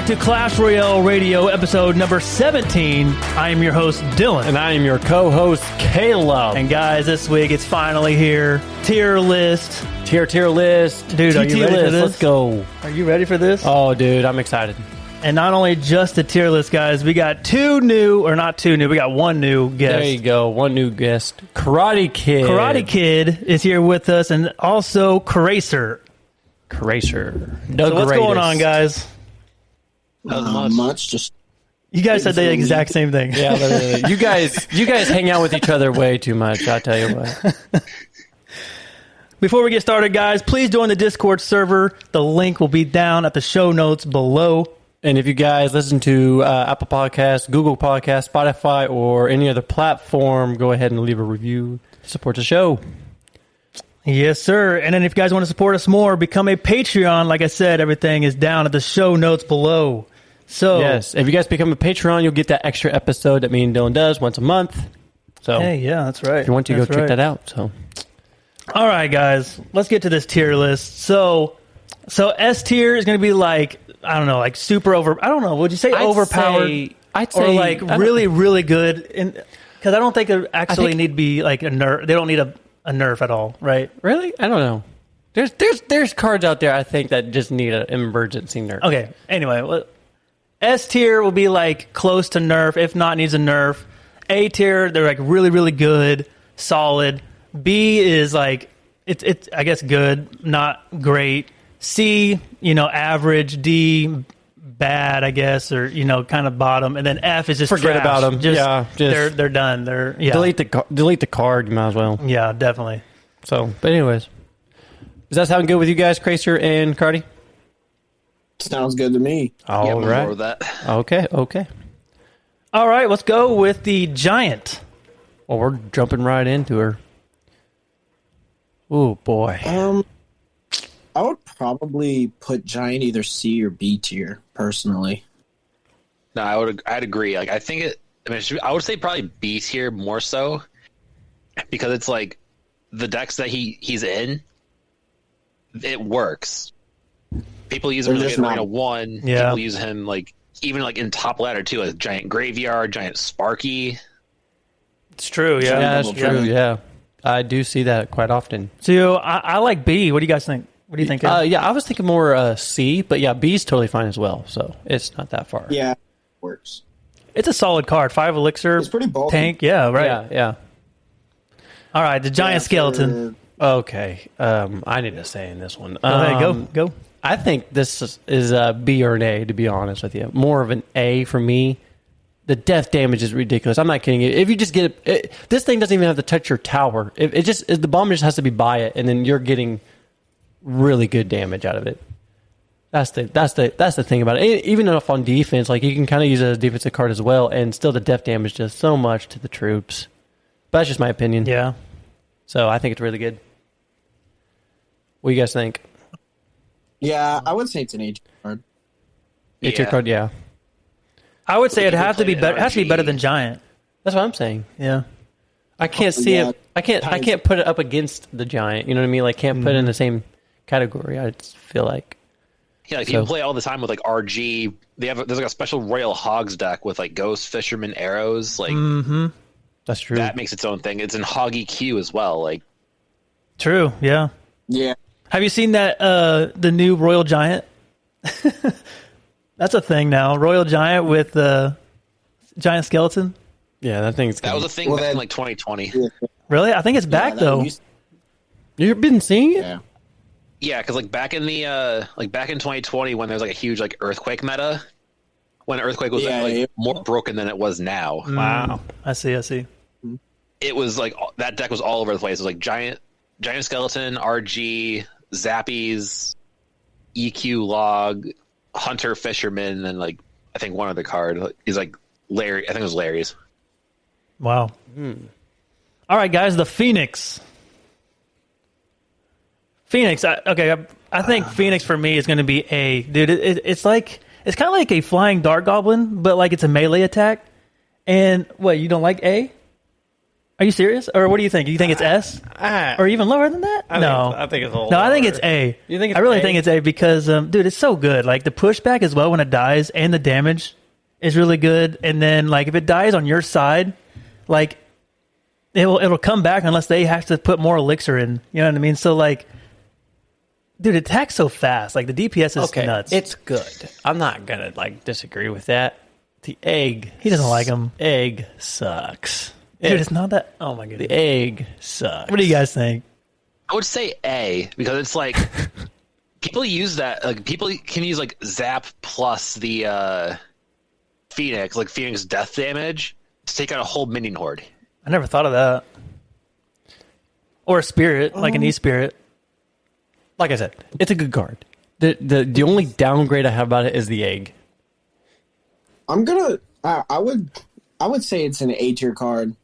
back to Clash Royale Radio, episode number 17. I am your host, Dylan. And I am your co-host, Caleb. And guys, this week it's finally here. Tier list. Tier list. Dude, are you ready for this? Let's go. Are you ready for this? Oh, dude, I'm excited. And not only just the tier list, guys, we got we got one new guest. There you go, one new guest. KarateKid. KarateKid is here with us, and also Kracer. Kracer. So what's going on, guys? Not much. Just you guys said the exact same thing. Yeah, literally. you guys hang out with each other way too much. I'll tell you what. Before we get started, guys, please join the Discord server. The link will be down at the show notes below. And if you guys listen to Apple Podcasts, Google Podcasts, Spotify, or any other platform, go ahead and leave a review to support the show. Yes, sir. And then if you guys want to support us more, become a Patreon. Like I said, everything is down at the show notes below. So yes, if you guys become a Patreon, you'll get that extra episode that me and Dylan does once a month. So hey, yeah, that's right. If you want to, go check that out. So, all right, guys, let's get to this tier list. So S tier is going to be like, I don't know, like super over. I don't know. Would you say overpowered? I'd say or like really, really good. Because I don't think it actually need to be like a nerf. They don't need a nerf at all, right? Really? I don't know. There's cards out there I think that just need an emergency nerf. Okay. Anyway, S tier will be like close to nerf. If not, needs a nerf. A tier, they're like really, really good, solid. B is like it's I guess good, not great. C, average. D, bad, I guess, or kind of bottom. And then F is just forget trash. about them. They're done. Delete the card. You might as well. Yeah, definitely. So, but anyways, does that sound good with you guys, Kracer and Cardi? sounds good to me. All right. More with that. Okay. All right, let's go with the Giant. Well, we're jumping right into her. Oh boy. I would probably put Giant either C or B tier personally. No, I'd agree. Like, I think I would say probably B tier more so, because it's like the decks that he's in, it works. People use him in Arena 1. Yeah. People use him like even like in top ladder too, like Giant Graveyard, Giant Sparky. It's true, yeah. Yeah, that's true. Yeah, I do see that quite often. So I like B. What do you guys think? What do you think? Yeah, I was thinking more C, but yeah, B is totally fine as well. So it's not that far. Yeah, works. It's a solid card. 5 elixir. It's pretty bulky. Tank. Yeah, right. Yeah. All right, the Giant Skeleton. Okay. I need to say in this one. Go ahead, go. I think this is a B or an A, to be honest with you. More of an A for me. The death damage is ridiculous. I'm not kidding you. If you just get it, this thing doesn't even have to touch your tower. The bomb just has to be by it, and then you're getting really good damage out of it. That's the thing about it. Even if on defense, like you can kind of use it as a defensive card as well, and still the death damage does so much to the troops. But that's just my opinion. Yeah. So I think it's really good. What do you guys think? Yeah, I would say it's an A tier card. A tier card, yeah. I would say it has to be better. It has to be better than Giant. That's what I'm saying. Yeah. I can't see it. I can't put it up against the Giant. You know what I mean? Like can't put it in the same category. I just feel like. Yeah, like people play all the time with like RG. There's like a special Royal Hogs deck with like Ghost Fisherman arrows. Like that's true. That makes its own thing. It's in Hog EQ as well. Like True. Yeah. Yeah. Have you seen that the new Royal Giant? That's a thing now. Royal Giant with Giant Skeleton. Yeah, that was a thing back in like 2020. Yeah. Really? I think it's back though. You've been seeing it? Yeah. Yeah, because like back in 2020 when there was like a huge like earthquake meta, when earthquake was more broken than it was now. Wow. I see. It was like that deck was all over the place. It was like Giant Skeleton, RG, Zappies, EQ Log, Hunter Fisherman, and like I think one other card is like Larry. I think it was Larry's. Wow. All right, guys, the Phoenix. I think Phoenix for me is going to be A. Dude, it's kind of like a flying dart goblin, but like it's a melee attack. And what, you don't like A? Are you serious? Or what do you think? Do you think it's S? Or even lower than that? No. I think it's a little No, I think lower. it's A. You think it's I really A? think it's A because, dude, it's so good. Like, the pushback as well when it dies and the damage is really good. And then, like, if it dies on your side, like, it'll come back unless they have to put more elixir in. You know what I mean? So, like, dude, it attacks so fast. Like, the DPS is nuts. It's good. I'm not gonna like disagree with that. The egg. He doesn't like 'em. Egg sucks. Dude, it's not that. Oh, my goodness. The egg sucks. What do you guys think? I would say A because it's like people use that. Like people can use like Zap plus the Phoenix, like Phoenix death damage to take out a whole minion horde. I never thought of that. Or a spirit, like an E-spirit. Like I said, it's a good card. The only downgrade I have about it is the egg. I'm gonna. I would say it's an A tier card.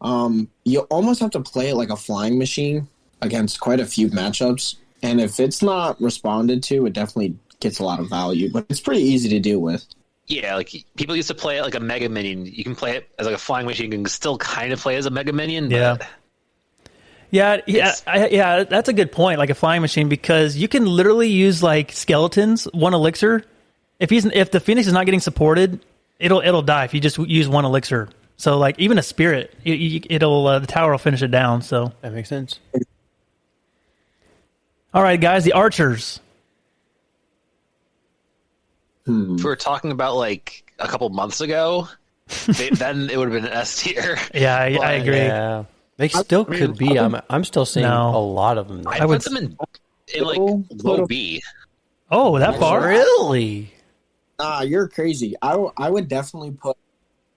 You almost have to play it like a flying machine against quite a few matchups, and if it's not responded to, it definitely gets a lot of value. But it's pretty easy to deal with. Yeah, like people used to play it like a mega minion. You can play it as like a flying machine. You can still kind of play as a mega minion. But Yeah, that's a good point. Like a flying machine, because you can literally use like skeletons, one elixir. If the Phoenix is not getting supported, it'll die if you just use one elixir. So like even a spirit, it'll the tower will finish it down. So That makes sense. all right, guys, the archers. if we were talking about like a couple months ago, then it would have been an S tier. Yeah, I agree. Yeah, they still could be. I'm still seeing No. a lot of them. Though. I would put them in like low B. Oh, that far? Really? You're crazy. I would definitely put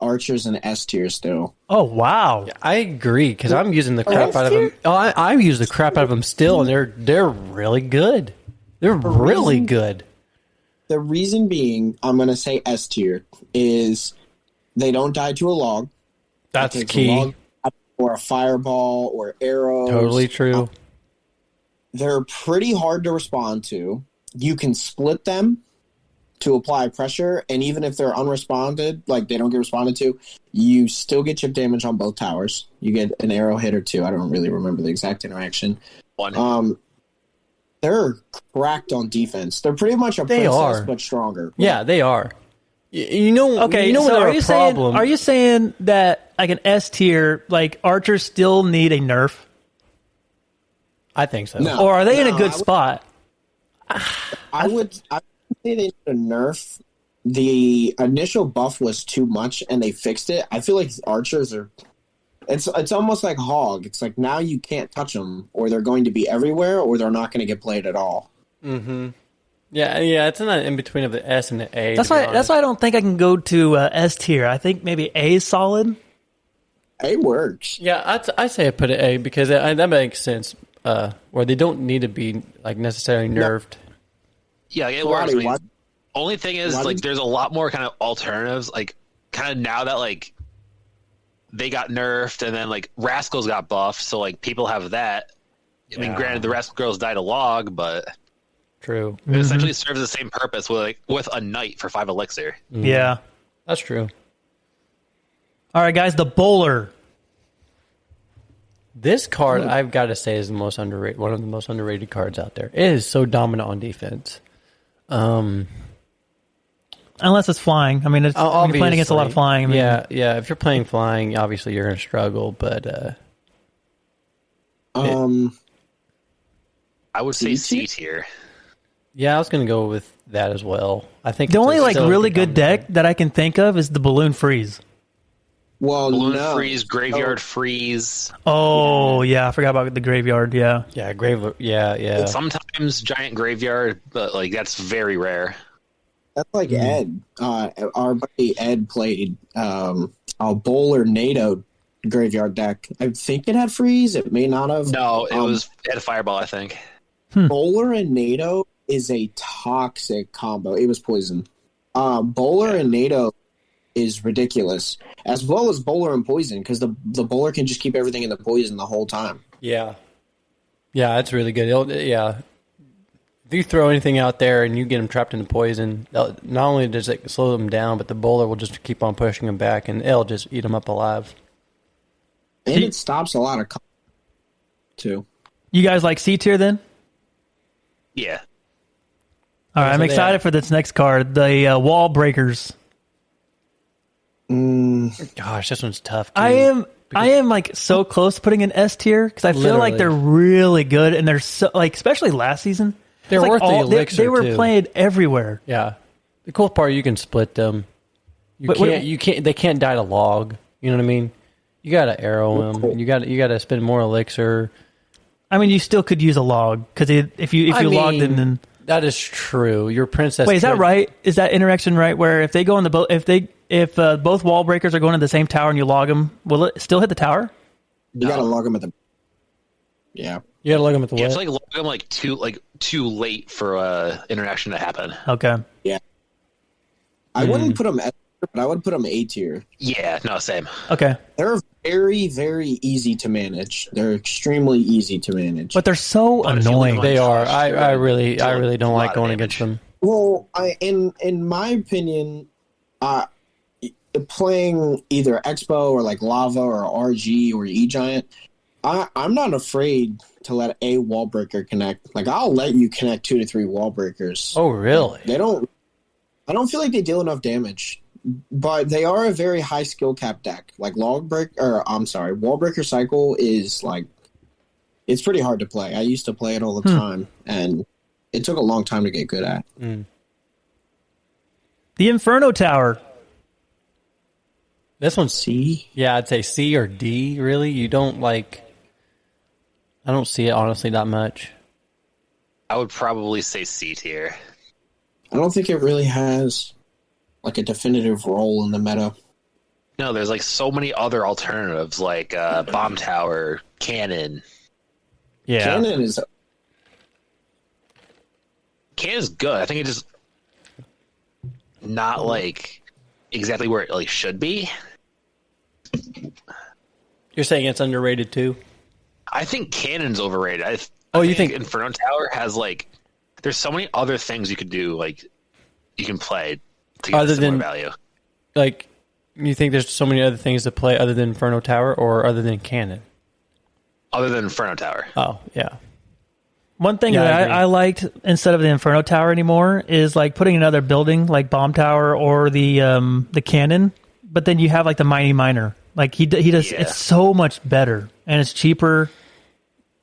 archers in S tier still. Oh, wow. I agree because I'm using the crap out of them. Oh, I use the crap out of them still, and they're really good. They're really good. The reason being, I'm going to say S tier, is they don't die to a log. That's It takes key. a log or a fireball or arrows. Totally true. They're pretty hard to respond to. You can split them to apply pressure, and even if they're unresponded, like they don't get responded to, you still get chip damage on both towers. You get an arrow hit or two. I don't really remember the exact interaction. One. They're cracked on defense. They're pretty much a princess, are. but stronger. Yeah, they are. You know. Okay, You know so when they're are you a problem. saying are you saying that like an S tier, like archers still need a nerf, I think so. No. or are they in a No, good spot? I would say they need a nerf. The initial buff was too much, and they fixed it. I feel like archers are. It's almost like hog. It's like now you can't touch them, or they're going to be everywhere, or they're not going to get played at all. Yeah. It's not in between of the S and the A. That's why I don't think I can go to S tier. I think maybe A is solid. It works. Yeah, I say I put it A because that makes sense. Where they don't need to be like necessarily nerfed. Yeah, it Why works. do- I mean, why- only thing is, why like, did- there's a lot more kind of alternatives. Like, kind of now that like they got nerfed, and then like Rascals got buffed, so like people have that. I mean, granted, the Rascal Girls died a log, but True. it essentially serves the same purpose with a knight for 5 elixir. Yeah. That's true. All right, guys, the bowler. This card, I've got to say, is the most underrated. One of the most underrated cards out there. It is so dominant on defense. Unless it's flying. I mean, it's you're playing against a lot of flying. I mean, Yeah. If you're playing flying, obviously you're going to struggle. But I would say C C tier. yeah, I was going to go with that as well. I think the it's only like still really a good dominant deck that I can think of is the balloon freeze. Well, Balloon no. freeze, graveyard freeze. Oh yeah, I forgot about the graveyard. Yeah. card. Yeah, grave. Yeah. Sometimes giant graveyard, but like that's very rare. That's like Ed. Our buddy Ed played a bowler NATO graveyard deck. I think it had freeze. It may not have. No, it had a fireball, I think. Bowler and NATO is a toxic combo. It was poison. Bowler and NATO is ridiculous, as well as bowler and poison, because the bowler can just keep everything in the poison the whole time. Yeah, it's really good. If you throw anything out there and you get them trapped in the poison, not only does it slow them down, but the bowler will just keep on pushing them back, and it'll just eat them up alive. And it stops a lot of too. You guys like C tier then? Yeah. All right, I'm so excited for this next card, the Wall Breakers. Gosh, this one's tough. Dude. I am like so close to putting an S tier because I feel like Literally. they're really good and they're so like, especially last season. They're it's worth like the elixir, they were too. played everywhere. Yeah. The cool part, you can split them. You can't. They can't die to log. You know what I mean? You got to arrow them. You got to spend more elixir. I mean, you still could use a log because if you logged in, then that is true. Your princess. wait, is that right? Is that interaction right? Where if they go on the boat, if both wall breakers are going to the same tower and you log them, will it still hit the tower? You gotta log them at the. Yeah. You got to log them at the You have what? to log them too late for interaction to happen. Okay. I wouldn't put them S tier, but I would put them A tier. Yeah, no, same. Okay. They're very, very easy to manage. They're extremely easy to manage. But they're so But if you annoying. leave They them are. on tower, I really don't a lot like of going damage. against them. Well, in my opinion, playing either Expo or like Lava or RG or E Giant, I'm not afraid to let a wall breaker connect. Like I'll let you connect 2 to 3 wall breakers. Oh, really? They don't. I don't feel like they deal enough damage, but they are a very high skill cap deck. Like wall breaker cycle is like it's pretty hard to play. I used to play it all the time, and it took a long time to get good at. The Inferno Tower. This one's C. Yeah, I'd say C or D. Really, you don't like. I don't see it honestly that much. I would probably say C tier. I don't think it really has like a definitive role in the meta. No, there's like so many other alternatives like bomb tower, cannon. Yeah, Cannon is Cannon's good. I think it just not like exactly where it like should be. you're saying it's underrated too. I think cannon's overrated. You think- Inferno Tower has like there's so many other things you could do, like you can play to get Other a similar than- value. Like, you think there's so many other things to play other than Inferno Tower or other than Cannon? Other than Inferno Tower. Oh, yeah. One thing Yeah, I that agree. I liked instead of the Inferno Tower anymore is like putting another building like Bomb Tower or the cannon, but then you have like the Mighty Miner. Like he does. Yeah. It's so much better and it's cheaper.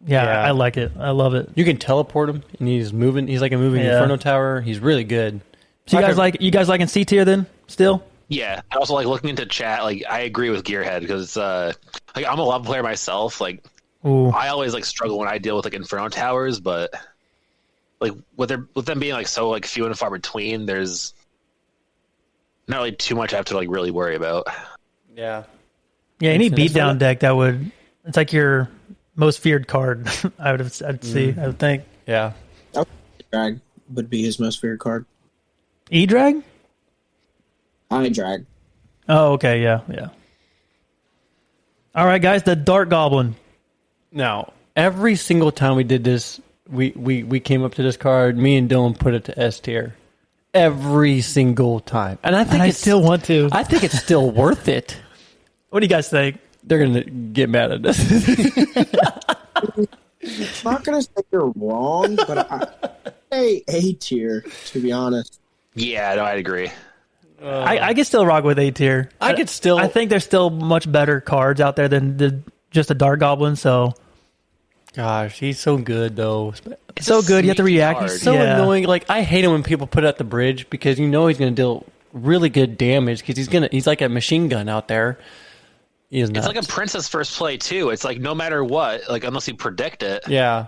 Yeah, Yeah. I like it. I love it. You can teleport him, and he's moving. He's like a moving Yeah. Inferno Tower. He's really good. So you guys like in C tier then still? Yeah. I also like looking into chat, like I agree with Gearhead because like I'm a lava player myself. Like Ooh. I always like struggle when I deal with like Inferno Towers, but like with them being like so like few and far between, there's not really too much I have to like really worry about. Yeah. Yeah, any Makes sense. beatdown deck that would. It's like your most feared card. I'd see. I would think Yeah. drag would be his most feared card. E drag. I drag. Oh, okay. Yeah. All right, guys. The Dark Goblin. Now, every single time we did this, we came up to this card. Me and Dylan put it to S tier. Every single time, and I think I it's still want to. I think it's still worth it. What do you guys think? They're gonna get mad at us. I'm not gonna say you're wrong, but I say A tier to be honest. Yeah, no, I'd agree. I could still rock with A tier. I could still- I think there's still much better cards out there than just a Dark Goblin. So Gosh, he's so good though. it's so good. You have to sneaky react. card. So Yeah. annoying. Like I hate it when people put it at the bridge because you know he's going to deal really good damage because he's like a machine gun out there. He is It's nuts. like a princess first play too. It's like no matter what, like unless you predict it, Yeah.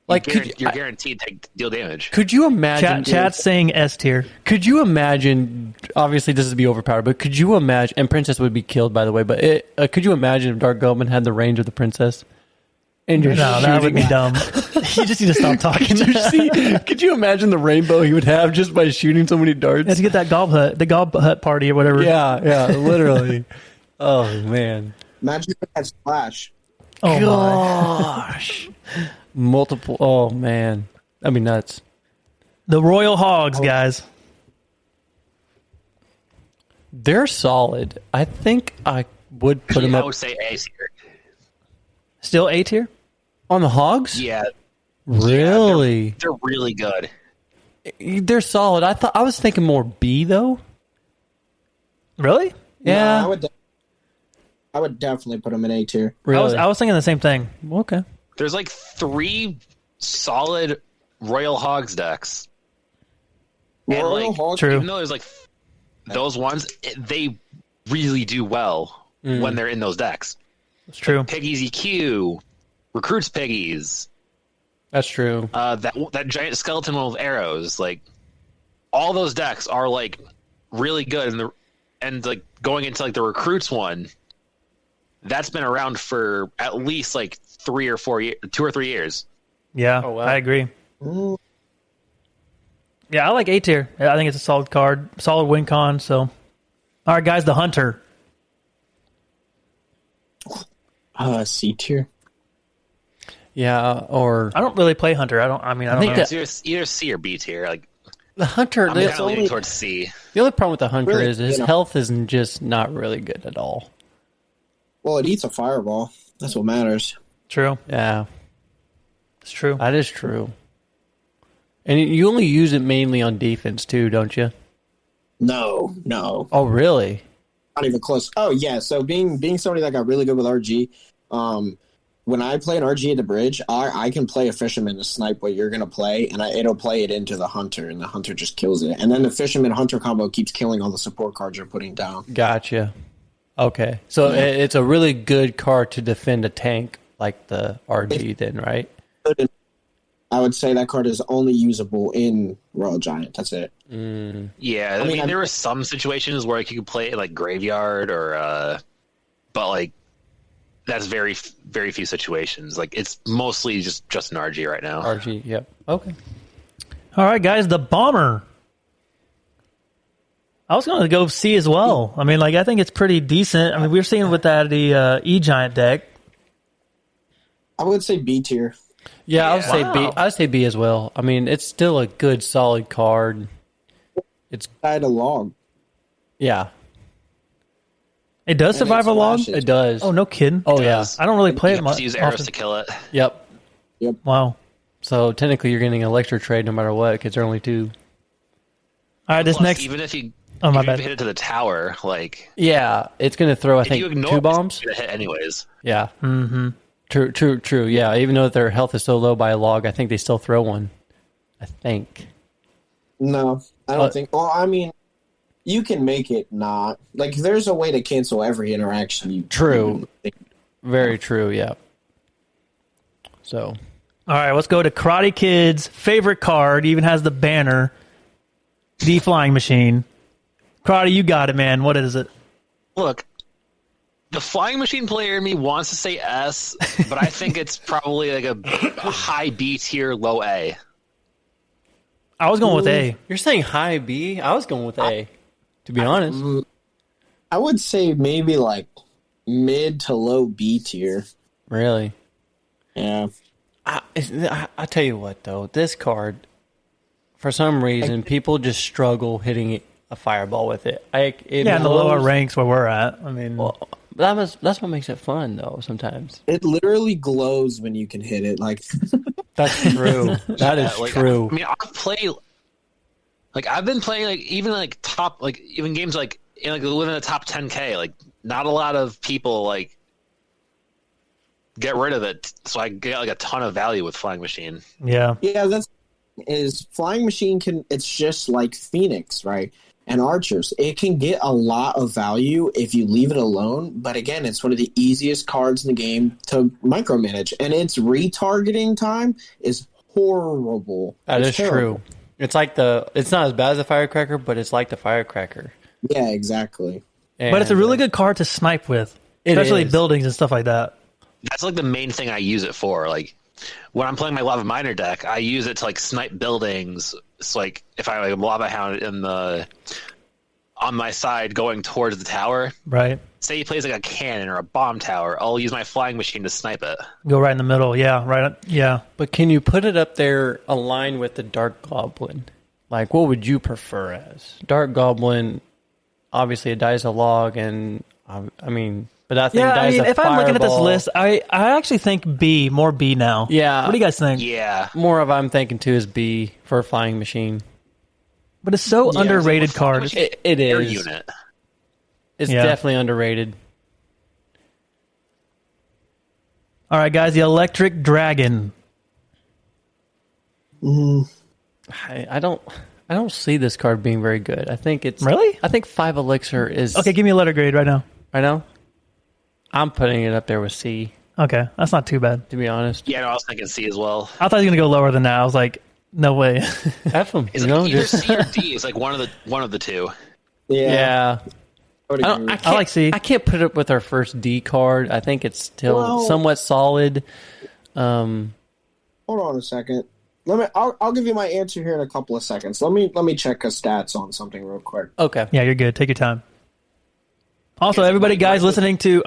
Like you're guaranteed to deal damage. could you imagine? Chat's saying S tier. Could you imagine? Obviously, this is be overpowered, but could you imagine? And Princess would be killed, by the way. But could you imagine if Dark Goblin had the range of the Princess? And you're No, that would be shooting- dumb. You just need to stop talking. Could you imagine the rainbow he would have just by shooting so many darts? Let's get that the Gob Hut party or whatever. Yeah, literally. Oh man. Imagine if it had splash. Oh my. Gosh. Multiple. Oh man, that'd be nuts. The Royal Hogs, guys. They're solid. I think I would put them I up. would say A tier. Still A tier? On the hogs? Yeah, Really? they're really good. They're solid. I was thinking more B though. Really? Yeah. No, I would definitely put them in A tier. Really? I was thinking the same thing. Okay. There's like 3 solid Royal Hogs decks. And Royal like, Hog, True. even though there's like those ones, they really do well when they're in those decks. It's true. Piggies EQ, Recruits Piggies, That's true. that giant skeleton one with arrows, like all those decks are like really good, and like going into like the Recruits one, that's been around for at least like 2 or 3 years. Yeah, Oh, wow. I agree. Mm, Yeah, I like A tier. I think it's a solid card, solid win con. So, all right, guys, the Hunter. C tier. Yeah, or I don't really play Hunter. I don't think know. that- It's either C or B tier. Like the hunter. I'm The, kind of leaning towards C. the only problem with the hunter Really, is his health is just not really good at all. Well, it eats a fireball. That's what matters. True. Yeah, It's true. that is true. And you only use it mainly on defense too, don't you? No, Oh, really? not even close. Oh yeah, so being somebody that got really good with RG, when I play an RG at the bridge, I can play a fisherman to snipe what you're gonna play, and it'll play it into the hunter, and the hunter just kills it, and then the fisherman hunter combo keeps killing all the support cards you're putting down. Gotcha. Okay, so it's a really good card to defend a tank like the RG, then, right? I would say that card is only usable in Royal Giant. That's it. Yeah, I mean, mean I'm- there were some situations where like, you could play it like Graveyard or, but like that's very few situations. Like it's mostly just an RG right now. RG, yep. Okay. All right, guys, the Bomber. I was going to go C as well. I mean, like, I think it's pretty decent. I mean, we were seeing with that the E-Giant deck. I would say B tier. Yeah, I would say B. Wow. I'd say B as well. I mean, it's still a good, solid card. I had a log. Yeah, It does And survive it a log? smashes. it does. Oh, no kidding. Oh, It yeah. does. I don't really play You it have much. to use arrows often. to kill it. Yep. Wow. So technically, you're getting an electric trade no matter what because they're only 2. All right, this Plus, next. even if you Oh, my even if bad. you hit it to the tower, like Yeah, it's going to throw, I if you think, ignore 2 bombs. it's gonna hit anyways. Yeah. Mm-hmm. True. Yeah, even though their health is so low by a log, I think they still throw one. I think. No, I don't think. Well, I mean, you can make it not like. There's a way to cancel every interaction. True. Very true, yeah. So, All right, let's go to Karate Kid's favorite card. Even has the banner. The Flying Machine. Karate, you got it, man. What is it? Look, the flying machine player in me wants to say S, but I think it's probably like a high B tier, low A. I was going with A. you're saying high B? I was going with A, to be honest. I would say maybe like mid to low B tier. Really? Yeah. I tell you what, though, this card, for some reason, people just struggle hitting a fireball with it. It Yeah, in the blows- lower ranks where we're at. I mean, Well, that's what makes it fun, though. Sometimes It literally glows when you can hit it. Like, that's true. That is Like, true. I mean, I've been playing like even like top like even games like in like within the top 10K. Like not a lot of people like get rid of it, so I get like a ton of value with Flying Machine. yeah. yeah, is Flying Machine can. It's just like Phoenix, right? And Archers. It can get a lot of value if you leave it alone. But again, it's one of the easiest cards in the game to micromanage, and its retargeting time is horrible. That It's is terrible. true. It's like it's not as bad as the firecracker, but it's like the firecracker. Yeah, exactly. But it's a really good card to snipe with, It especially is. buildings and stuff like that. That's like the main thing I use it for. Like when I'm playing my Lava Miner deck, I use it to like snipe buildings. It's like if I like Lava Hound on my side going towards the tower. Right. Say he plays like a cannon or a bomb tower, I'll use my Flying Machine to snipe it. Go right in the middle. Yeah, right. Yeah. But can you put it up there aligned with the Dark Goblin? Like, what would you prefer as? Dark Goblin, obviously it dies a log, and I mean, But I think Yeah, I mean, if I'm looking at this Fireball- list, I actually think more B now. Yeah. What do you guys think? Yeah. more of I'm thinking too is B for a flying machine. But it's so underrated card. Machine- It Air is. unit. It's Yeah. definitely underrated. All right, guys, the Electric Dragon. I don't see this card being very good. I think it's Really? I think 5 Elixir is Okay, give me a letter grade right now. right now. I'm putting it up there with C, Okay, that's not too bad. to be honest. Yeah, no, I was thinking C as well. I thought he was gonna go lower than that. I was like, no way. F them. It's You like know, either just C or D. It's like one of the two. yeah. I would I, agree. don't, I, can't, like C. I can't put it with our first D card. I think it's still Well- somewhat solid. Hold on a second. I'll give you my answer here in a couple of seconds. Let me check his stats on something real quick. Okay. Yeah, you're good. Take your time. Also, Yes, everybody, everybody guys wants listening to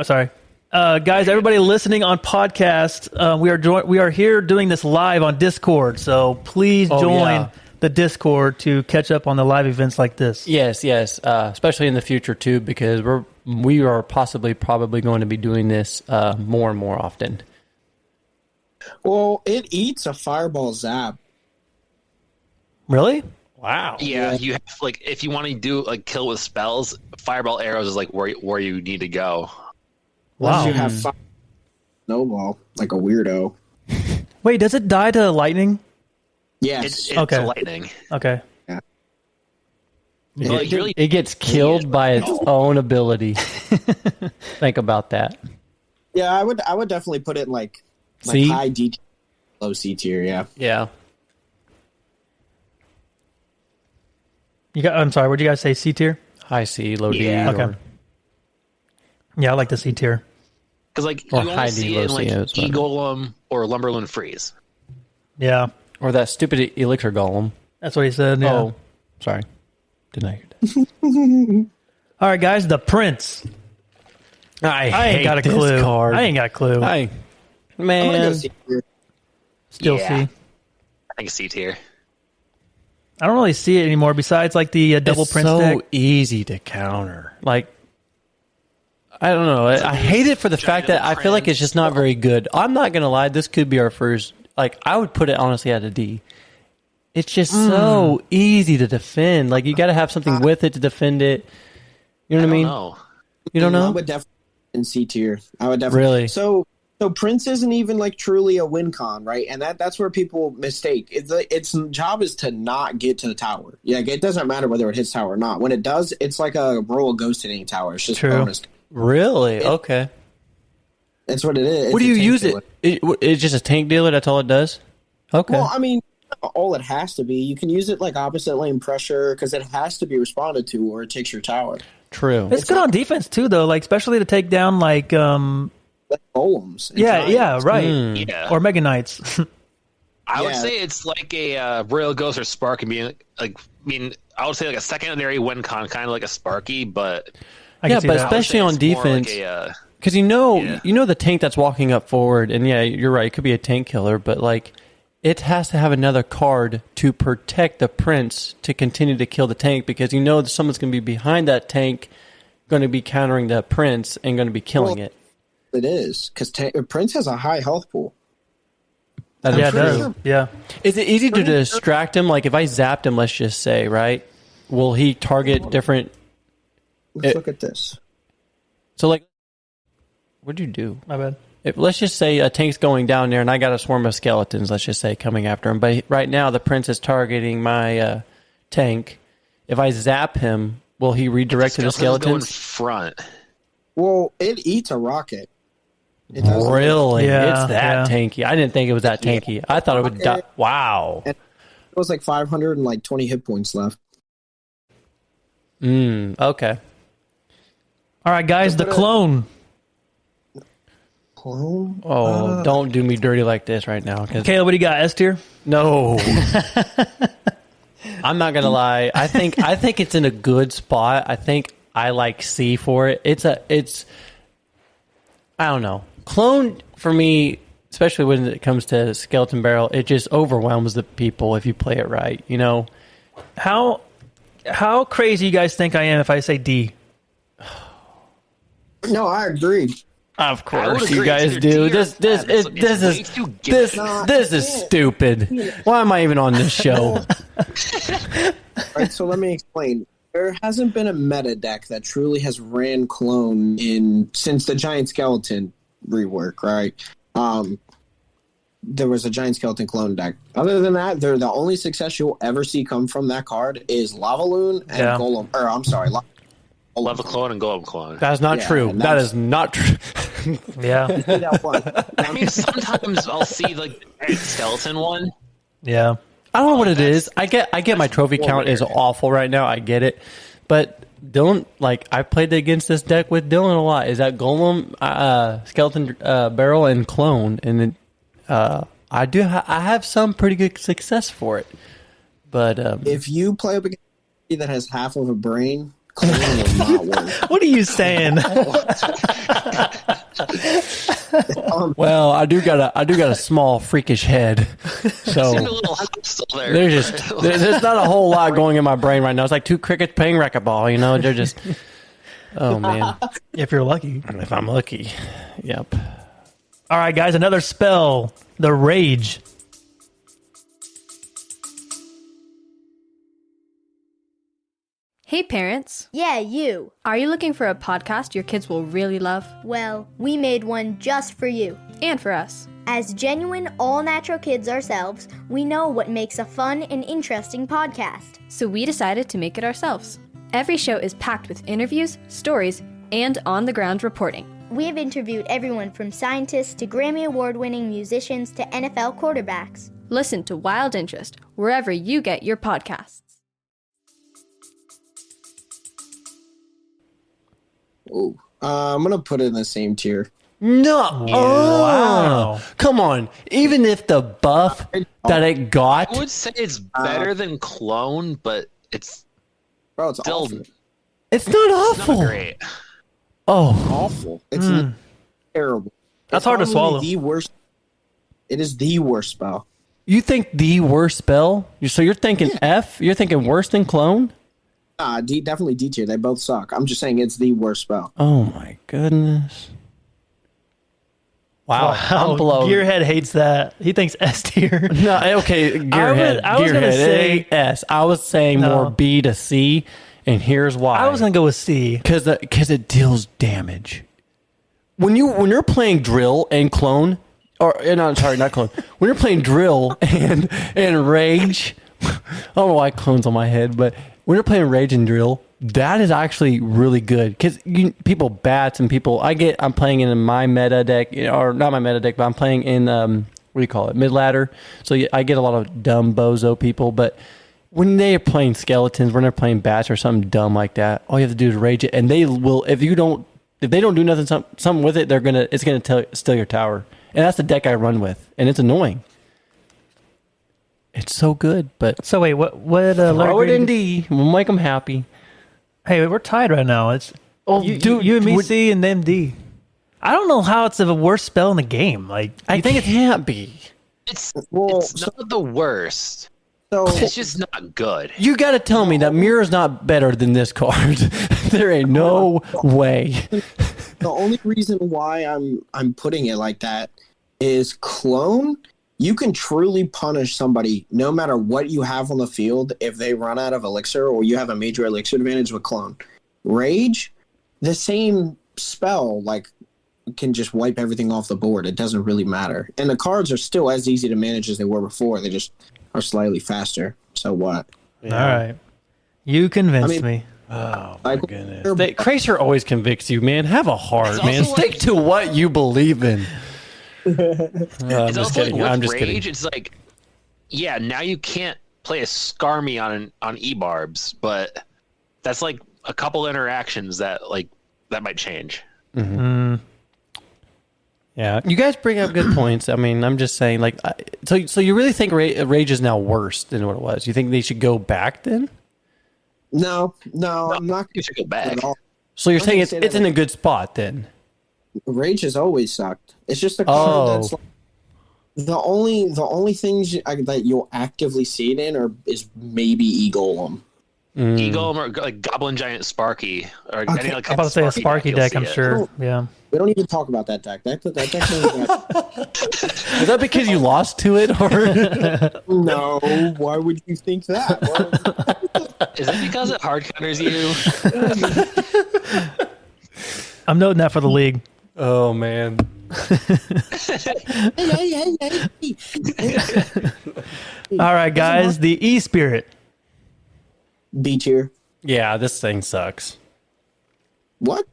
guys, everybody listening on podcast, we are here doing this live on Discord. So please Oh, join yeah. the Discord to catch up on the live events like this. Yes, especially in the future too, because we are probably going to be doing this more and more often. Well, it eats a fireball zap. Really? Wow. Yeah, you have like if you want to do like kill with spells, fireball arrows is like where you need to go. Unless Wow. you have snowball like a weirdo. Wait, does it die to lightning? Yes. It's Okay. lightning. Okay. But, like, really, It gets killed by its own ability. Think about that. Yeah, I would definitely put it like C? high D, low C tier. Yeah. Yeah. I'm sorry. What did you guys say? C tier? High C, low D. Yeah. Okay. Yeah, I like the C tier. because like Or you high only D, see low it in C, like that's what I meant. E-Golem or Lumberland Freeze. Yeah, Or that stupid Elixir Golem. that's what he said. Yeah. Oh, sorry. Didn't I hear that? All right, guys, the Prince. I ain't got a clue. Card. I ain't got a clue. Hey, I'm gonna go man. C tier. Still Yeah. C. I think C tier. I don't really see it anymore. Besides, like the double It's Prince so deck. easy to counter. Like, I don't know. I hate it for the fact that I feel like it's just not very good. I'm not gonna lie. This could be our first. Like, I would put it honestly at a D. It's just so easy to defend. Like, you got to have something with it to defend it. You know what I mean? No. You don't I know? would definitely in C tier. I would definitely. Really? So Prince isn't even like truly a win con, right? And that's where people mistake. Its job is to not get to the tower. Yeah, like, it doesn't matter whether it hits tower or not. When it does, it's like a roll of ghost hitting tower. It's just True. bonus. Really? Okay. That's what it is. What do It's you a tank use dealer. it? It's just a tank dealer. That's all it does. Okay. Well, I mean, all it has to be. You can use it like opposite lane pressure because it has to be responded to, or it takes your tower. True. It's good on defense too, though. Like especially to take down like Like golems. and yeah, giants. right, Yeah. or Mega Knights. I would Yeah. say it's like a Royal Ghost or Spark and being like, I mean, I would say like a secondary win con, kind of like a Sparky, but I Yeah, can see but that. I would especially say on it's more like defense. Because you know the tank that's walking up forward, and yeah, you're right. It could be a tank killer, but like it has to have another card to protect the prince to continue to kill the tank because you know that someone's going to be behind that tank, going to be countering the prince and going to be killing Well, it. It is because Prince has a high health pool. That Yeah, is it true. does. Yeah, Is it easy to distract him? Like if I zapped him, let's just say, right? Will he target different? Let's look at this. So like, what'd you do? my bad. Let's just say a tank's going down there, and I got a swarm of skeletons. Let's just say coming after him. But right now, the prince is targeting my tank. If I zap him, will he redirect to the Go in skeletons? front. Well, it eats a rocket. It does. Really? Yeah, It's that tanky. I didn't think it was that tanky. I thought it would die. Wow. It was like 520 hit points left. Okay. All right, guys, the clone. Clone? Oh, don't do me dirty like this right now. 'Cause Caleb, what do you got? S tier. no. I'm not gonna lie. I think it's in a good spot. I think I like C for it. It's I don't know. Clone for me, especially when it comes to Skeleton Barrel, it just overwhelms the people if you play it right. You know. How crazy you guys think I am if I say D? No, I agree. Of I would course, you agree. guys It's do. either This D or F. It's way too given. is stupid. Why am I even on this show? All right, so let me explain. There hasn't been a meta deck that truly has ran clone since the Giant Skeleton rework, right? There was a Giant Skeleton clone deck. Other than that, the only success you'll ever see come from that card is Lavaloon and Golem. Or I'm sorry, Lava clone and golem clone. That's not true. That is not true. Yeah. I mean, sometimes I'll see like the skeleton one. Yeah. I don't know what it is. I get my trophy count is awful right now. I get it, but Dylan, like I played against this deck with Dylan a lot. Is that Golem, Skeleton Barrel, and Clone, and then I have some pretty good success for it. But if you play up against a that has half of a brain, Clone will not work. What are you saying? well, I do got a small freakish head, so Seemed a little hostile there. there's not a whole lot going in my brain right now. It's like two crickets playing racquetball. You know, they're just oh man. If you're lucky. If I'm lucky, yep. All right, guys, another spell. The Rage. Hey parents, Yeah, you. are you looking for a podcast your kids will really love? Well, we made one just for you. And for us. As genuine, all-natural kids ourselves, we know what makes a fun and interesting podcast. So we decided to make it ourselves. Every show is packed with interviews, stories, and on-the-ground reporting. We have interviewed everyone from scientists to Grammy Award-winning musicians to NFL quarterbacks. Listen to Wild Interest wherever you get your podcasts. Ooh. I'm going to put it in the same tier. No, Wow. Come on. Even if the buff that it got, I would say it's better than clone, but it's Bro, it's still awful. it's not not awful. great. Oh, Awful. It's terrible. That's It's hard to probably swallow. The worst. It is the worst spell. you think the worst spell? So you're thinking F? You're thinking worse than clone? Definitely D tier. They both suck. I'm just saying it's the worst spell. Oh my goodness! Wow, I'm blown. Gearhead hates that. He thinks S tier. No, okay, Gearhead. I was gonna Gearhead, say- it ain't S. I was saying No. more B to C, and here's why. I was going to go with C. because it deals damage. When you're playing drill and clone, or no, sorry, not clone. When you're playing drill and rage, I don't know why clone's on my head, but when you're playing rage and drill, that is actually really good because people bats and people. I'm playing in my meta deck, or not my meta deck, but I'm playing in what do you call it, mid ladder. So I get a lot of dumb bozo people, but when they are playing skeletons, when they're playing bats or something dumb like that, all you have to do is rage it, and they will. If they don't do nothing, something with it, it's gonna steal your tower, and that's the deck I run with, and it's annoying. It's so good, but So wait, what throw it letter in grade- D. We'll make them happy. Hey, we're tied right now. It's you, dude, you and me would- C and them D. I don't know how it's the worst spell in the game. Like, I you think think it can't be. It's Well, it's not the worst. So It's just not good. You got to tell me that Mirror's not better than this card. There ain't no way. the only reason why I'm putting it like that is clone. You can truly punish somebody no matter what you have on the field if they run out of elixir or you have a major elixir advantage with clone. Rage, the same spell, like, can just wipe everything off the board. It doesn't really matter. And the cards are still as easy to manage as they were before. They just are slightly faster. So what? all right, you convinced me. Oh Like, Kracer always convicts you, man. Have a heart, It's man. also Stick to what you believe in. I'm It's just also kidding. like with I'm just rage. kidding. It's like, yeah, now you can't play a Skarmy on E-Barbs, but that's like a couple interactions that might change. Yeah, you guys bring up good points. I mean, I'm just saying, like, so you really think Rage is now worse than what it was? You think they should go back then? No, I'm not You should go at back. all. So you're I'm saying gonna it's say it's that- in a good spot then? Rage has always sucked. It's just a card that's Oh. like, the only things that you'll actively see it in is maybe E-Golem. Eagle or like Goblin Giant Sparky or any like I'm about to say a Sparky you'll deck, see I'm it. sure. Yeah. We don't even talk about that deck. That deck Is that because you lost to it, or no, why would you think that? Is it because it hard counters you? I'm noting that for the league. oh man, All right, guys. The E-Spirit. B tier. yeah, this thing sucks. What?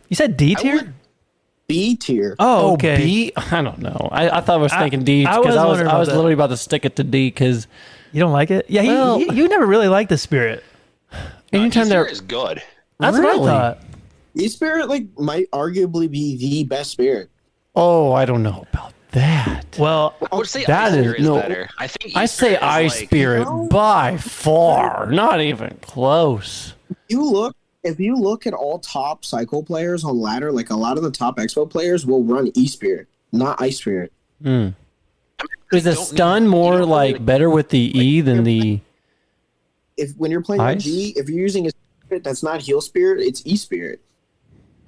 You said D tier? B tier. Oh, okay. B? I don't know. I thought I was thinking D I because was I was wondering about that. literally about to stick it to D because You don't like it? Yeah, Well- you never really liked the Spirit. anytime there they're is good. That's Really? what I thought. E-Spirit might arguably be the best spirit. oh, I don't know about that. Well, I would say That Ice is- Spirit is no. better. I think I say E-Spirit is Ice like- Spirit by far, not even close. If you look at all top cycle players on ladder, like a lot of the top expo players will run E-Spirit, not Ice Spirit. Is the don't stun need- more you don't like really- better with the E than the? If when you're playing Ice? RG, if you're using a spirit that's not heal spirit, it's E-Spirit.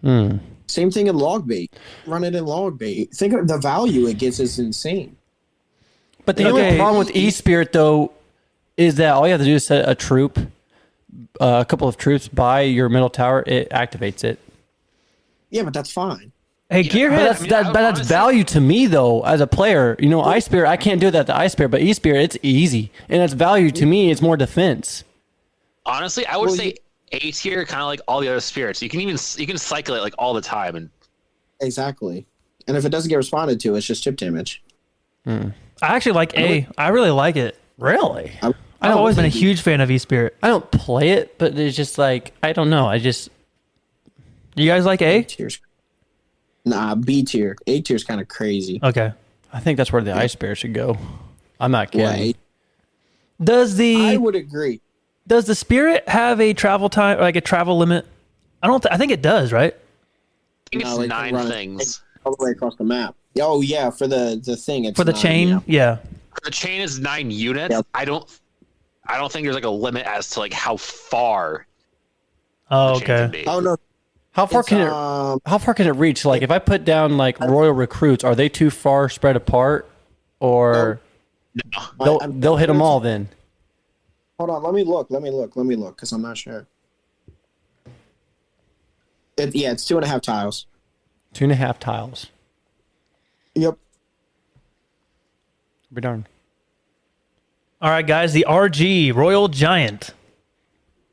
Hmm. Same thing in log bait. Run it in log bait. Think of the value it gets is insane. But the only Okay. problem with E Spirit though is that all you have to do is set a troop, a couple of troops by your middle tower. It activates it. Yeah, but that's fine. hey, But Gearhead. that's I mean, that, I would but that's honestly- value to me though as a player. You know, Ice Spirit I can't do that to Ice Spirit, but E Spirit it's easy and it's value to me. It's more defense. Honestly, I would Well, say A tier, kind of like all the other spirits. You can cycle it like all the time, and Exactly. And if it doesn't get responded to, it's just chip damage. I actually like A. I really like it. Really, I've always been a huge fan of E-Spirit. I don't play it, but it's just like I don't know. I just You guys like A? Tier's. Nah, B tier. A tier's kind of crazy. Okay. I think that's where the Ice Spirit should go. I'm not kidding. Wait, Does I the would agree. does the Spirit have a travel time, like a travel limit? I don't. I think it does, right? I think No, it's like, 9 run it things. all the way across the map. Oh yeah, for the thing. It's For the 9, chain, yeah. yeah. The chain is 9 units. Yep. I don't think there's like a limit as to like how far Oh, the chain can okay. be. Oh no. How far It's, can it? How far can it reach? Like, if I put down like royal recruits, are they too far spread apart, or they'll hit them all then? Hold on, let me look, because I'm not sure. Yeah, it's 2.5 tiles. 2.5 tiles. Yep. Be darned. All right, guys. The RG Royal Giant.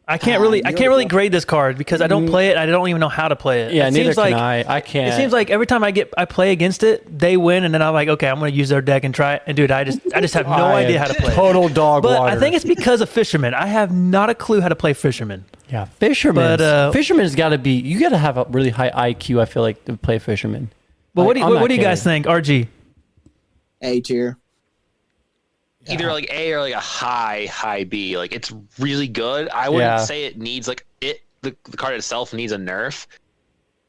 I can't really grade this card because I don't play it. I don't even know how to play it. Yeah, it neither seems can like, I. I can't. It seems like every time I play against it, they win, and then I'm like, okay, I'm going to use their deck and try it. And dude, I just have no I idea am how to play it. Total dog But water. I think it's because of Fisherman. I have not a clue how to play Fisherman. yeah, fisherman. But, Fisherman's got to be. You got to have a really high IQ. I feel like to play fisherman. But Like, I'm what not do you guys kidding. think, RG? A tier. Either like A or like a high B. Like it's really good. I wouldn't Yeah. say it needs like the card itself needs a nerf,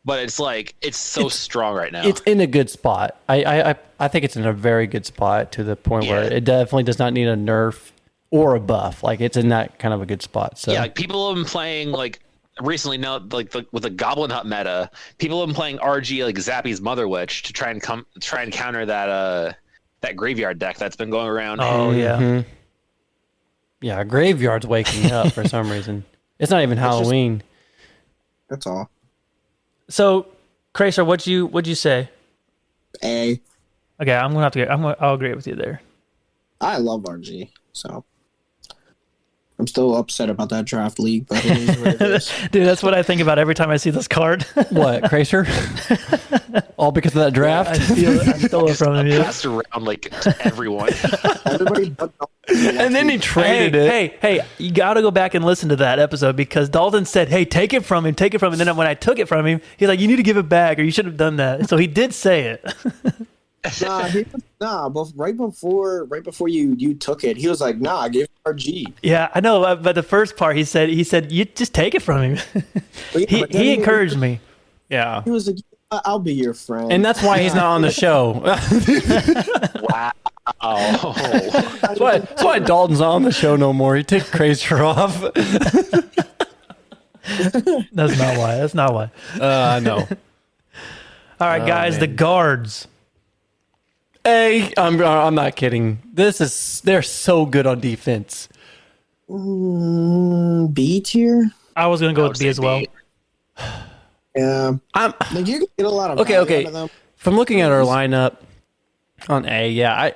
but it's like it's so strong right now. It's in a good spot. I think it's in a very good spot to the point where Yeah. it definitely does not need a nerf or a buff. Like it's in that kind of a good spot. So Yeah, like people have been playing like recently now, like with the Goblin Hut meta. People have been playing RG like Zappy's Mother Witch to try and counter that graveyard deck that's been going around. Oh yeah. Mhm. Yeah, graveyard's waking up for some reason. It's not even Halloween. That's all. So, Kracer, what'd you say? A. Okay, I'll agree with you there. I love RG, so I'm still upset about that draft league, but it is what it is. Dude, that's what I think about every time I see this card. What, Kracer? All because of that I draft? stole it from him. Yeah. Passed around like to everyone. Everybody but And then he traded it. Hey, you got to go back and listen to that episode because Dalton said, hey, take it from him. And then when I took it from him, he's like, you need to give it back or you should have done that. So he did say it. but right before you took it, he was like, nah, give it RG. Yeah, I know. But the first part, he said, you just take it from him. But yeah, but then he encouraged me. Yeah. He was like, I'll be your friend. And that's why he's not on the show. Wow. Oh, That's why Dalton's not on the show no more. He took Kracer off. That's not why. That's not why. I know. All right, guys, the man. guards. I'm not kidding. They're so good on defense. B tier. I was going to go with B as well. Yeah, like you can get a lot of value out of them. From looking at our lineup on A, yeah,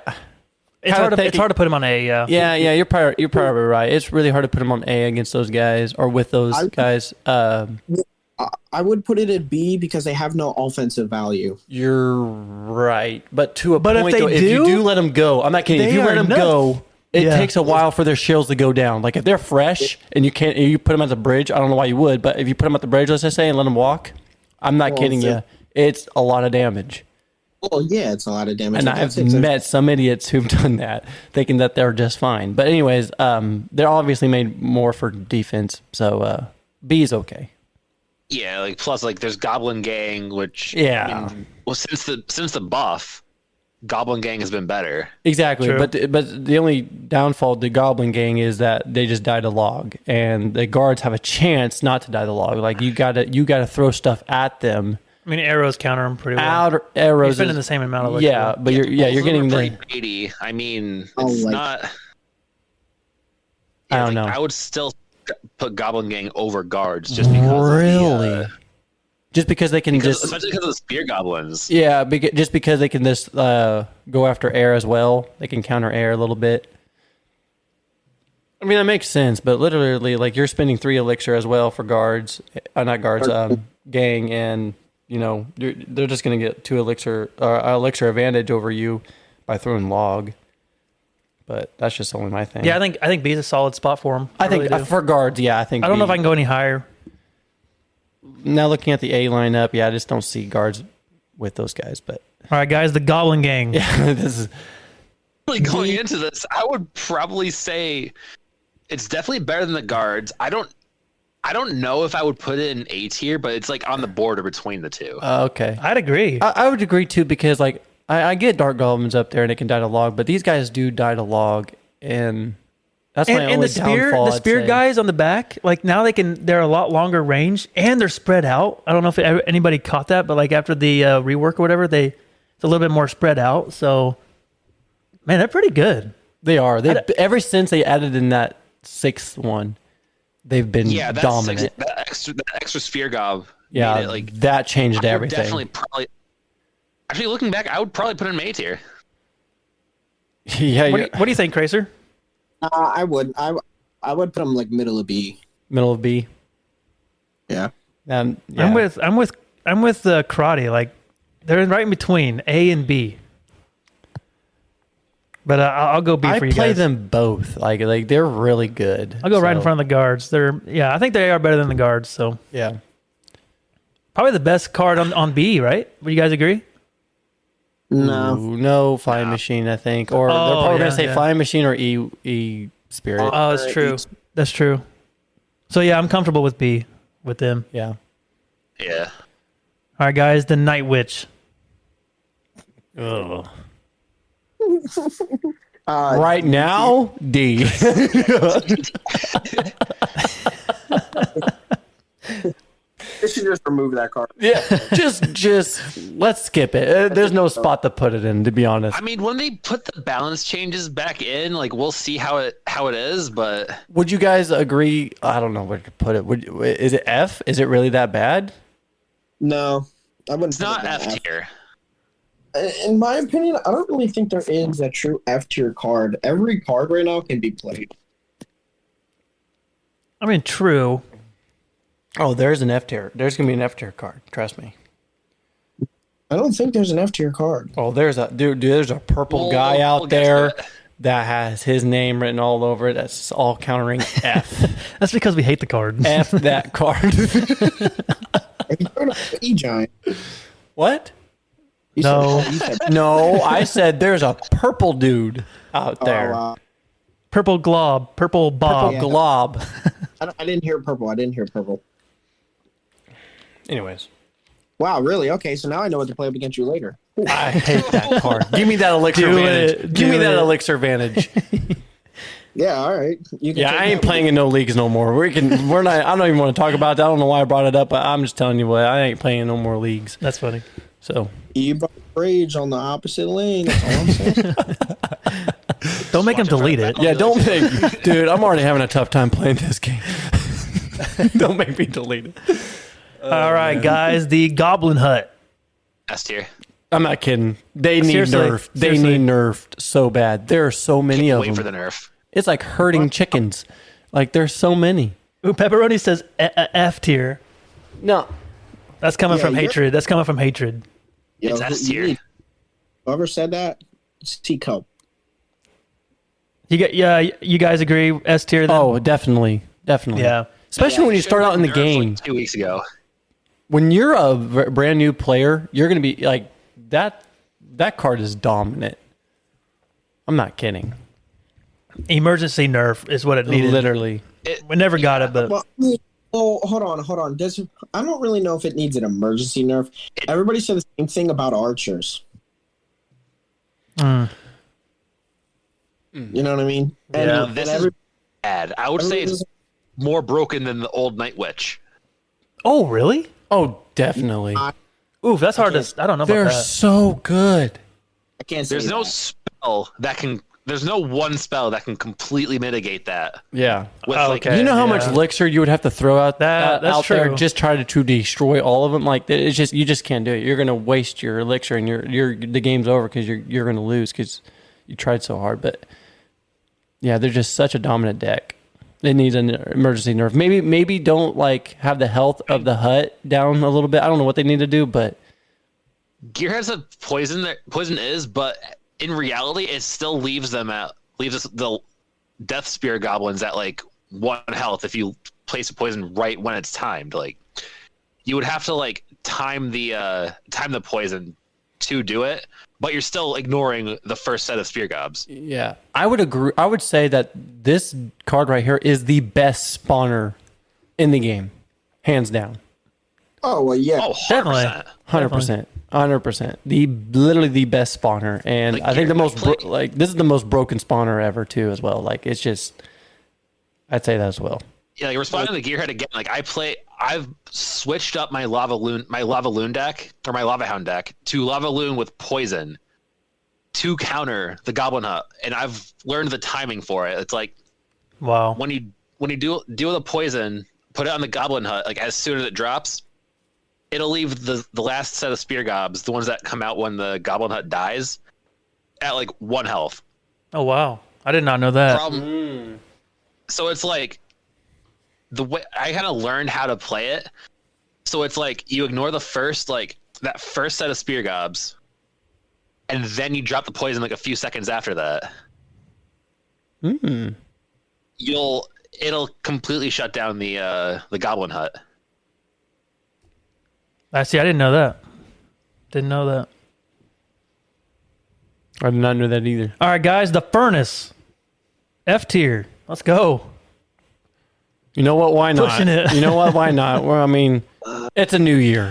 It's hard to put him on A, yeah. yeah. You're probably right. It's really hard to put him on A against those guys or with those guys. I would put it at B because they have no offensive value. You're right, but to a But if point, they though, if do, you do let them go, I'm not kidding. If they you let are them nuts. go, it Yeah. takes a while for their shields to go down. Like if they're fresh and you put them at the bridge, I don't know why you would, but if you put them at the bridge, let's just say, and let them walk, I'm not kidding you. It's a lot of damage. Well, yeah, it's a lot of damage. And I've met some idiots who've done that, thinking that they're just fine. But anyways, they're obviously made more for defense, so B is okay. yeah. Like plus, like there's Goblin Gang, which Yeah. well, since the buff, Goblin Gang has been better. Exactly, True. but the only downfall of the Goblin Gang is that they just die to log, and the guards have a chance not to die to log. Like you gotta throw stuff at them. I mean, arrows counter him pretty well. Outer arrows, You're spending is- the same amount of elixir. yeah, but you're Both of getting them are the. pretty baity. I mean, Oh, it's like- not. I don't know. I would still put Goblin Gang over guards just because. Really, Of the, just because they can just especially because of the spear goblins. yeah, just because they can just go after air as well. They can counter air a little bit. I mean, that makes sense, but literally, like you're spending 3 elixir as well for guards, not guards, gang, and you know they're just gonna get 2 elixir advantage over you by throwing log. But that's just only my thing. Yeah, I think B is a solid spot for him. I think really do. for guards, yeah, I think. I don't know if B. I can go any higher. Now looking at the A lineup, yeah, I just don't see guards with those guys. But All right, guys, the Goblin Gang. yeah, this is Like going into this, I would probably say it's definitely better than the guards. I don't know if I would put it in A tier, but it's like on the border between the two. okay. I'd agree. I would agree too because like I get dark goblins up there and they can die to log, but these guys do die to log, and that's my and only the spear, downfall. the I'd spear say. guys on the back, like now they're a lot longer range and they're spread out. I don't know if anybody caught that, but like after the rework or whatever, it's a little bit more spread out. So, man, they're pretty good. They are. Ever since they added in that 6th one, they've been Yeah, that's dominant. that extra spear gob. Yeah, made it, like that changed I would everything. definitely probably. Actually, looking back, I would probably put it in A tier. Yeah, What do you think, Kracer? I would put them like middle of B. middle of B. Yeah. Yeah. I'm with Karate. Like they're right in between A and B. But I'll go B I for you play guys. them both. Like they're really good. I'll go right in So, front of the guards. I think they are better than the guards. So Yeah. probably the best card on B, right? Would you guys agree? No. Ooh, no flying machine, I think, or they're probably yeah, gonna say yeah. flying machine or E spirit. Oh, that's true. That's true. So yeah, I'm comfortable with B with them. Yeah. Yeah. All right, guys, the Night Witch. Ugh. Uh, Right now, D. They should just remove that card. Yeah, just let's skip it. There's no spot to put it in, to be honest. I mean, when they put the balance changes back in, like we'll see how it is. But Would you guys agree? I don't know where to put it. Is it F? Is it really that bad? No, I wouldn't. it's not F tier. In my opinion, I don't really think there is a true F tier card. Every card right now can be played. I mean, true. Oh, there's an F tier. There's gonna be an F tier card. Trust me. I don't think there's an F tier card. Oh, there's a dude. There's a purple guy out We'll get to there it. that has his name written all over it. That's all countering F. That's because we hate the card. F that card. Are you talking about E-Giant? What? You No. said- No, I said there's a purple dude out there. Purple glob, purple bob. Purple glob. I didn't hear purple. I didn't hear purple. Anyways, Wow, really? Okay, so now I know what to play up against you later. I hate that card. Give me that elixir Do advantage. it. Give me Do that it. elixir advantage. Yeah, all right. You can Yeah, take I ain't that playing in no leagues no more. We're not. I don't even want to talk about that. I don't know why I brought it up, but I'm just telling you what. I ain't playing in no more leagues. That's funny. So You brought rage on the opposite lane. That's all I'm saying. Don't make him delete it. yeah, don't make, dude. I'm already having a tough time playing this game. Don't make me delete it. All right, guys. The Goblin Hut. S tier. I'm not kidding. They need Seriously, nerfed. They seriously. need nerfed so bad. There are so many of Wait for them. the nerf. It's like herding chickens. Like there's so many. Ooh, Pepperoni says F tier. No, That's coming Yeah, from you're- hatred. That's coming from hatred. Yo, It's S tier. Whoever said that, it's T-cup. You guys agree S tier? Then? oh, definitely. yeah. Especially when you start out in the Nerf, game. like 2 weeks ago. When you're a brand new player, you're going to be like that. That card is dominant. I'm not kidding. Emergency nerf is what it needed. Literally. We never got it, but Well, hold on. I don't really know if it needs an emergency nerf. Everybody said the same thing about archers. You know what I mean? And, Yeah. and This every- is bad. I would say it's more broken than the old Night Witch. oh really? Oh, definitely. Oof, that's hard to. I don't know about They're that. so good. I can't say There's no that. spell that can. There's no one spell that can completely mitigate that. Yeah. With Oh, like, okay. You know how Yeah. much elixir you would have to throw out That's out there true. just try to destroy all of them? Like it's just you just can't do it. You're gonna waste your elixir and the game's over because you're gonna lose because you tried so hard. But yeah, they're just such a dominant deck. It needs an emergency nerf. Maybe don't like have the health of the hut down a little bit. I don't know what they need to do, but Gear has a poison. Poison is, but in reality, it still leaves us the Death Spear goblins at like 1 health if you place a poison right when it's timed. Like you would have to like time the poison to do it, but you're still ignoring the first set of spear gobs. yeah, I would agree. I would say that this card right here is the best spawner in the game, hands down. Oh well, yeah. Oh, 100%. Definitely. 100%. Literally the best spawner, and Like, I think the most like- this is the most broken spawner ever too, as well. Like it's just, I'd say that as well. Yeah, like responding to the Gearhead again. Like I've switched up my Lava Loon deck or my Lava Hound deck to Lava Loon with poison to counter the Goblin Hut, and I've learned the timing for it. It's like Wow. when you deal with the poison, put it on the Goblin Hut. Like as soon as it drops, it'll leave the last set of spear gobs, the ones that come out when the Goblin Hut dies, at like 1 health. Oh wow. I did not know that. Problem. So it's like the way I kind of learned how to play it. So it's like you ignore the first that first set of spear gobs, and then you drop the poison like a few seconds after that. It'll completely shut down the Goblin Hut. I see. I didn't know that. Didn't know that. I did not know that either. All right, guys. The Furnace. F tier. Let's go. You know what? Why not? Pushing it. You know what? Why not? Well, I mean, it's a new year.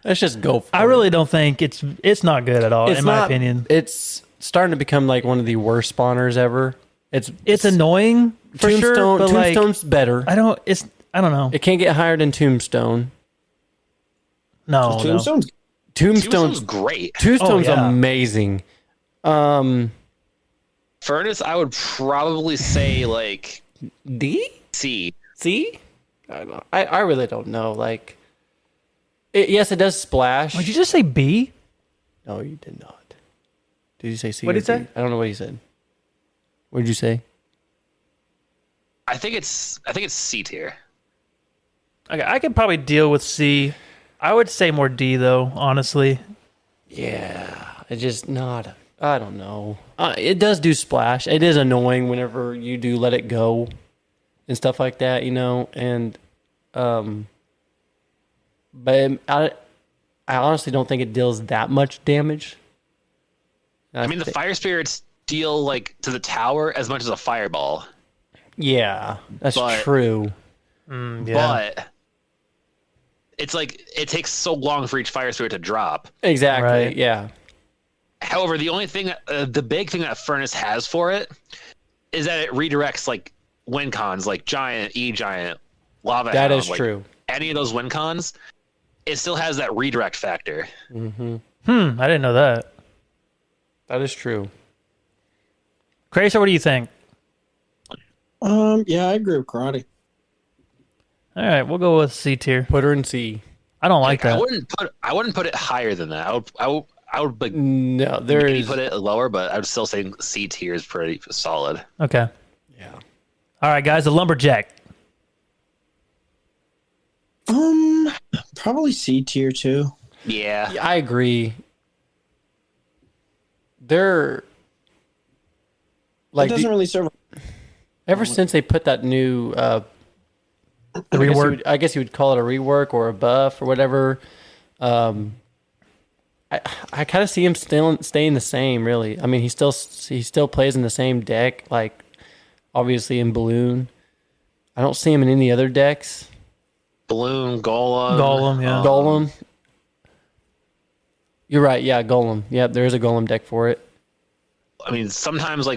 Let's just go for it. I really don't think it's not good at all, in my opinion. It's starting to become like one of the worst spawners ever. It's annoying for sure, but like Tombstone's better. I don't know. It can't get higher than Tombstone. No. Tombstone's Tombstone's great. Tombstone's Oh, yeah. amazing. Furnace, I would probably say like D? C. C? I don't know. I really don't know. Like, yes, it does splash. Did you just say B? No, you did not. Did you say C? What or did he D? say? I don't know what he said. What did you say? I think it's C tier. Okay, I could probably deal with C. I would say more D though, honestly. Yeah, it's just not. I don't know. It does do splash. It is annoying whenever you do let it go and stuff like that, you know. And, but I honestly don't think it deals that much damage. I mean, the fire spirits deal like to the tower as much as a fireball, Yeah, that's But- true. Yeah. but it's like it takes so long for each fire spirit to drop. Exactly. Right. Yeah. However, the only thing, the big thing that Furnace has for it is that it redirects like win cons, like Giant, E-Giant, Lava That Hound, is like, true. Any of those win cons, it still has that redirect factor. Mm-hmm. I didn't know that. That is true. Kracer, what do you think? Yeah, I agree with karate. All right, we'll go with C tier. Put her in C. I don't like that. I wouldn't put it higher than that. I would like No, there maybe is. put it lower, but I would still say C tier is pretty solid. Okay. Yeah. All right, guys, the lumberjack. Probably C tier too. Yeah. I agree. They're It like doesn't really serve. ever since they put that new The rework. I guess you would call it a rework or a buff or whatever. I kind of see him still staying the same. Really, I mean, he still plays in the same deck, like obviously in Balloon. I don't see him in any other decks. Balloon, Golem. Golem, yeah. Golem. You're right. Yeah, Golem. Yeah, there is a Golem deck for it. I mean, sometimes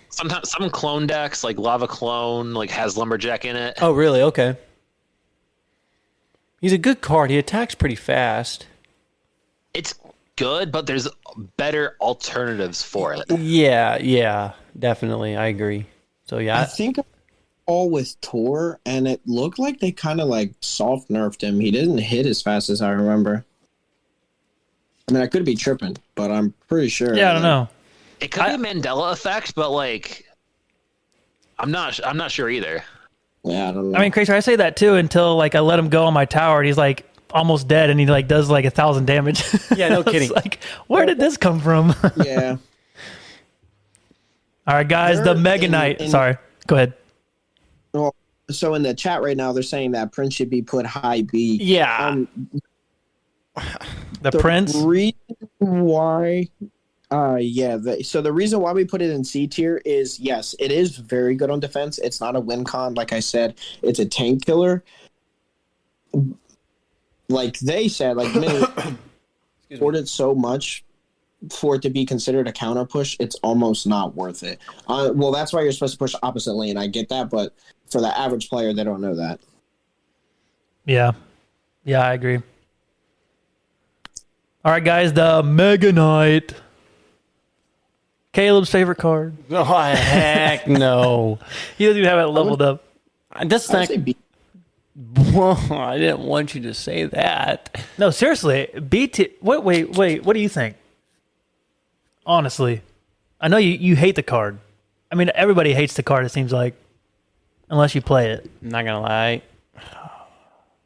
some clone decks, like Lava Clone, like has Lumberjack in it. Oh, really? Okay. He's a good card. He attacks pretty fast. It's good, but there's better alternatives for it. Yeah, definitely. I agree. So I yeah, think all with Tor, and it looked like they kind of like soft nerfed him. He didn't hit as fast as I remember. I mean, I could be tripping, but I'm pretty sure. Yeah, I don't know. It could be a Mandela effect, but like, I'm not sure either. Yeah, I don't know. I mean, Kracer, I say that too until like I let him go on my tower and he's like almost dead and he like does like 1,000 damage. Yeah, no kidding. It's like, where did this come from? yeah. All right, guys, the They're Mega in- Knight. in- Sorry, go ahead. Well, so in the chat right now, they're saying that Prince should be put high B. yeah. The Prince. Reason why, so the reason why we put it in C tier is yes, it is very good on defense. It's not a win con, like I said. It's a tank killer. Like they said, like many supported so much for it to be considered a counter push. It's almost not worth it. Well, that's why you're supposed to push opposite lane. I get that, but for the average player, they don't know that. Yeah, I agree. All right, guys, the Mega Knight. Caleb's favorite card. Oh, heck no. He doesn't even have it leveled up. This I would thing. say B. Whoa, I didn't want you to say that. No, seriously. BT. Wait. What do you think? Honestly, I know you hate the card. I mean, everybody hates the card. It seems like, unless you play it. I'm not gonna lie.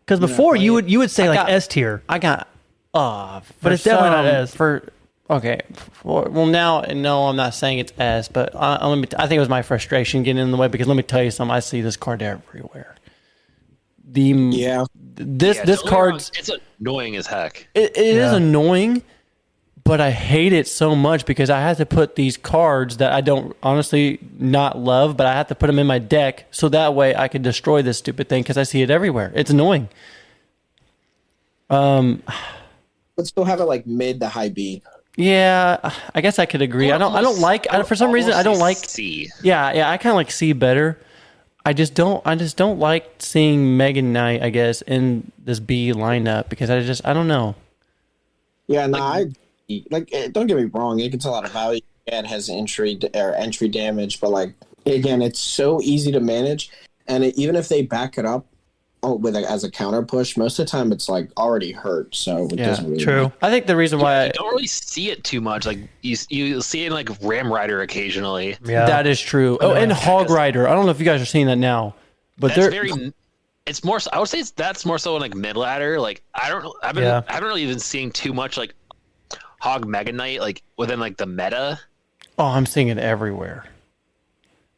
Because before play you it. would say I like got- S tier. I got. But it's definitely not S. Well, now, no, I'm not saying it's S, but I think it was my frustration getting in the way because let me tell you something. I see this card everywhere. This Yeah, this don't get me card's wrong, it's annoying as heck. it is annoying, but I hate it so much because I have to put these cards that I don't honestly not love, but I have to put them in my deck so that way I can destroy this stupid thing because I see it everywhere. It's annoying. But still have it like mid to high B. Yeah, I guess I could agree. I don't like for some reason I don't like. C. Yeah, I kind of like C better. I just don't like seeing Mega Knight, I guess, in this B lineup because I don't know. Yeah, no, don't get me wrong. It gets a lot of value. Yeah, it has entry damage, but like again, it's so easy to manage. And even if they back it up as a counter push, most of the time it's like already hurt. So it doesn't really True. I think the reason why You don't really see it too much. Like you see it in like Ram Rider occasionally. Yeah. that is true. Oh, and Hog Rider. I don't know if you guys are seeing that now, but That's they're It's more. I would say that's more so in like mid ladder. Like I haven't really even seeing too much like Hog Mega Knight like within like the meta. oh, I'm seeing it everywhere.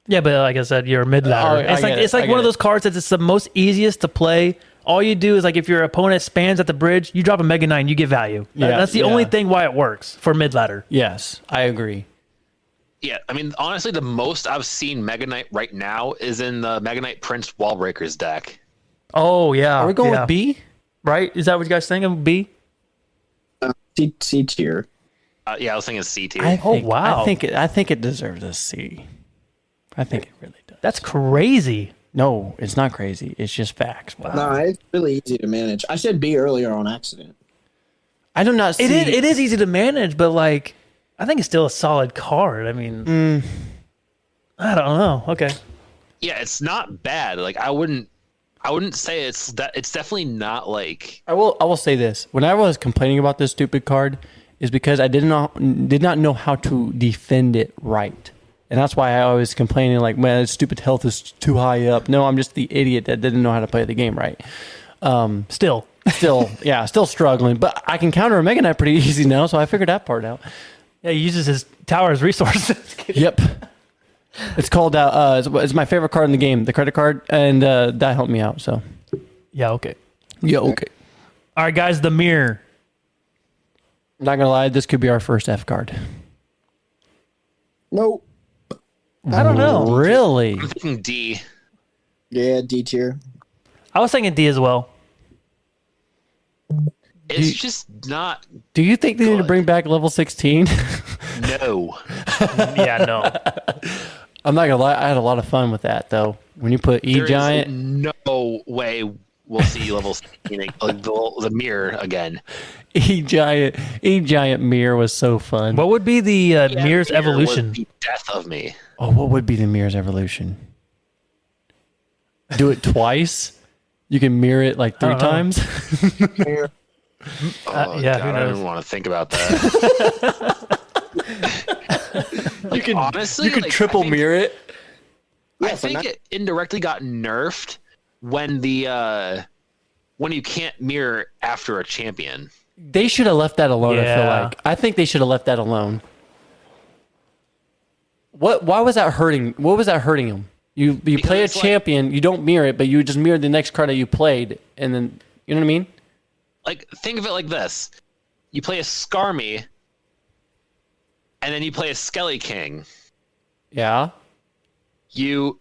Yeah, but like I said, you're a mid ladder. I It's like get it. it's like I one get of those cards that's it's the most easiest to play. All you do is like if your opponent spans at the bridge, you drop a Mega Knight and you get value. Yeah, That's the yeah. only thing why it works for mid ladder. Yes, I agree. Yeah, I mean honestly, the most I've seen Mega Knight right now is in the Mega Knight Prince Wallbreakers deck. Oh yeah. Are we going yeah. with B? right? Is that what you guys think of B? C tier. Yeah, I was thinking C tier. Wow. I think it deserves a C. I think it really does. That's crazy. No, it's not crazy. It's just facts. Wow. No, it's really easy to manage. I said B earlier on accident. I do not see. It is easy to manage, but like, I think it's still a solid card. I mean, I don't know. Okay. Yeah, it's not bad. Like I wouldn't say it's that. It's definitely not like. I will say this. When I was complaining about this stupid card, is because I did not know how to defend it right. And that's why I was complaining, like, man, stupid health is too high up. No, I'm just the idiot that didn't know how to play the game right. Still Struggling. But I can counter a Mega Knight pretty easy now, so I figured that part out. Yeah, he uses his tower as resources. Yep. It's called it's my favorite card in the game, the credit card, and that helped me out. So Yeah, okay. yeah, okay. All right, guys, the mirror. Not gonna lie, this could be our first F card. Nope. I don't know. Really? I'm thinking D. Yeah, D tier. I was thinking D as well. It's just not. Do you think they need to Good. bring back level 16? No. Yeah, no. I'm not gonna lie, I had a lot of fun with that though. When you put E There is Giant, no way we'll see level 16, like, the mirror again. E Giant mirror was so fun. What would be the Yeah, mirror's mirror would evolution? be death of me. Oh, what would be the mirror's evolution? Do it twice? You can mirror it like 3 times? Oh, yeah, God, who I don't knows? even want to think about that. You can honestly, you can like, triple I think- mirror it. I think it indirectly got nerfed when when you can't mirror after a champion. They should have left that alone, I feel Yeah. like. I think they should have left that alone. Why was that hurting? What was that hurting him? You Because play a it's like- champion, you don't mirror it, but you just mirror the next card that you played, and then you know what I mean? Like, think of it like this: you play a Skarmy, and then you play a Skelly King. Yeah. You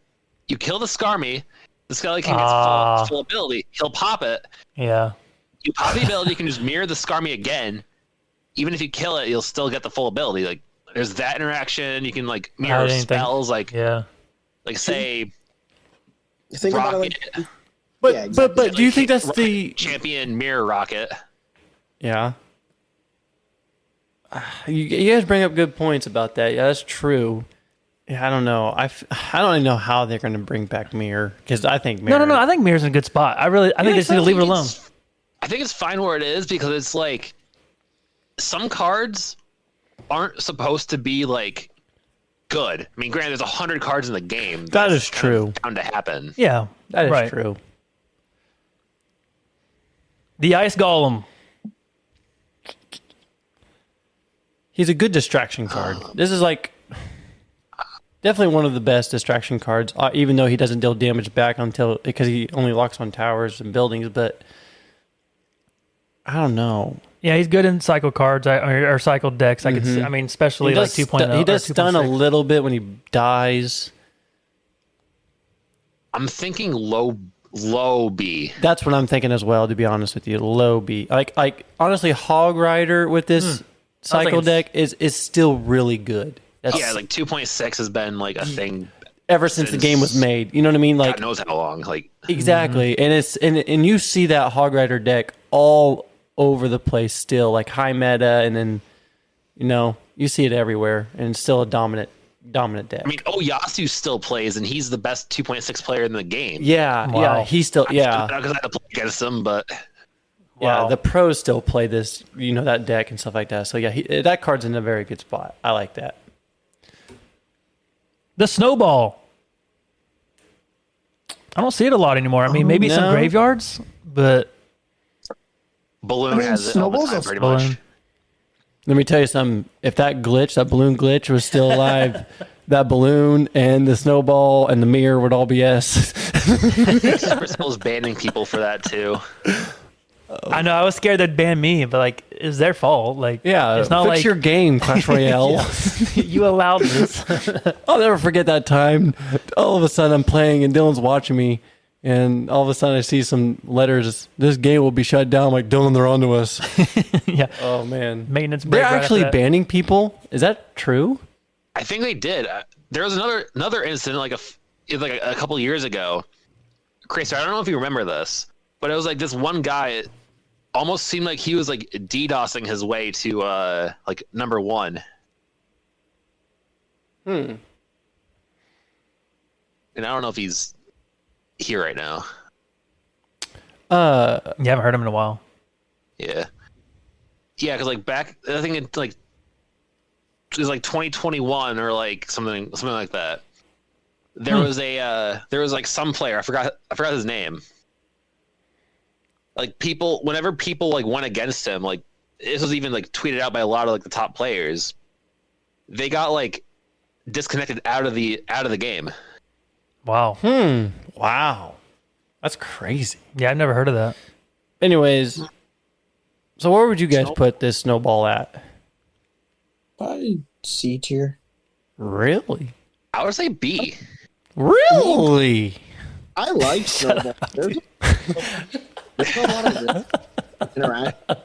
kill the Skarmy, the Skelly King Ah. gets full ability. He'll pop it. Yeah. You pop the ability, you can just mirror the Skarmy again. Even if you kill it, you'll still get the full ability. Like, there's that interaction. You can like mirror didn't think- spells, like Yeah. say Think about it Rocket, like But Yeah, exactly. but do you think that's the champion mirror Rocket. Yeah. You guys bring up good points about that. Yeah, that's true. Yeah, I don't know. I don't even know how they're going to bring back Mirror because I think Mirror. No. I think mirror's in a good spot. I think they just need to leave it alone. I think it's fine where it is because it's like some cards aren't supposed to be like good. I mean, granted, there's 100 cards in the game. That is That's kind of true. bound to happen. Yeah. That is right. true. The Ice Golem. He's a good distraction card. This is like definitely one of the best distraction cards, even though he doesn't deal damage back because he only locks on towers and buildings. But I don't know. Yeah, he's good in cycle cards or cycle decks. I could. I mean, especially like 2.0. He does or stun a 2.6. little bit when he dies. I'm thinking low B. That's what I'm thinking as well. To be honest with you, low B. Like honestly, Hog Rider with this cycle thinking- deck is still really good. That's Yeah, like 2.6 has been like a thing. ever since the game was made. You know what I mean? Like God knows how long. Like, exactly, and it's and you see that Hog Rider deck all over the place still, like high meta, and then you see it everywhere, and it's still a dominant deck. I mean, Yasu still plays, and he's the best 2.6 player in the game. yeah, Wow. he's still Not because I had to play against him, but yeah. Wow. The pros still play this, that deck and stuff like that. So yeah, that card's in a very good spot. I like that. The Snowball. I don't see it a lot anymore. I mean, maybe some no. graveyards, but Balloon I mean, has it all the Snowball's time, a pretty Balloon. much. Let me tell you something. If that balloon glitch was still alive, that balloon and the snowball and the mirror would all be S. Supercell's banning people for that too. I know I was scared they'd ban me, but like, it's their fault. Like, Yeah, it's not fix like your game, Clash Royale. you allowed this. I'll never forget that time. All of a sudden, I'm playing and Dylan's watching me, And all of a sudden I see some letters, this game will be shut down. I'm like, Dylan, they're onto us. Yeah. Oh, man. Maintenance break They're right actually after that. banning people? Is that true? I think they did. There was another incident like a couple years ago. Kracer, I don't know if you remember this, but it was like this one guy almost seemed like he was like DDoSing his way to like number 1. Hmm. And I don't know if he's here right now. You haven't heard him in a while. Yeah, because like back, I think it was like 2021 or like something like that. There was like some player, I forgot his name. Like whenever people like went against him, like this was even like tweeted out by a lot of like the top players, they got like disconnected out of the game. Wow. Wow. That's crazy. Yeah, I've never heard of that. Anyways, so where would you guys put this snowball at? Probably C tier. Really? I would say B. Really? I like snowball. There's a lot of interact. I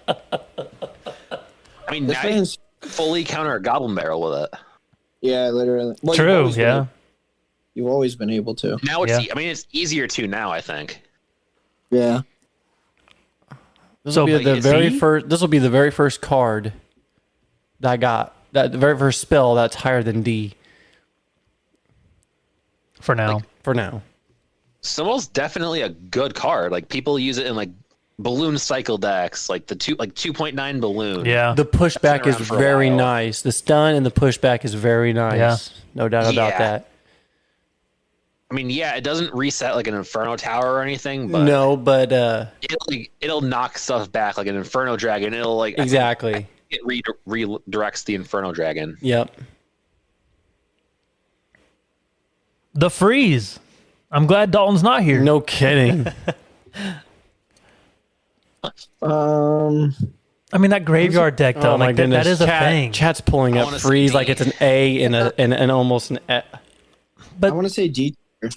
mean, This now you man's fully counter a goblin barrel with it. yeah, literally. Well, True, yeah. You've always been able to. Now it's Yeah. I mean it's easier to now, I think. Yeah. This So, will be like, the is very he- first. This will be the very first card that I got. That the very first spell that's higher than D For now. for now. Snowball's definitely a good card. Like people use it in like balloon cycle decks, like the 2.9 balloon. Yeah. The pushback been is around for a very while. nice. The stun and the pushback is very nice. Yeah. No doubt about Yeah. that. I mean, yeah, it doesn't reset like an Inferno Tower or anything, but No, but it'll knock stuff back like an Inferno Dragon. It'll like exactly. it redirects the Inferno Dragon. Yep. The freeze. I'm glad Dalton's not here. No kidding. I mean, that graveyard deck, though, Oh my like goodness. that is a thing. Chat's pulling I up wanna say freeze D. like it's an A and almost an E. I want to say D tier.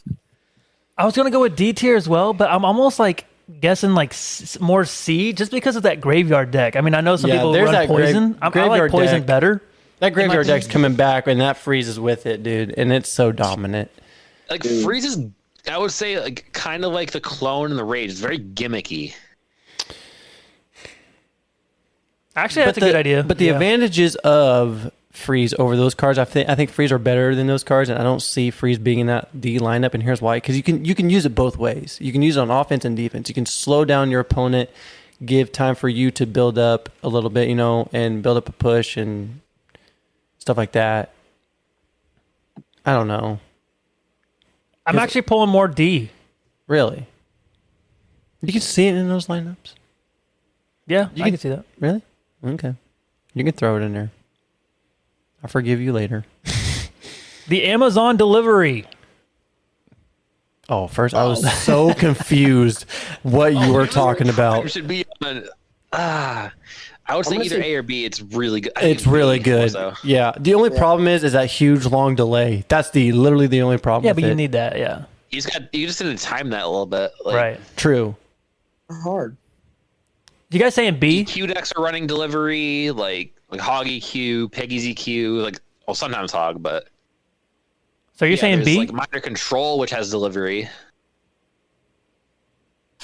I was going to go with D tier as well, but I'm almost like guessing like more C just because of that graveyard deck. I mean, I know some Yeah, people there's run that poison. I like graveyard poison deck. better. That graveyard deck's coming back, and that freezes with it, dude. And it's so dominant. Like Freeze is, I would say, like kind of like the clone and the Rage. It's very gimmicky. Actually, that's a good idea. But the Yeah. advantages of freeze over those cards, I think freeze are better than those cards, and I don't see freeze being in that D lineup. And here's why: because you can use it both ways. You can use it on offense and defense. You can slow down your opponent, give time for you to build up a little bit, and build up a push and stuff like that. I don't know. I'm actually pulling more D. Really? You can see it in those lineups? Yeah, You I can- can see that. Really? Okay. You can throw it in there. I'll forgive you later. The Amazon delivery. Oh, first I was so confused what you were talking about. It should be on. I would say gonna either say- A or B. It's really good. I think It's really B good. more so. Yeah. The only problem is that huge long delay. That's literally the only problem. Yeah, with but you it. need that. Yeah, You just need to time that a little bit. Like, right. True. Hard. You guys saying B? Q decks are running delivery, like Hog EQ, Peggy's EQ, like sometimes Hog, but So you're saying there's, B? like Minor Control, which has delivery.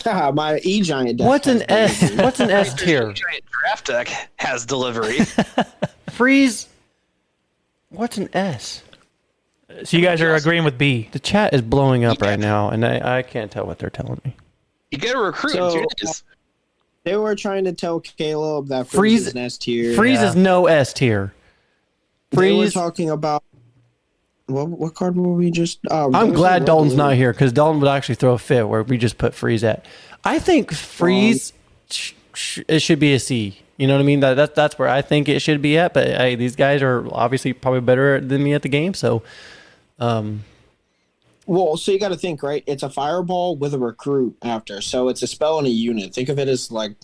My E giant deck. What's an has S? What's an S tier? Giant Draft deck has delivery. Freeze. What's an S? So you guys are agreeing with B? The chat is blowing up right now, and I can't tell what they're telling me. You get a recruit So- in 2 days. They were trying to tell Caleb that Freeze- Freeze is an S tier. Freeze is no S tier. They were Freeze. talking about what card were we just? I'm glad Dalton's not here because Dalton would actually throw a fit where we just put freeze at. I think freeze it should be a C. You know what I mean? That's where I think it should be at. But hey, these guys are obviously probably better than me at the game. So, Well, so you got to think, right? It's a fireball with a recruit after, so it's a spell and a unit. Think of it as like,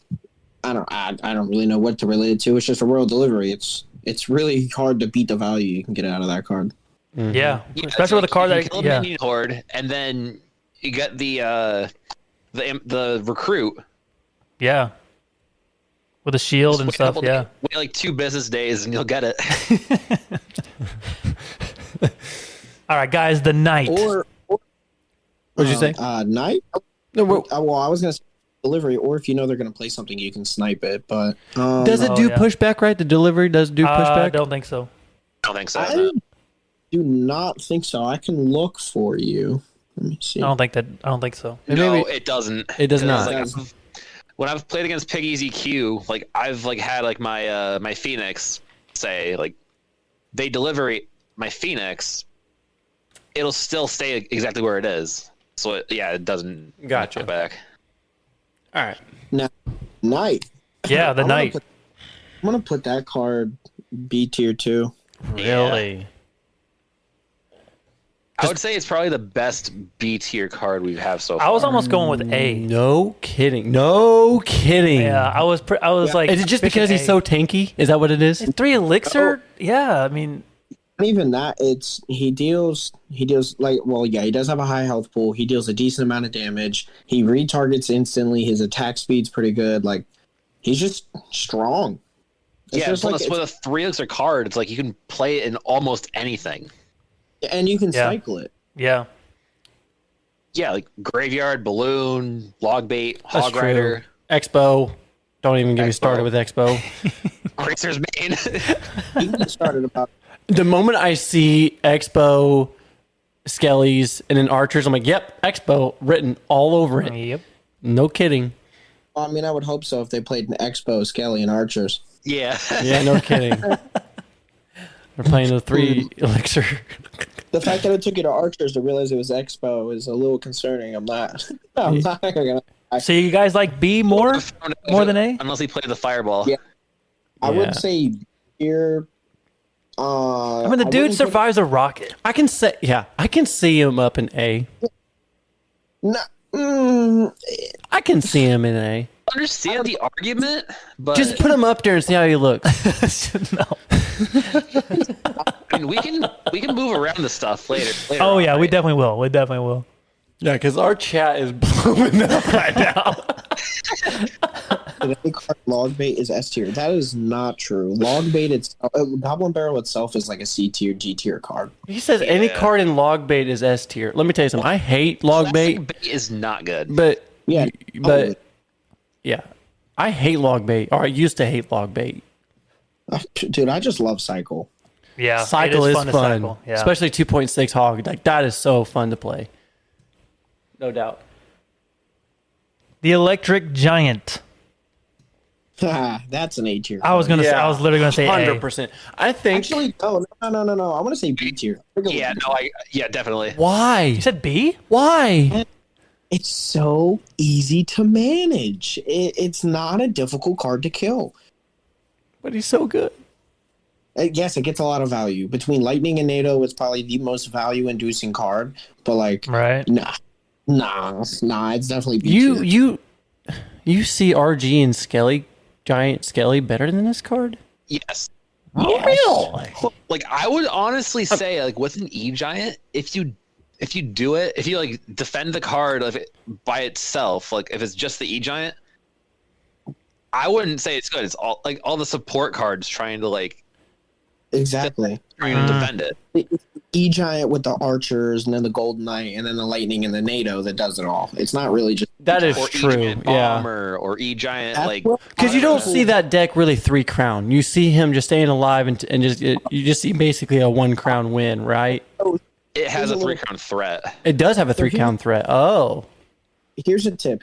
I don't really know what to relate it to. It's just a royal delivery. It's really hard to beat the value you can get out of that card. Yeah, Yeah, especially with a card you that kill a yeah. minion horde, and then you get the recruit. Yeah. With a shield Just and wait a stuff, couple yeah. days- wait like 2 business days and you'll get it. All right, guys, the knight. Or What'd you say? Night? No, well, Well, I was gonna say delivery, or if you know they're gonna play something, you can snipe it. But does it Oh, do yeah. pushback, right? The delivery does do pushback? I don't think so. I don't think so. I no. do not think so. I can look for you. Let me see. I don't think so. No, maybe- it doesn't. It does 'Cause, not. like, when I've played against Pig Easy Q, like I've like had like my my Phoenix say like they deliver my Phoenix, it'll still stay exactly where it is. So it doesn't Gotcha. go back. All right. Night. Yeah, the I'm knight. I'm gonna put that card B tier 2. Really? I would say it's probably the best B tier card we have so far. I was almost going with A. No kidding. No kidding. Yeah, I was like, Is it just pushing because he's A. so tanky? Is that what it is? 3 elixir? Yeah, I mean, Not even that. It's he deals like, well, yeah, he does have a high health pool. He deals a decent amount of damage. He retargets instantly. His attack speed's pretty good. Like, he's just strong. It's Yeah, just plus like, with a 3 elixir card, it's like you can play it in almost anything. and you can Yeah. cycle it. yeah. Yeah, like Graveyard, Balloon, Log Bait, That's Hog true. Rider, Expo. Don't even get me Expo. started with Expo. Kracer's Main. You can get started about. The moment I see Expo, Skellies, and then Archers, I'm like, yep, Expo written all over it. Yep. No kidding. I mean, I would hope so if they played an Expo, Skelly, and Archers. Yeah. Yeah, no kidding. We're playing the 3 elixir. The fact that it took you to Archers to realize it was Expo is a little concerning. I'm not gonna. So you guys like B more than A? Unless he played the Fireball. Yeah. I Yeah. would say here. I mean, the dude wouldn't put- survives a rocket. I can see him up in A. No, I can see him in A. Understand the argument, but Just put him up there and see how he looks. No. I mean, we can move around the stuff later Oh on, yeah, we right? definitely will. We definitely will. Yeah, because our chat is blowing up right now. any card log bait is S tier. That is not true. Log bait itself, Goblin Barrel itself is like a C tier, G tier card. He says any Yeah. card in log bait is S tier. Let me tell you something. I hate log bait, Plastic bait is not good. but Yeah, but yeah, I hate log bait. Or I used to hate log bait. dude, I just love Cycle. Yeah, Cycle it is fun. To fun, cycle. Yeah. especially 2.6 hog. Like that is so fun to play. No doubt. The Electric Giant. That's an A tier. I was literally gonna say A. 100%. I think. Actually, no. I want to say B tier. Yeah, no, definitely. Why? You said B? Why? It's so easy to manage. It's not a difficult card to kill. But he's so good. Yes, it gets a lot of value. Between Lightning and NATO, it's probably the most value-inducing card. But like, Right. nah, it's definitely B tier. You see RG and Skelly, Giant Skelly, better than this card? Yes. Really? Like I would honestly say, like with an E Giant, if you do it, if you like defend the card of it by itself, like if it's just the E Giant, I wouldn't say it's good. It's all the support cards trying to Exactly. defend it. It's the E-Giant with the Archers, and then the Golden Knight, and then the Lightning and the NATO that does it all. It's not really just... That is Or true. E-Giant Yeah. Bomber or E Giant, That's like what- Because you don't see that deck really 3 crown. You see him just staying alive and you just see basically a 1 crown win, right? it has a Here's a 3-crown threat. It does have a 3 count threat. Oh. Here's a tip,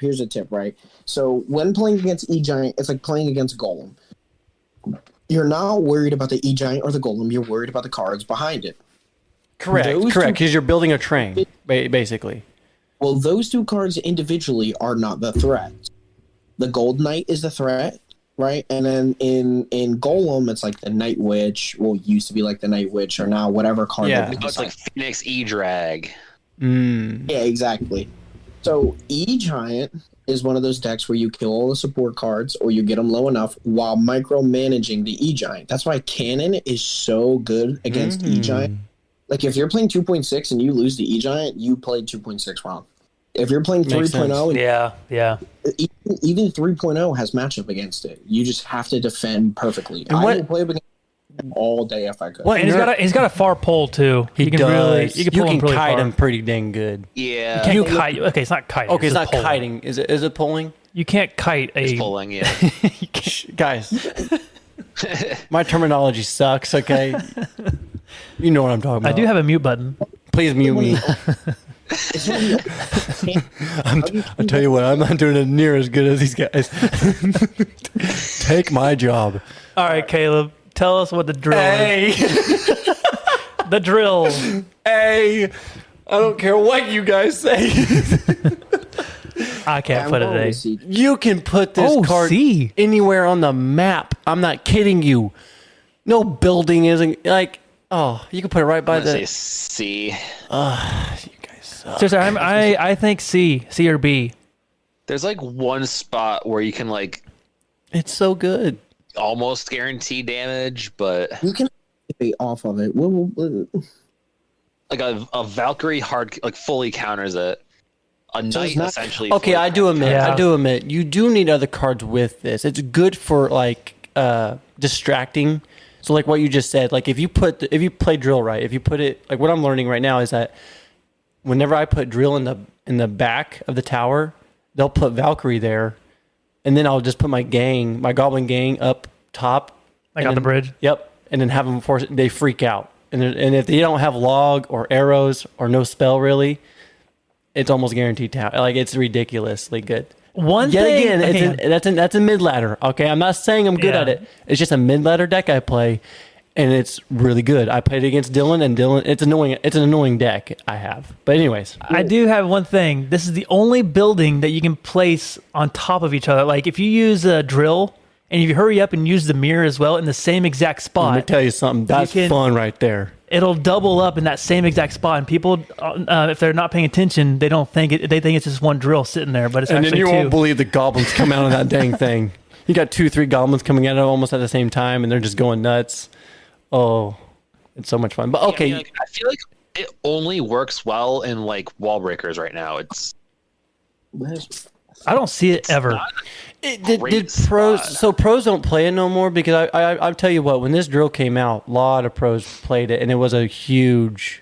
right? So when playing against E-Giant, it's like playing against Golem. You're not worried about the E-Giant or the Golem. You're worried about the cards behind it. Correct. Those Correct. two- Because you're building a train, basically. Well, those two cards individually are not the threat. The Gold Knight is the threat, right? And then in Golem, it's like the Night Witch. Well, used to be like the Night Witch, or now whatever card. Yeah. they It's decide. like Phoenix E Drag. Yeah, exactly. So E-Giant is one of those decks where you kill all the support cards or you get them low enough while micromanaging the E-Giant. That's why Cannon is so good against E-Giant. Like if you're playing 2.6 and you lose the E-Giant, you played 2.6 wrong. If you're playing Makes 3.0, Yeah. even 3.0 has matchup against it. You just have to defend perfectly. And I what- would play against him all day if I could. What? And he's got a far pull too. He can does. really You pull can really kite far. him pretty dang good. Yeah. You can't kite. Okay, it's not kiting. Okay, it's not just pulling. kiting. Is it pulling? You can't kite a. It's pulling, yeah. Guys, my terminology sucks, okay? You know what I'm talking about. I do have a mute button. Please mute me. I tell you what, I'm not doing it near as good as these guys. Take my job. All right, Caleb, tell us what the drill is. Hey, The drill. hey, I don't care what you guys say. I can't put it today. You can put this card C. anywhere on the map. I'm not kidding you. No building isn't like. Oh, you can put it right by I'm gonna say the. C. You guys suck. Seriously, I think C or B. There's like one spot where you can like It's so good. almost guarantee damage, but You can activate off of it. like a Valkyrie hard like fully counters it. A knight not- essentially. Okay, fully I do admit. Yeah. I do admit. You do need other cards with this. It's good for like distracting. So like what you just said. Like if you play drill right, if you put it like what I'm learning right now is that whenever I put drill in the back of the tower, they'll put Valkyrie there, and then I'll just put my goblin gang up top, Like and on the then- bridge? Yep, and then have them they freak out, and if they don't have log or arrows or no spell really, it's almost guaranteed to like it's ridiculously good. One Yet thing again, that's a mid ladder. Okay, I'm not saying I'm good Yeah. at it. It's just a mid ladder deck I play, and it's really good. I played against Dylan, and Dylan, it's annoying. It's an annoying deck I have. But anyways, I do have one thing. This is the only building that you can place on top of each other. Like if you use a drill and if you hurry up and use the mirror as well in the same exact let me spot, tell you something. That's can- fun right there. it'll double up in that same exact spot. And people, if they're not paying attention, they don't think it. They think it's just one drill sitting there, but it's And then actually you two. won't believe the goblins come out of that dang thing. You got 2-3 goblins coming at it almost at the same time, and they're just going nuts. Oh, it's so much fun. But okay, I feel like it only works well in like wall breakers right now. It's I don't see it ever. not- did great pros? spot. So pros don't play it no more because I'll tell you what. When this drill came out, a lot of pros played it, and it was a huge.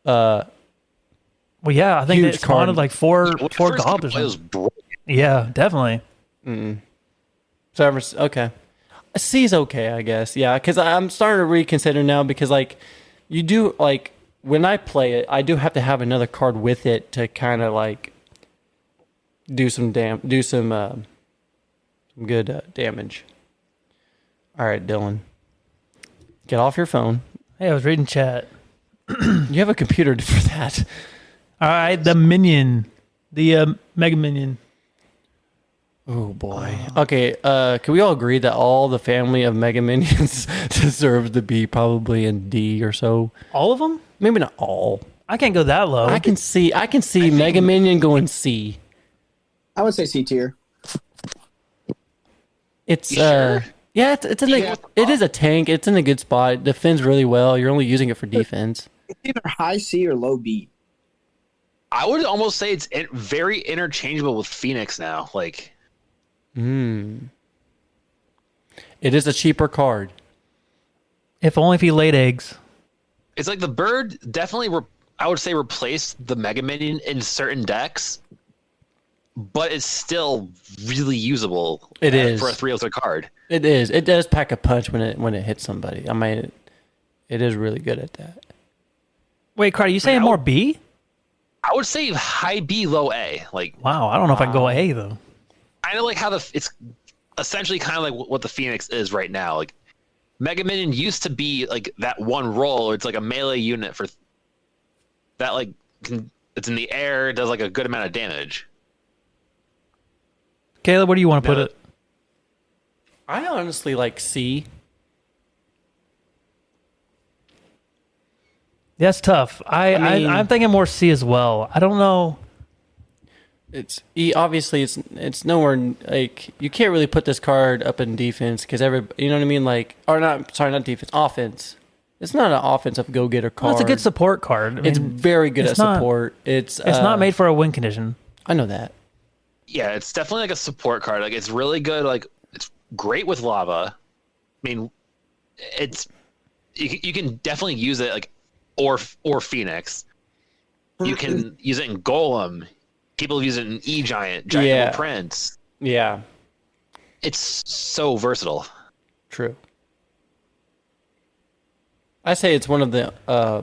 Well, yeah, I think Huge it spawned card. like four when it four first came goblins. out, it was brilliant. Yeah, definitely. So okay, C is okay, I guess. Yeah, because I'm starting to reconsider now because like you do like when I play it, I do have to have another card with it to kind of like do some good damage. All right, Dylan, get off your phone. Hey, I was reading chat. You have a computer for that. All right, the minion, the mega minion. Oh boy. Okay. Can we all agree that all the family of Mega Minions deserve to be probably in D or so? All of them? Maybe not all. I can't go that low. I can see Mega Minion going C. I would say C tier. It's You sure? yeah, it's in Yeah. it is a tank. It's in a good spot. It defends really well. You're only using it for defense. It's either high C or low B. I would almost say it's very interchangeable with Phoenix now. Like, It is a cheaper card. If only if he laid eggs. it's like the bird definitely, I would say, replaced the Mega Minion in certain decks, but it's still really usable. It is. for a 3/0 card. It is. It does pack a punch when it hits somebody. I mean, it is really good at that. Wait, Carter, you saying I more would- B? I would say high B, low A. Like, Wow, I don't know if I can go A though. I know like how it's essentially kind of like what the Phoenix is right now. Like, Mega Minion used to be like that one roll. It's like a melee unit for that. Like, it's in the air, does like a good amount of damage. Caleb, where do you want to put No. it? I honestly like C. That's tough. mean- I'm thinking more C as well. I don't know. It's obviously it's nowhere like you can't really put this card up in defense because you know what I mean, like or not, sorry, not defense, offense. It's not an offensive go-getter card. Well, it's a good support card. It's very good at support. It's not made for a win condition. I know that. Yeah, it's definitely like a support card. Like it's really good. Like it's great with lava. I mean, it's you can definitely use it like or Phoenix. You can use it in Golem. People use it in E-Giant, Giant Prince. Yeah. It's so versatile. True. I say it's one of the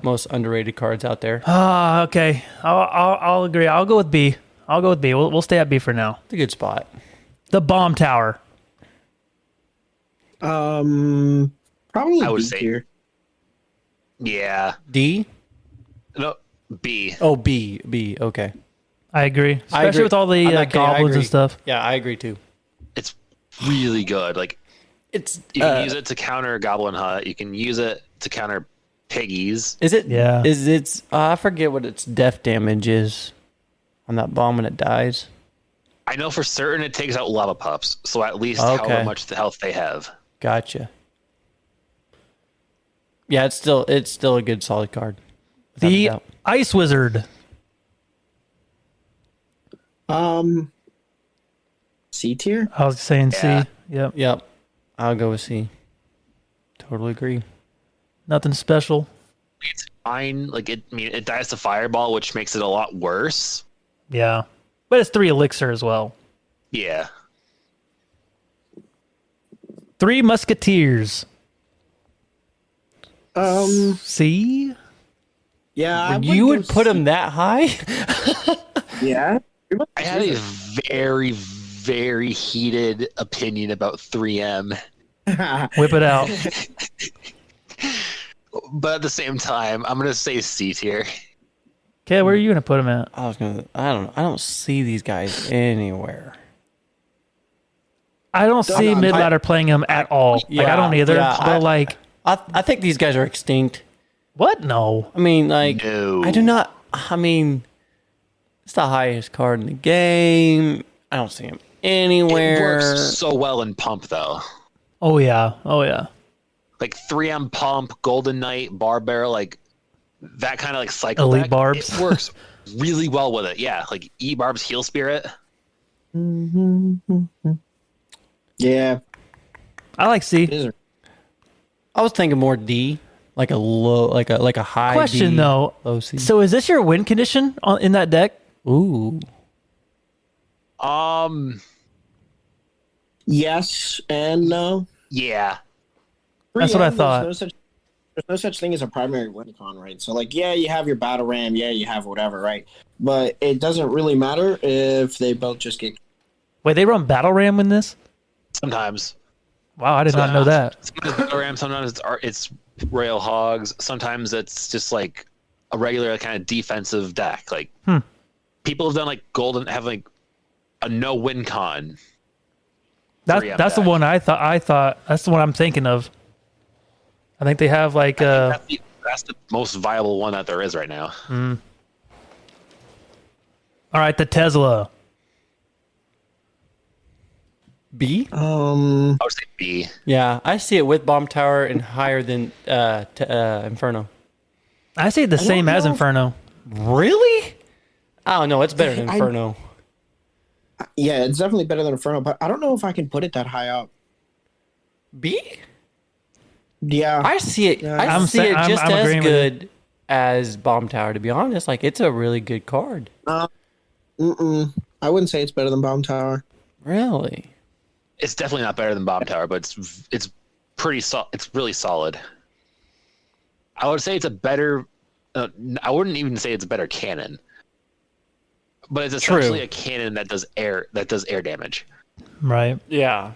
most underrated cards out there. Okay. I'll agree. I'll go with B. We'll stay at B for now. It's a good spot. The Bomb Tower. Probably I would B say- tier. Yeah. D? No, B. Oh, B. B. Okay. I agree. I Especially agree. with all I'm the not kidding, I goblins and agree. stuff. Yeah, I agree too. It's really good. Like It's you can use it to counter Goblin Hut. You can use it to counter Piggies. Is it? Yeah. Is its? I forget what its death damage is on that bomb when it dies. I know for certain it takes out lava pups, so at least Okay. however much the health they have. Gotcha. Yeah, it's still a good solid card. Without a The doubt. Ice Wizard. C tier. I was saying Yeah. C. Yep. Yep, I'll go with C. Totally agree. Nothing special. It's fine. Like it dies to Fireball, which makes it a lot worse. Yeah. But it's 3 elixir as well. Yeah. 3 Musketeers. C. Yeah, You would put him that high? Yeah. I had a very, very heated opinion about 3M. Whip it out. But at the same time, I'm gonna say C tier. Okay, where are you going to put him at? I don't see these guys anywhere. I don't see no, mid ladder playing him at all. Like, I don't either. yeah, but like, I think these guys are extinct. what? No. I mean, like, No. I do not. I mean, it's the highest card in the game. I don't see him anywhere. It works so well in Pump though. Oh yeah. Oh yeah. Like 3M Pump, Golden Knight, Barbear, like that kind of like cycle. Elite deck, Barbs. It works really well with it. Yeah, like E-Barb's Heal Spirit. Yeah. I like C. These are- I was thinking more D, like a low, like a high. Question D, though. low C. So is this your win condition in that deck? Ooh, Yes and no. Yeah. That's what I 3M, thought. There's no such thing as a primary win con, right? So, like, yeah, you have your battle ram, yeah, you have whatever, right? But it doesn't really matter if they both just get. Wait, they run Battle Ram in this? Sometimes. Wow, I did not know that. Sometimes it's Ram, sometimes it's Rail Hogs. Sometimes it's just like a regular kind of defensive deck. Like people have done like Golden, have like a no win con. 3M That's the deck. one I thought that's the one I'm thinking of. I think they have like That's the most viable one that there is right now. all right, the Tesla. B. I would say B. Yeah, I see it with Bomb Tower and higher than Inferno. I say the same as know. Inferno. Really? I don't know. It's better than Inferno. Yeah, it's definitely better than Inferno, but I don't know if I can put it that high up. B. Yeah. I see it. Yeah. I I'm see sa- it I'm- just I'm as agreeing with good as Bomb Tower. To be honest, like it's a really good card. I wouldn't say it's better than Bomb Tower. Really? It's definitely not better than Bomb Tower, but it's pretty it's really solid. I would say it's a better. I wouldn't even say it's a better cannon, but it's essentially a cannon that does air damage. Right. Yeah.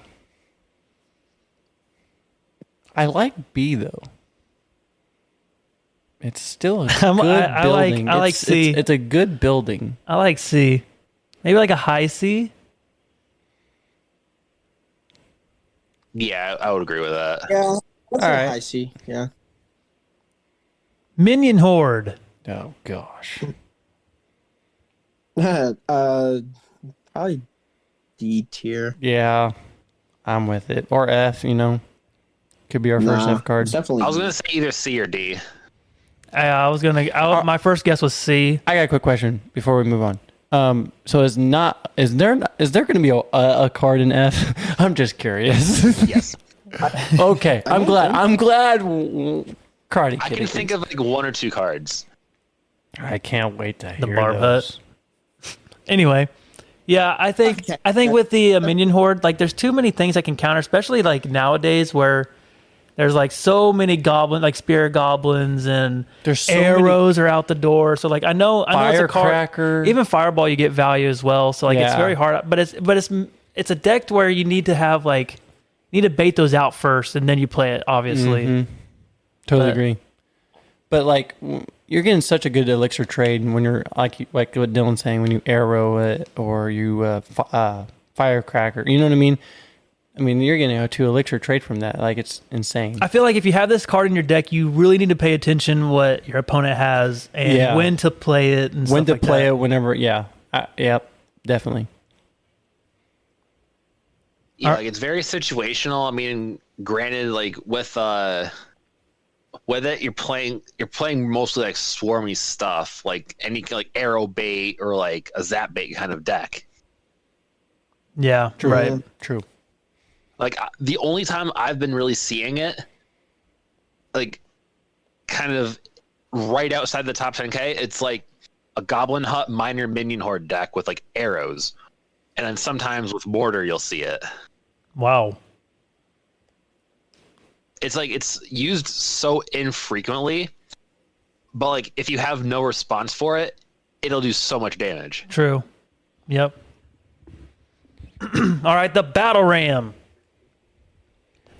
I like B though. It's still a good I like- building. I like It's- C. It's a good building. I like C. Maybe like a high C. Yeah, I would agree with that. Yeah. That's All a right. high C. Yeah. Minion Horde. Oh gosh. Probably D tier. Yeah, I'm with it. Or F. You know. Could be our first F card. It's definitely. I was gonna say either C or D. My first guess was C. I got a quick question before we move on. So is there going to be a card in F? I'm just curious. Yes. Okay, I'm glad. Karate I Kid. can think of like 1 or 2 cards. I can't wait to hear Barb those. Hut. Anyway, yeah, I think with the minion horde, like there's too many things I can counter, especially like nowadays where there's like so many spirit goblins, and There's so arrows are out the door. So like I know it's a card. Firecracker. Even fireball, you get value as well. So like it's Yeah. very hard, but it's a deck where you need to have need to bait those out first, and then you play it. Obviously, Totally But- agree. But like you're getting such a good elixir trade when you're like what Dylan's saying, when you arrow it or you firecracker. You know what I mean? I mean, you're getting a 2 elixir trade from that. Like it's insane. I feel like if you have this card in your deck, you really need to pay attention what your opponent has and Yeah. when to play it and When to stuff like play that. it, whenever. Yeah. Yep. Definitely. Yeah, like it's very situational. I mean, granted, like with it, you're playing mostly like swarmy stuff, like any like arrow bait or like a zap bait kind of deck. Yeah, True. right. True. Like the only time I've been really seeing it, like kind of right outside the top 10K, it's like a Goblin Hut minor minion horde deck with like arrows, and then sometimes with mortar you'll see it. Wow. It's like it's used so infrequently, but like if you have no response for it, it'll do so much damage. True. Yep. All right, the Battle Ram.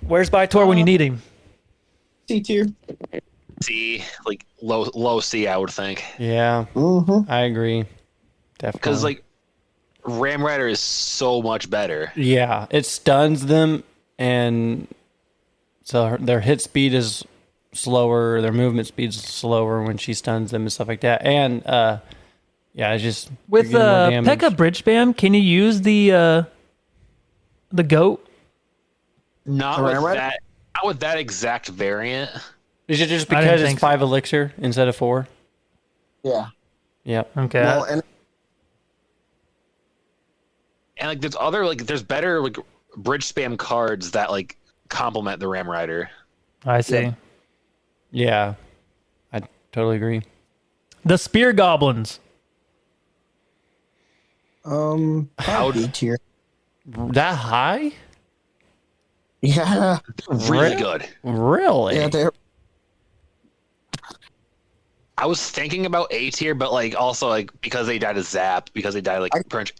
Where's Bytor when you need him? C tier. C, like low C, I would think, Yeah. Mm-hmm. I agree. Definitely. because like Ram Rider is so much better. Yeah, it stuns them, and so their hit speed is slower, their movement speed is slower when she stuns them and stuff like that. And yeah, it's just With you're getting more damage. P.E.K.K.A. Bridge Spam, can you use the goat? Not The with Ram Rider? that. Not with that exact variant. Is it just I didn't because think it's so. 5 elixir instead of 4? Yeah. Yep. Okay. Well, and And like there's better like bridge spam cards that like complement the Ram Rider. I see. Yeah. Yeah, I totally agree. The Spear Goblins. probably B tier. That high? Yeah. Really Really? good. Really? Yeah, they're I was thinking about A tier, but like also like because they died to Zap, because they died like pretty much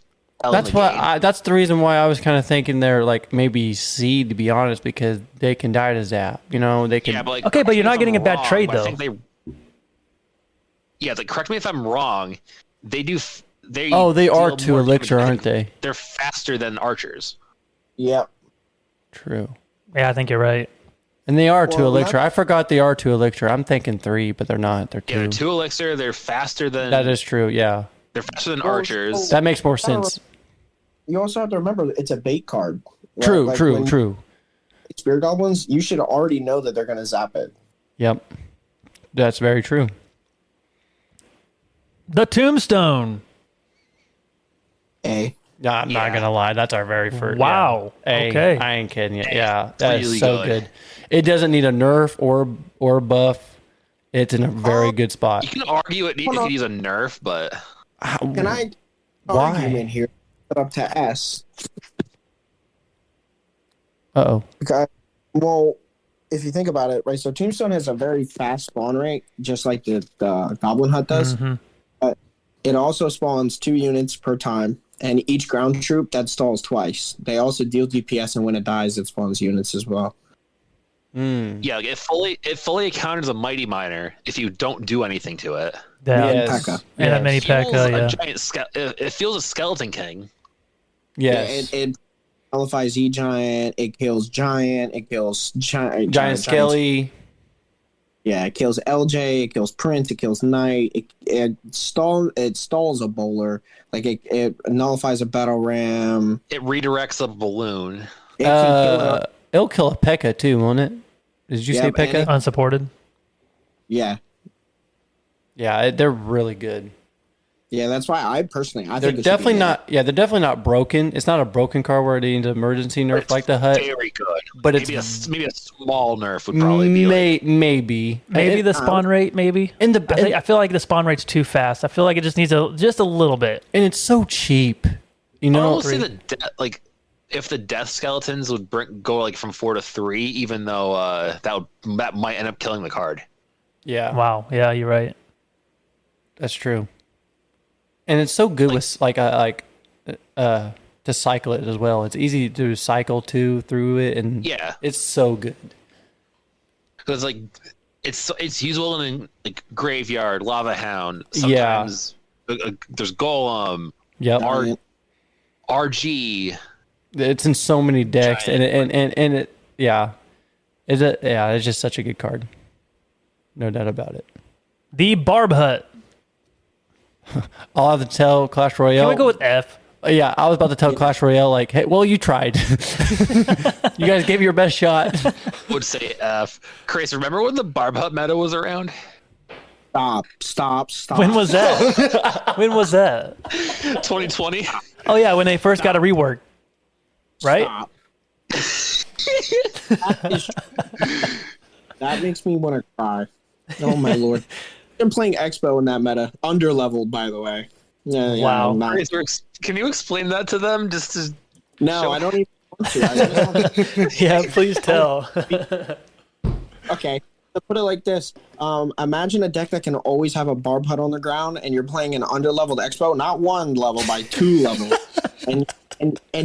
That's in the what. game. That's the reason why I was kind of thinking they're like maybe C, to be honest, because they can die to Zap. You know, they can. Yeah, but like, Okay, but you're not correct me getting if a bad I'm wrong, trade, but I though. think like correct me if I'm wrong. They do. They They are deal 2 more elixir, damage. aren't they? They're faster than archers. Yep. True. Yeah, I think you're right. And they are 2 Well, elixir. I forgot they are 2 elixir. I'm thinking 3, but they're not. They're 2. Yeah, they're 2 elixir. They're faster than. That is true. Yeah, They're faster than Well, archers. that makes more sense. You also have to remember it's a bait card. right? True. Like, True. when True. Spear goblins, you should already know that they're going to zap it. Yep. That's very true. The Tombstone. A. No, I'm not Yeah. gonna lie. That's our very first. Wow. Yeah. A. Okay. I ain't kidding you. Yeah, that is really so good. good. It doesn't need a nerf or buff. It's in a very good spot. You can argue it Hold on. could use a nerf, but Can I Why? argument here? Put up to S. Uh-oh. Because, well, if you think about it, right? So Tombstone has a very fast spawn rate, just like the Goblin Hut does. Mhm. But it also spawns 2 units per time, and each ground troop that stalls twice. They also deal DPS, and when it dies, it spawns units as well. yeah, like it fully accounts as a mighty miner if you don't do anything to it. Yeah. Yes. P.E.K.K.A. And a Yes. mini It feels P.E.K.K.A., a yeah. giant it feels a skeleton king. Yes. It nullifies E-Giant, it kills Giant, it kills Giant Skelly. Yeah, it kills LJ, it kills Prince, it kills Knight, it stalls a bowler, like it nullifies a battle ram. It redirects a balloon. It can kill It'll kill a P.E.K.K.A. too, won't it? Did you Yeah, say Pekka? Unsupported. Yeah. Yeah, they're really good. Yeah, that's why I They're think it should definitely be not. Yeah, they're definitely not broken. It's not a broken card where they need an emergency nerf It's like the Hut. very good. But maybe a small nerf would probably be like, maybe The spawn rate, maybe. And I feel like the spawn rate's too fast. I feel like it just needs just a little bit. and it's so cheap. You I know, would say if the death skeletons would go like from 4 to 3, even though that might end up killing the card. yeah, Wow. Yeah, you're right. that's true. And it's so good with to cycle it as well. It's easy to cycle through it, and Yeah. it's so good. Because like it's usable in like graveyard, lava hound. Sometimes there's golem, Yep, RG. it's in so many decks, Giant. and it it's just such a good card. No doubt about it. The Barb Hut. I'll have to tell Clash Royale. Can we go with F? Yeah, I was about to tell Clash Royale, like, hey, well, you tried. You guys gave your best shot. Would say F. Kracer, remember when the Barb Hut meta was around? Stop. When was that? When was that? 2020. Oh, yeah, when they first got a rework. Right? Stop. That makes me want to cry. Oh my lord! I'm playing Expo in that meta, underleveled by the way. Yeah, Wow. I'm not- Kracer, can you explain that to them? Just to no, show- I don't even want to. I just Yeah, please tell. okay, to put it like this: imagine a deck that can always have a Barb Hut on the ground, and you're playing an underleveled Expo, not one level by 2 levels, and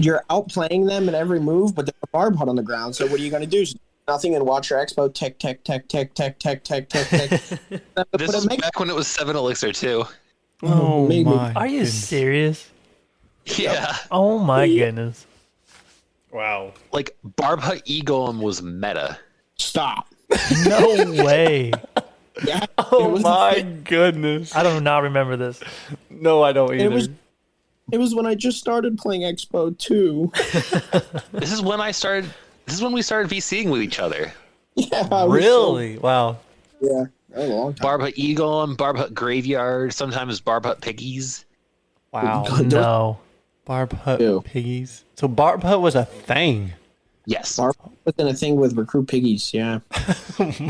you're outplaying them in every move, but there's a Barb Hut on the ground. So what are you going to do? Nothing, and watch your Expo tick. This is back when it was 7 Elixir too. Oh maybe. my! Are you serious? Yeah. Oh, my goodness. Wow! Like Barb Hut E-Golem was meta. Stop. No way. Yeah. Oh my goodness! I do not remember this. No, I don't either. It was when I just started playing Expo 2. This is when we started VCing with each other. Yeah. I was Really? Wow. yeah. A long time. Barb Hut E-Golem, Barb Hut Graveyard, sometimes Barb Hut Piggies. Wow. No. Barb Hut Ew. piggies. So Barb Hut was a thing. Yes. Barb within a thing with recruit piggies. Yeah.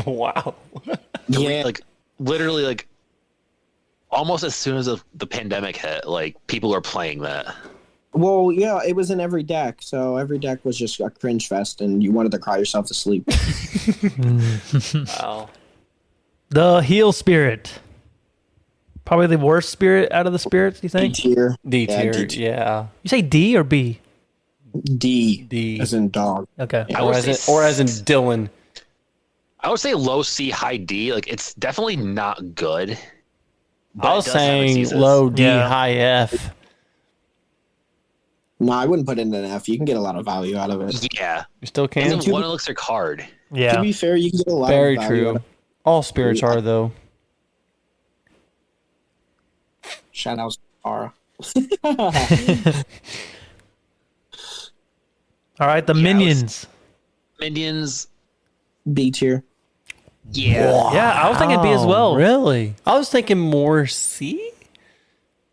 Wow. Yeah. Like literally like almost as soon as the pandemic hit, like people were playing that. Well, yeah, it was in every deck, so every deck was just a cringe fest, and you wanted to cry yourself to sleep. Wow. The Heal Spirit. Probably the worst spirit out of the spirits, do you D think? tier. D tier. D tier. Yeah. You say D or B? D. As in dog. Okay. I Or would as, say in, or as in Dylan. I would say low C, high D. Like it's definitely not good. but I it was does have its saying uses. low D, Yeah. high F. No, I wouldn't put it in an F. You can get a lot of value out of it. Yeah. You still can? It's a 1 Elixir card. To Yeah. be fair, you can get a lot Very of value out true. of All spirits are, though. it. Shout out to Tara. All right, the Yeah, minions. Minions. B tier. Yeah. Yeah, I was thinking B as well. Really? I was thinking more C?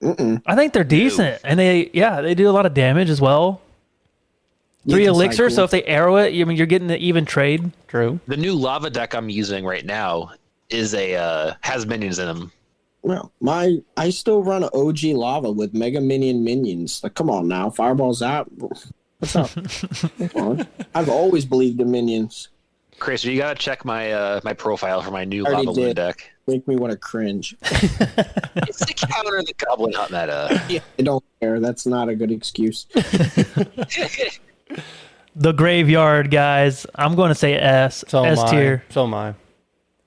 I think they're decent, and they do a lot of damage as well. You 3 can elixir, cycle. so if they arrow it, I mean you're getting the even trade. True. The new lava deck I'm using right now is has minions in them. Well, I still run OG lava with mega minions. Like, come on now, fireballs out. What's up? Come on. I've always believed in minions. Kracer, you gotta check my my profile for my new Already lava loon did. deck. Make me want to cringe. It's to counter the Goblin Hut meta. Yeah, I don't care. That's not a good excuse. The graveyard guys. I'm going to say S. So am S I. tier. So am I.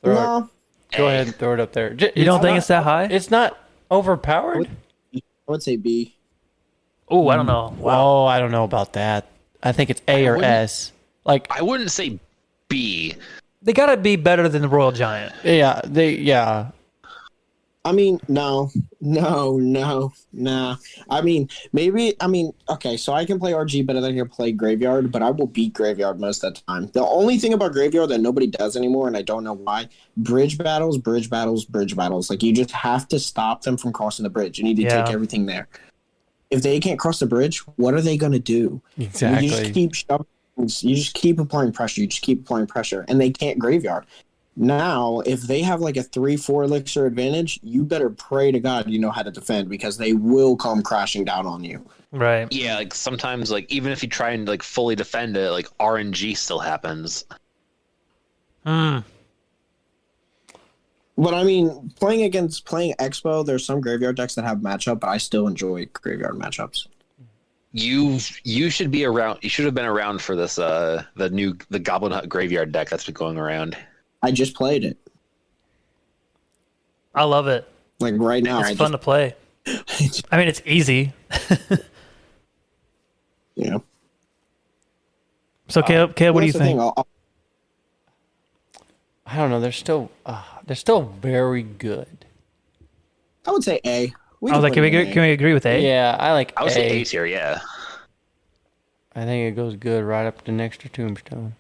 Throw it. No, Go ahead and throw it up there. You don't think it's that high? It's not overpowered? I would say B. Oh, I don't know. Wow. Oh, I don't know about that. I think it's A or wouldn't- S. Like, I wouldn't say B. They got to be better than the Royal Giant. yeah, yeah. I mean, no, nah. I mean, maybe. I mean, okay. So I can play RG better than I can play Graveyard, but I will beat Graveyard most of the time. The only thing about Graveyard that nobody does anymore, and I don't know why, bridge battles, bridge battles, bridge battles. Like you just have to stop them from crossing the bridge. You need to take everything there. If they can't cross the bridge, what are they going to do? Exactly. You just keep shoving. You just keep applying pressure. You just keep applying pressure, and they can't Graveyard. Now, if they have like a 3-4 elixir advantage, you better pray to God you know how to defend because they will come crashing down on you. Right. Yeah, like sometimes, like even if you try and like fully defend it, like RNG still happens. Hmm. But I mean, playing Expo, there's some Graveyard decks that have matchup, but I still enjoy Graveyard matchups. You should be around. You should have been around for this. The Goblin Hut Graveyard deck that's been going around. I just played it. I love it. Like right now. It's fun to play. I mean, it's easy. Yeah. So, Caleb, what do you think? I don't know. They're still very good. I would say A. I was like, can we agree with A? Yeah, I like I would say A. A tier. Yeah. I think it goes good right up to next to Tombstone.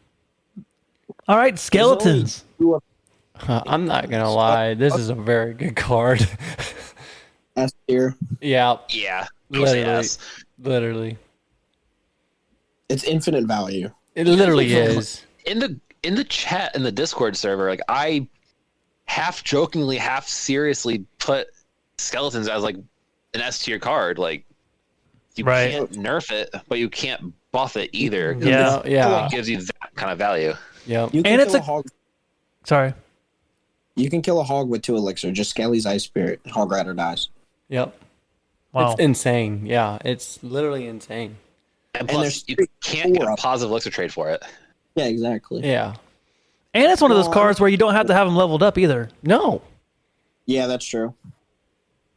All right, skeletons. I'm not gonna lie. This is a very good card. S tier. Yeah, Yeah. I would say literally, S. literally. It's infinite value. It literally is. In the chat in the Discord server, like I half jokingly, half seriously put skeletons as like an S tier card. Like you can't nerf it, but you can't buff it either. Yeah. It gives you that kind of value. Yep. You can And it's kill a hog. Sorry. You can kill a hog with 2 elixir. Just Skelly's Ice Spirit. Hog Rider dies. Yep. Wow. It's insane. Yeah, it's literally insane. And there's plus, you can't get a 4 positive elixir trade for it. Yeah, exactly. Yeah. And it's one of those cards where you don't have to have them leveled up either. No, Yeah, that's true.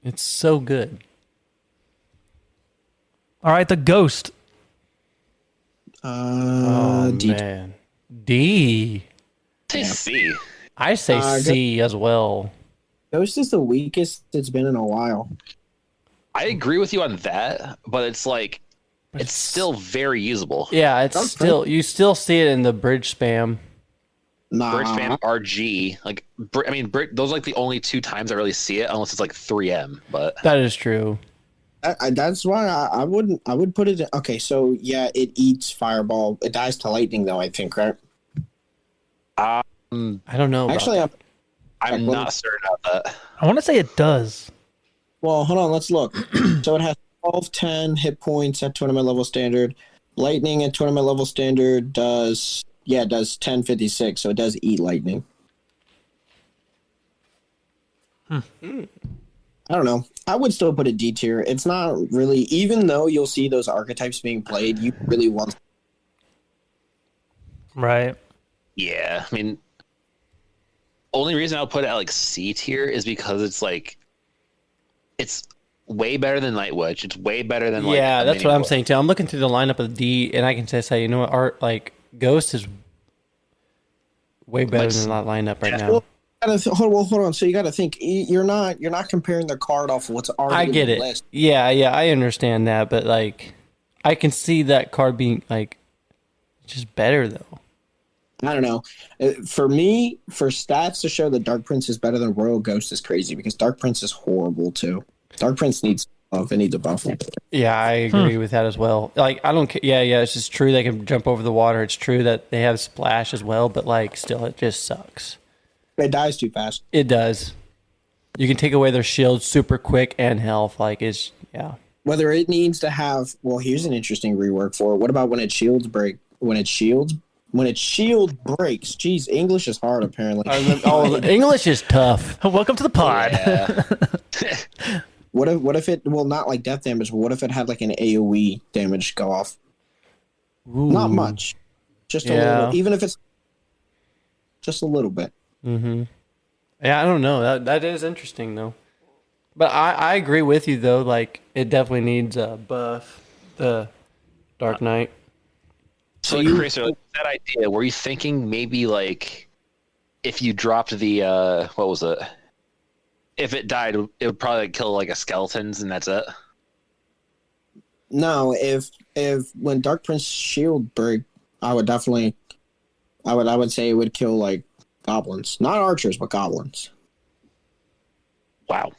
it's so good. All right, the ghost. Oh D. man, D. Say C. I say C as well. Ghost is the weakest it's been in a while. I agree with you on that, but it's like it's still very usable. Yeah, it's still you still see it in the bridge spam. Nah. Bridge spam RG, like those are like the only 2 times I really see it, unless it's like 3M. But That is true. That's why I would put it. Okay, so yeah, it eats fireball. It dies to lightning, though. I think, right? I don't know. Actually, I'm not certain about that. I want to say it does. well, hold on. Let's look. So it has 12, 10 hit points at tournament level standard. Lightning at tournament level standard does 1056. So it does eat lightning. I don't know. I would still put it D tier. It's not really, even though you'll see those archetypes being played, you really want. Right. Yeah, I mean, only reason I'll put it at like C tier is because it's like it's way better than Night Witch. It's way better than Yeah, a that's mini what I'm board. saying too. I'm looking through the lineup of D, and I can just say, you know what, art like Ghost is way better Like, than that lineup right now. Well, hold on. So you got to think you're not comparing the card off of what's already. I get in the it. list. Yeah, I understand that, but like, I can see that card being like just better though. I don't know. For me, for stats to show that Dark Prince is better than Royal Ghost is crazy because Dark Prince is horrible too. Dark Prince needs buff. It needs a buff. Yeah, I agree with that as well. Like, I don't. Yeah, it's just true they can jump over the water. It's true that they have splash as well, but like, still, it just sucks. It dies too fast. It does. You can take away their shield super quick and health. Like, it's Whether it needs to have. Well, here's an interesting rework for it. What about when its shields break? When its shield breaks. Jeez, English is hard apparently. English is tough. Welcome to the pod. Yeah. What if it not like death damage, but what if it had like an AoE damage go off? Ooh. Not much. Just a Yeah. little, even if it's just a little bit. Mm-hmm. Yeah, I don't know. That is interesting though. But I agree with you though. Like, it definitely needs a buff. The Dark Knight. So, like, Kracer, like, that idea, were you thinking maybe like if you dropped the what was it? if it died, it would probably kill like a skeletons, and that's it. No, if when Dark Prince shield break, I would definitely, I would say it would kill like goblins, not archers, but goblins. Wow.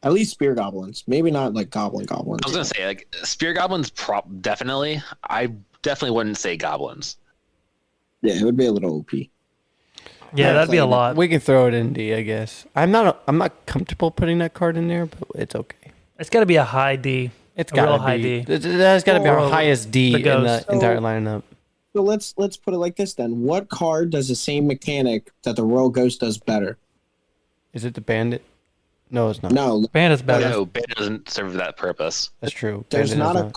At least spear goblins, maybe not like goblins. I was gonna say like spear goblins, definitely. I definitely wouldn't say goblins. Yeah, it would be a little OP. Yeah, that'd be a lot. We can throw it in D, I guess. I'm not comfortable putting that card in there, but it's okay. It's got to be a high D. It's a got real to high be. D. That's got to be our Or highest D the in the ghost. entire lineup. So let's put it like this then. What card does the same mechanic that the Royal Ghost does better? Is it the Bandit? No, it's not. No, Bandit's better. No, Bandit doesn't serve that purpose. That's true. there's Bandit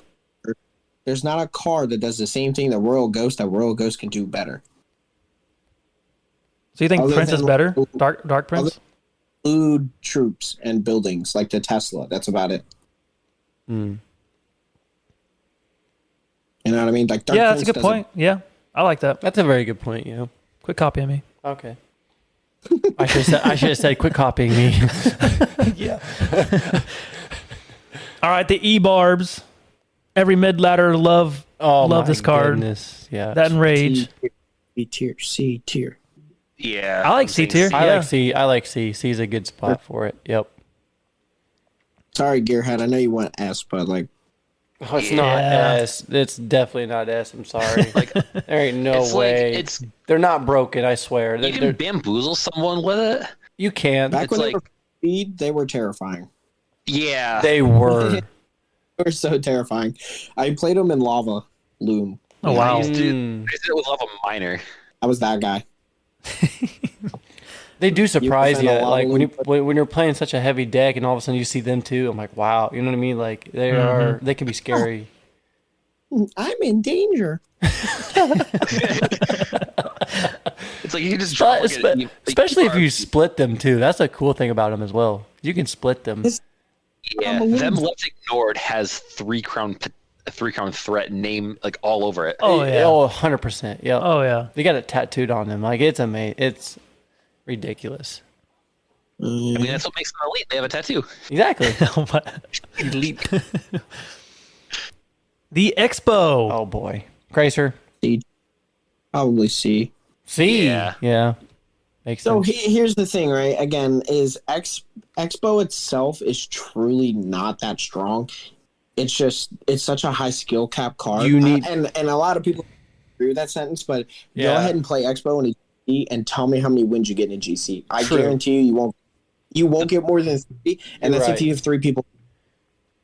there's not a card that does the same thing that Royal Ghost can do better. So you think Other Prince is than- better? Dark Prince? Food, troops, and buildings like the Tesla. That's about it. Mm. You know what I mean? Like Dark Yeah, Prince that's a good doesn't- point. Yeah, I like that. That's a very good point, yeah. Quit copying me. Okay. I should have said quit copying me. Yeah. All right, the E-Barbs. Every mid-ladder love my this card. goodness. Yeah. That and Rage. B tier, C tier. Yeah, I like I'm saying C tier. C. I Yeah. like C. I like C. C's a good spot for it. Yep. Sorry, Gearhead. I know you want S, but like, Oh, it's not Yeah. S. It's definitely not S. I'm sorry. Like, there ain't no it's way. like it's They're not broken. I swear. you can bamboozle someone with it. You can't. back It's when like- they were speed, they were terrifying. Yeah, They were. They were so terrifying. I played them in Lava Loon. Oh, Yeah, wow. I did it with Lava Minor. I was that guy. They do surprise present you. a lot Like of when you're playing such a heavy deck, and all of a sudden you see them too. I'm like, wow. You know what I mean? Like they can be scary. I'm in danger. It's like you can just drop But especially if you split them too. That's a cool thing about them as well. You can split them. Yeah, them left ignored has three crown threat name like all over it. Oh, yeah. Oh, 100%. Yeah. Oh, yeah. They got it tattooed on them. Like it's amazing. It's ridiculous. I mean that's what makes them elite. They have a tattoo. Exactly. Oh, my. Elite. The Expo. Oh boy. Kracer. C. Probably C. C. Yeah. Yeah. Makes So sense. here's the thing, right? Again, is Expo itself is truly not that strong. It's just it's such a high skill cap card. You need- and a lot of people agree with that sentence, but go Yeah. ahead and play Expo in a GC and tell me how many wins you get in a GC. I True. guarantee you won't get more than 3, and You're that's right. if you have 3 people.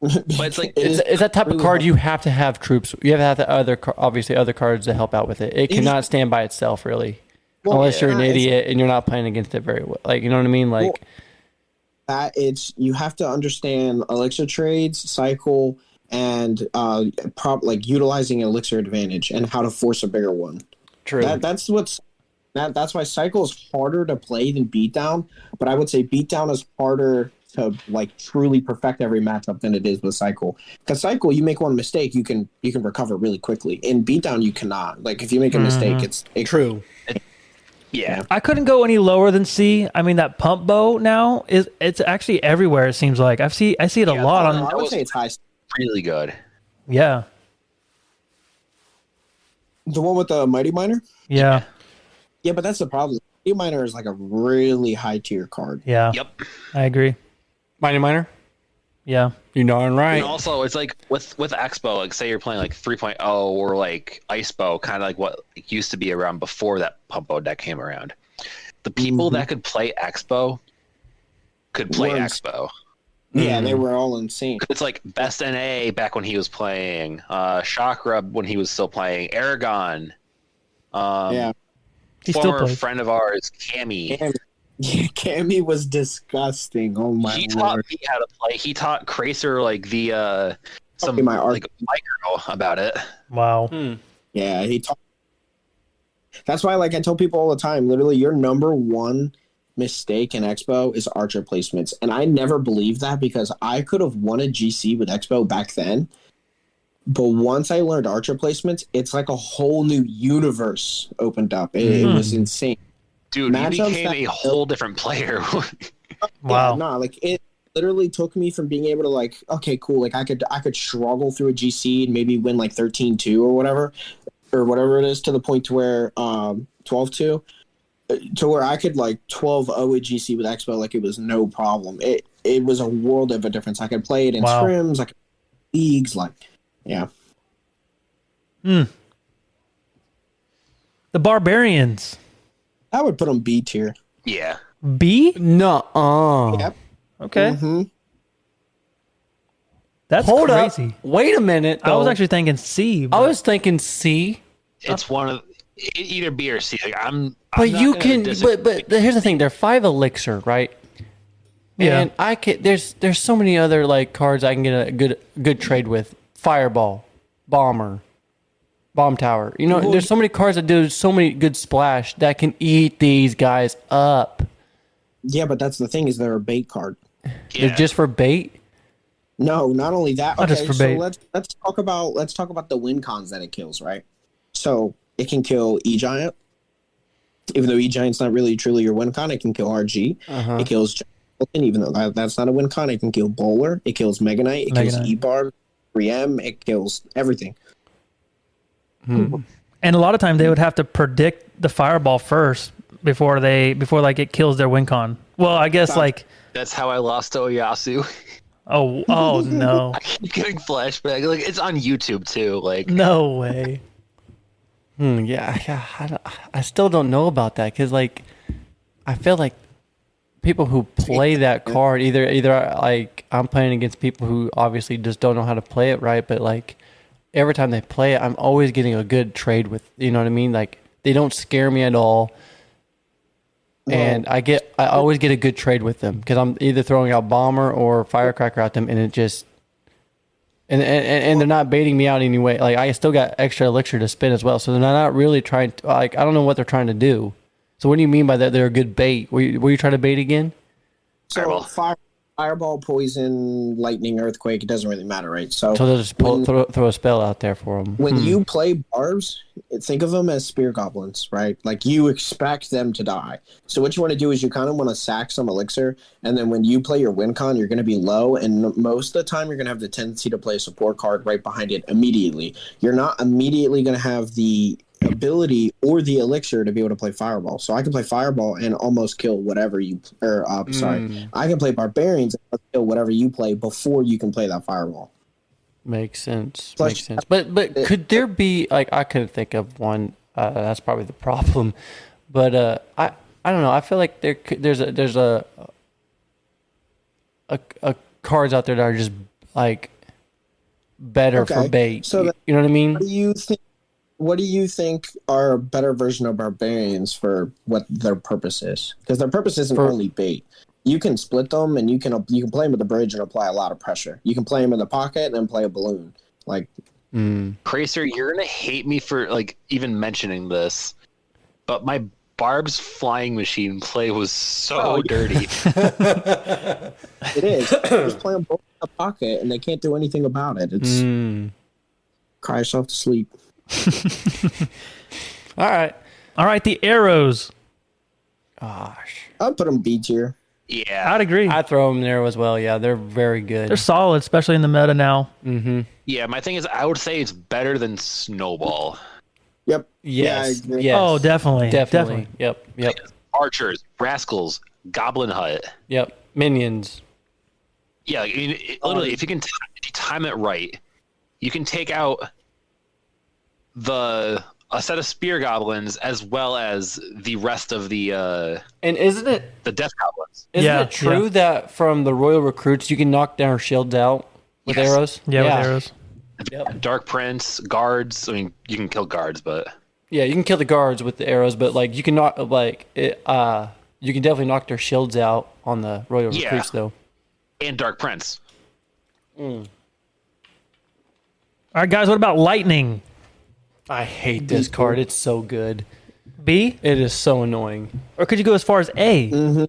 But it's like It's that type of really card hard. you have to have troops. You have to have obviously other cards to help out with it. It cannot stand by itself, really, Well, unless you're an it's- idiot and you're not playing against it very well. Like you know what I mean? Like That it's you have to understand elixir trades, cycle, and like utilizing an elixir advantage and how to force a bigger one. true. That's why cycle is harder to play than beatdown, but I would say beatdown is harder to like truly perfect every matchup than it is with cycle. Because cycle, you make one mistake, you can recover really quickly. In beatdown, you cannot. Like if you make a mistake, it's True. yeah. I couldn't go any lower than C. I mean, that pump bow now it's actually everywhere. It seems like I see it a lot on. I would say it's high. Really good. Yeah, The one with the mighty miner. yeah, Yeah, but that's the problem. Mighty miner is like a really high tier card. yeah. Yep. I agree. Mighty Miner. Yeah, You're darn right. And also, it's like with Expo, like say you're playing like 3.0 or like Icebo, kind of like what it used to be around before that Pumpo deck came around. The people that could play Expo could play Worms. Expo. Yeah, they were all insane. It's like Best NA back when he was playing, Chakra when he was still playing, Aragon, Yeah. he still former plays. friend of ours, Cammy. Yeah, Cammy was disgusting. Oh my He taught lord. me how to play. He taught Kracer like the some Okay, my art- like micro about it. Wow. Yeah, he taught. That's why, like, I tell people all the time, literally, your number one mistake in Expo is archer placements. And I never believed that because I could have won a GC with Expo back then. But once I learned archer placements, it's like a whole new universe opened up. It was insane. Dude, Matchups you became that- a whole different player. Wow. Yeah, nah, like it literally took me from being able to like, okay, cool, like I could struggle through a GC and maybe win like 13-2 or whatever it is, to the point to where 12-2, to where I could like 12-0 a GC with Expo like it was no problem. It was a world of a difference. I could play it in Wow. scrims, I could leagues, like, yeah. The Barbarians. I would put them B tier. Yeah. B? No. Yep. Okay. Mm-hmm. That's Hold crazy. up. Wait a minute. I was though. actually thinking C. I But was thinking C. It's one of either B or C. Like But not you gonna can. disagree. But here's the thing. They're 5 elixir, right? Yeah. And I can. There's so many other like cards I can get a good trade with. Fireball, bomber, bomb tower. You know, there's so many cards that do so many good splash that can eat these guys up. Yeah, but that's the thing, is they're a bait card. Yeah. They're just for bait. No, not only that. Not Okay, just for so bait. let's talk about the win cons that it kills, right? So it can kill E Giant, even though E Giant's not really truly your win con. It can kill RG. It kills Giant, even though that's not a win con. It can kill Bowler. It kills Mega Knight. It Mega kills Knight. E-Barb, 3M. It kills everything. and a lot of times they would have to predict the fireball first before like it kills their win con. Well, I guess like That's how I lost to Oyasu. oh no. I keep getting flashback. Like it's on YouTube too. Like No way. Yeah. I still don't know about that because like I feel like people who play that card either like I'm playing against people who obviously just don't know how to play it right, but like every time they play it, I'm always getting a good trade with. You know what I mean? Like they don't scare me at all. And I always get a good trade with them because I'm either throwing out bomber or firecracker at them, and it just and they're not baiting me out anyway. Like I still got extra elixir to spin as well, so they're not really trying to, like I don't know what they're trying to do. So what do you mean by that? They're a good bait. Were you trying to bait again? So fireball, poison, lightning, earthquake. It doesn't really matter, right? So So they'll just throw a spell out there for them. when you play barbs, think of them as spear goblins, right? Like you expect them to die. So what you want to do is you kind of want to sack some elixir, and then when you play your win con, you're going to be low, and most of the time you're going to have the tendency to play a support card right behind it immediately. You're not immediately going to have the ability or the elixir to be able to play fireball. So I can play fireball and almost kill whatever you I can play barbarians and kill whatever you play before you can play that fireball. Makes sense. Plus- Makes sense. But could there be like I couldn't think of one. That's probably the problem. But I don't know. I feel like there's a cards out there that are just like better for bait. So you know what I mean? What do you think are a better version of barbarians for what their purpose is? Because their purpose isn't only bait. You can split them, and you can play them at the bridge and apply a lot of pressure. You can play them in the pocket and then play a balloon. Like Kracer, you're gonna hate me for like even mentioning this, but my Barb's flying machine play was so dirty. it is. Just play them both in the pocket, and they can't do anything about it. It's cry yourself to sleep. All right. The arrows. Gosh, I'd put them B tier. Yeah, I'd agree. I throw them there as well. Yeah, they're very good. They're solid, especially in the meta now. yeah. My thing is, I would say it's better than Snowball. Yep. Yes. Yeah, I agree. Yes. Oh, definitely. Yep. Archers, rascals, Goblin Hut. Yep. Minions. Yeah, like, I mean, literally, if you time it right, you can take out a set of spear goblins as well as the rest of the And isn't it death goblins. it true that from the royal recruits you can knock down shields out with Yes. arrows? Yeah, with arrows. Dark Prince, guards. I mean, you can kill guards, but Yeah, you can kill the guards with the arrows, but like you can knock you can definitely knock their shields out on the royal Yeah. recruits though. and Dark Prince. All right, guys, what about lightning? I hate this card. It's so good. B? It is so annoying. Or could you go as far as A?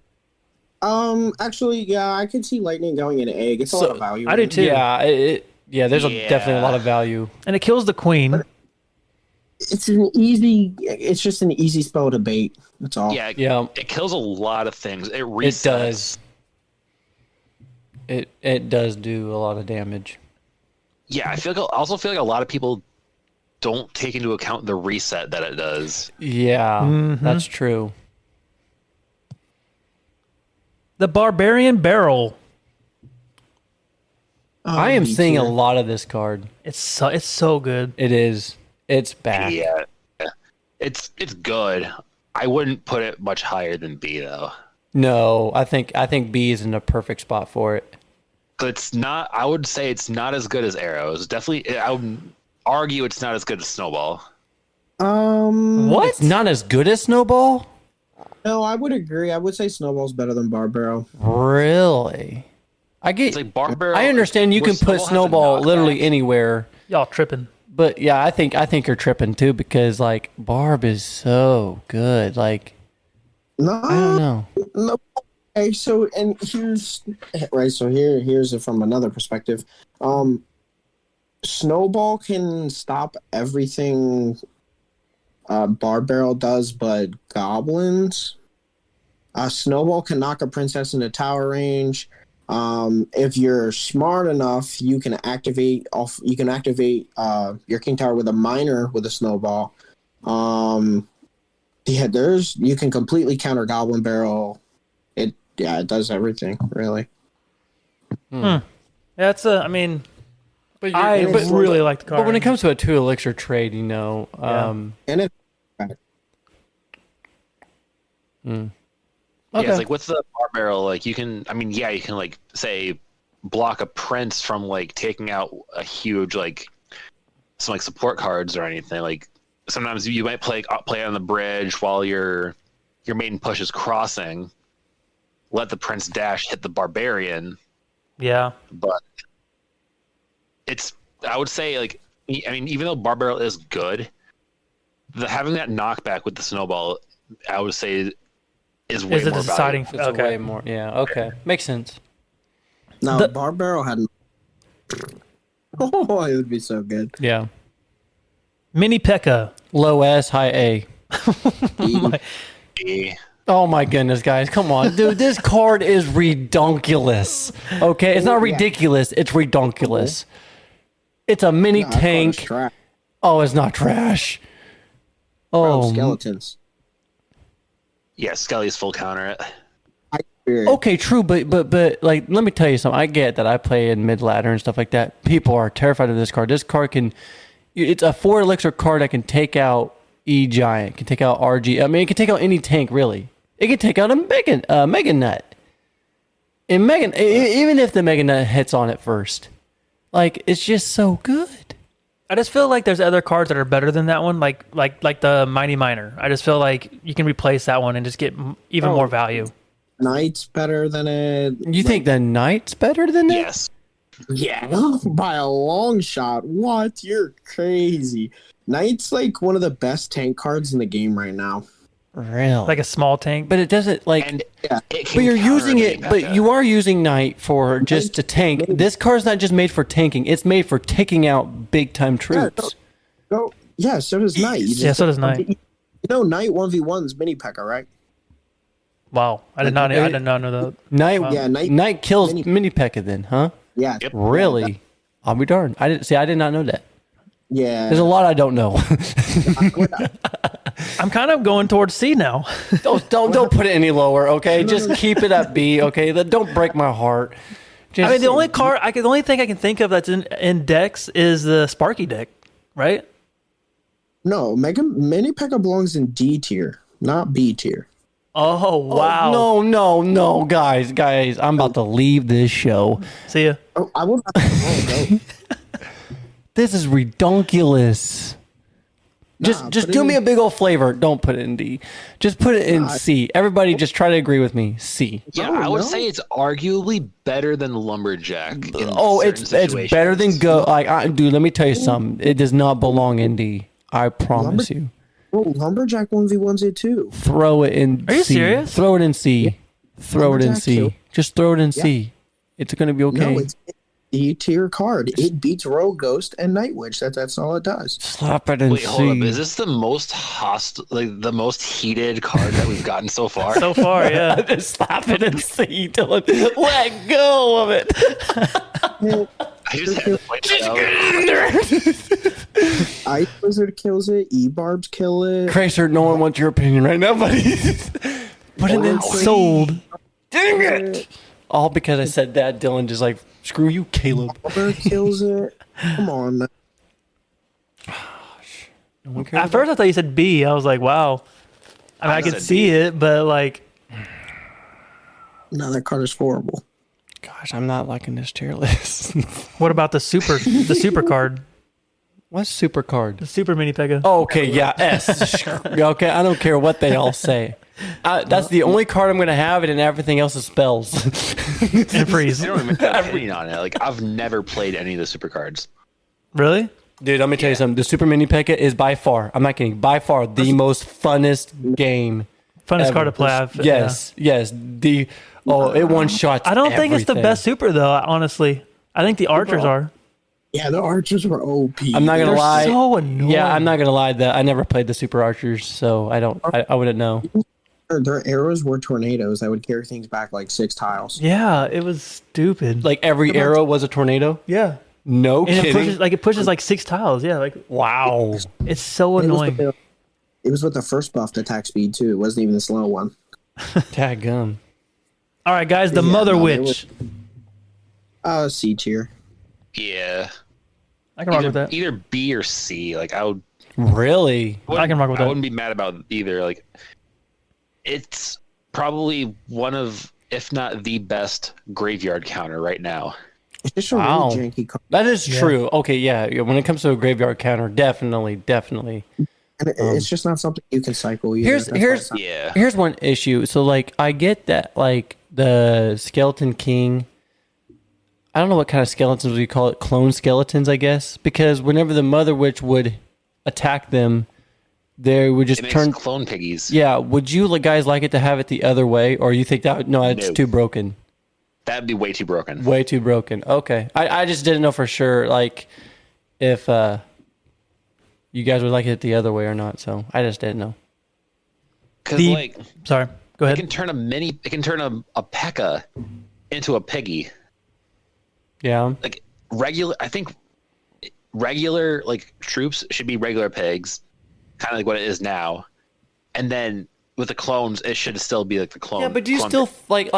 Actually, yeah, I could see lightning going in A. It gets a lot of value. I do too. Yeah, there's definitely a lot of value. And it kills the queen. It's just an easy spell to bait. That's all. Yeah, Yeah. it kills a lot of things. It resets. It does. It does do a lot of damage. Yeah, I also feel like a lot of people don't take into account the reset that it does. Yeah, that's true. The Barbarian Barrel. I am B seeing a tier. lot of this card. It's so good. It is. It's back. Yeah, it's good. I wouldn't put it much higher than B though. No, I think B is in a perfect spot for it. It's not. I would say it's not as good as Arrows. Definitely, I would argue it's not as good as Snowball. What? It's not as good as Snowball? No, I would agree. I would say Snowball's better than Barbaro. Really? I get. It's like Barbaro. I understand you where can put has a Snowball literally knockback. anywhere, Y'all tripping. but yeah, I think you're tripping too because like Barb is so good. Like No, I don't know. no. Okay, so and here's right. So here's it from another perspective. Snowball can stop everything Barbaro does, but goblins. Snowball can knock a princess into tower range. If you're smart enough, you can activate your king tower with a miner with a snowball. Yeah, you can completely counter goblin barrel. It does everything really. That's I mean, But I really like the card. But when it comes to a 2 elixir trade, you know, And it okay. Yeah, it's like with the bar barrel, like you can. I mean, yeah, you can like say block a prince from like taking out a huge like some like support cards or anything. Like sometimes you might play on the bridge while your main push is crossing. Let the prince dash hit the barbarian, yeah. but I would say like I mean even though bar barrel is good, having that knockback with the snowball, I would say is way Is it more deciding? valuable. It's way more. Yeah. Okay. Makes sense. no Barbaro had. Oh, it would be so good. Yeah. Mini P.E.K.K.A. Low S, high A. Yeah. Oh my goodness, guys. Come on. Dude, this card is redonkulous. Okay? It's not ridiculous. It's redonkulous. It's a mini Nah, I call it tank. trash. Oh, it's not trash. Bro, Oh, skeletons. Yeah, Skelly's full counter it. okay, true, but like, let me tell you something. I get that I play in mid ladder and stuff like that. People are terrified of this card. This card it's a 4 elixir card that can take out E Giant, can take out RG. I mean, it can take out any tank really. It can take out a Mega Nut. And even if the Mega Nut hits on it first, like it's just so good. I just feel like there's other cards that are better than that one, like the Mighty Miner. I just feel like you can replace that one and just get even more value. Knight's better than it. You think the Knight's better than that? Yes. Yeah, by a long shot. What? You're crazy. Knight's like one of the best tank cards in the game right now. Really? Like a small tank. But it doesn't like. And Yeah. it can But you're counter using any it. But P.E.K.K.A. you are using Knight for just to tank. This card's not just made for tanking. It's made for taking out big time troops. Go. Yeah, so does Knight. Yeah, so does Knight. You know, Knight 1v1's mini P.E.K.K.A, right? Wow, I did not know that. Knight. Yeah, Knight kills Mini- mini P.E.K.K.A. Then, huh? Yeah. Yep. Really? I'll be darned. I did not know that. Yeah. There's a lot I don't know. I'm kind of going towards C now. don't put it any lower, okay? Just keep it at B, okay? Don't break my heart. Just, I mean, the only thing I can think of that's in decks is the Sparky deck, right? No, mini P.E.K.K.A belongs in D tier, not B tier. Oh wow! No, guys, I'm about to leave this show. See ya. Oh, I would. No. This is redonkulous. Just put it do me in- a big old flavor. Don't put it in D. Just put it in C. Everybody, just try to agree with me. C. Yeah, No, I would no. say it's arguably better than Lumberjack. In Oh, certain it's situations. better than Go. Like, dude, let me tell you something. It does not belong in D. I promise you. Oh, Lumberjack 1v1's it too. Throw it in. Are you C. serious? Throw it in C. Throw it in Lumberjack C. kill. Just throw it in C. It's gonna be okay. No, it's C tier card. It beats Rogue Ghost and Night Witch. That's all it does. Slap it and Wait, hold up. see. Is this the most hostile, like the most heated card that we've gotten so far? So far, yeah. Just slap it and see, Dylan. Let go of it. I just had to point that out. Ice Wizard kills it. E-Barbs kill it. Kracer, no one wants your opinion right now, buddy. Put it in Sold. Dang it! All because I said that, Dylan just like, screw you, Caleb. Barber kills it. Come on, man. No one cares At first, I thought you said B. I was like, wow. I mean, I could said see B. it, but like, No, that card is horrible. Gosh, I'm not liking this tier list. what about the super card, What's super card? the super mini Pega? Oh, okay, yeah, S. Okay, I don't care what they all say. That's the only card I'm going to have, and everything else is spells. And freeze. I don't even have an opinion on it. Like, I've never played any of the super cards. Really? Dude, let me tell you something. The Super Mini P.E.K.K.A. is by far, I'm not kidding, by far the most funnest game. Funnest ever. card to play. Yes, yes. It one shots. I don't think it's the everything. best super though. Honestly, I think the archers are. Yeah, the archers were OP. I'm not gonna They're lie. so annoying. Yeah, I'm not gonna lie. That I never played the Super Archers, so I wouldn't know. Their arrows were tornadoes that would carry things back like 6 tiles. Yeah, it was stupid. Like every arrow was a tornado. yeah, No and kidding. it pushes like 6 tiles. Yeah, like Wow. it's so annoying. It was with the first buffed attack speed too. It wasn't even the slow one. Tag gum. All right, guys, the Yeah, Mother no, they Witch. C tier. Yeah. I can rock with that. Either B or C. Like, I Really? can rock with I that. wouldn't be mad about either. Like, it's probably one of, if not the best graveyard counter right now. It's just a Wow. really janky card. That is true. Okay, yeah. When it comes to a graveyard counter, definitely. And it's just not something you can cycle either. That's why Here's it's not- Yeah. Here's one issue. So like I get that like the Skeleton King, I don't know what kind of skeletons we call it, clone skeletons, I guess, because whenever the Mother Witch would attack them, they would just It makes turn. clone piggies. Yeah, would you guys like it to have it the other way, or you think that no, it's No. too broken, That'd be way too broken. way too broken? Okay, I just didn't know for sure, like if you guys would like it the other way or not. So I just didn't know. Because, The- like, Sorry, go it ahead. can turn it can turn a P.E.K.K.A. into a piggy. Yeah, Like, I think regular, like, troops should be regular pigs, kind of like what it is now. And then with the clones, it should still be like the clone. yeah, but do you clone still pig.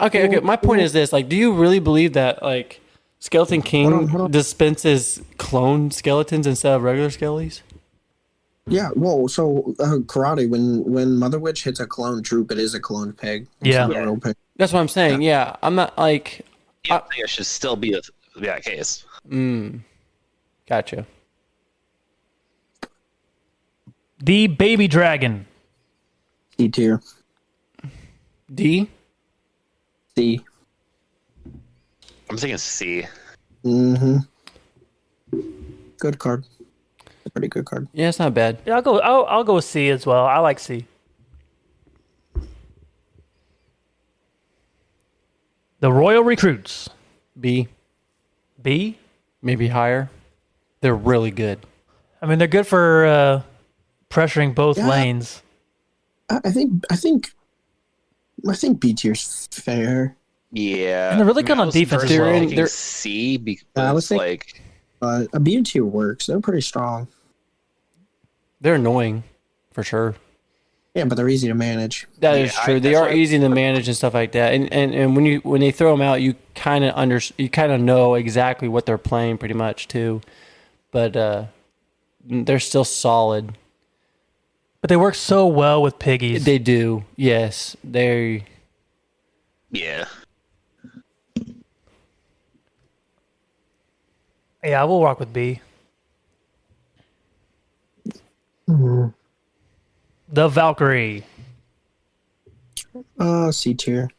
okay? My point is this: like, do you really believe that like Skeleton King Hold on. dispenses clone skeletons instead of regular skellies? Yeah, well, so karate when Mother Witch hits a clone troop, it is a clone pig. It's Yeah. not a real pig. That's what I'm saying. Yeah, I'm not like. Yeah, I think it should still be that case. Gotcha. The Baby Dragon. C tier. D. C. I'm thinking C. Mm-hmm. Good card. A pretty good card. Yeah, it's not bad. Yeah, I'll go with C as well. I like C. The Royal Recruits. B. B. Maybe higher. They're really good. I mean, they're good for pressuring both Yeah. lanes. I think B tier's fair. Yeah. And they're really good I on was defense as first well. thinking They're- C because I was thinking- like A B tier works. They're pretty strong. They're annoying, for sure. Yeah, but they're easy to manage. That is Yeah, true. They that's are why- easy to manage and stuff like that. And when they throw them out, you kind of know exactly what they're playing pretty much too. But they're still solid. But they work so well with piggies. They do. Yes, they. yeah. Yeah, I will rock with B. Mm-hmm. The Valkyrie. C tier.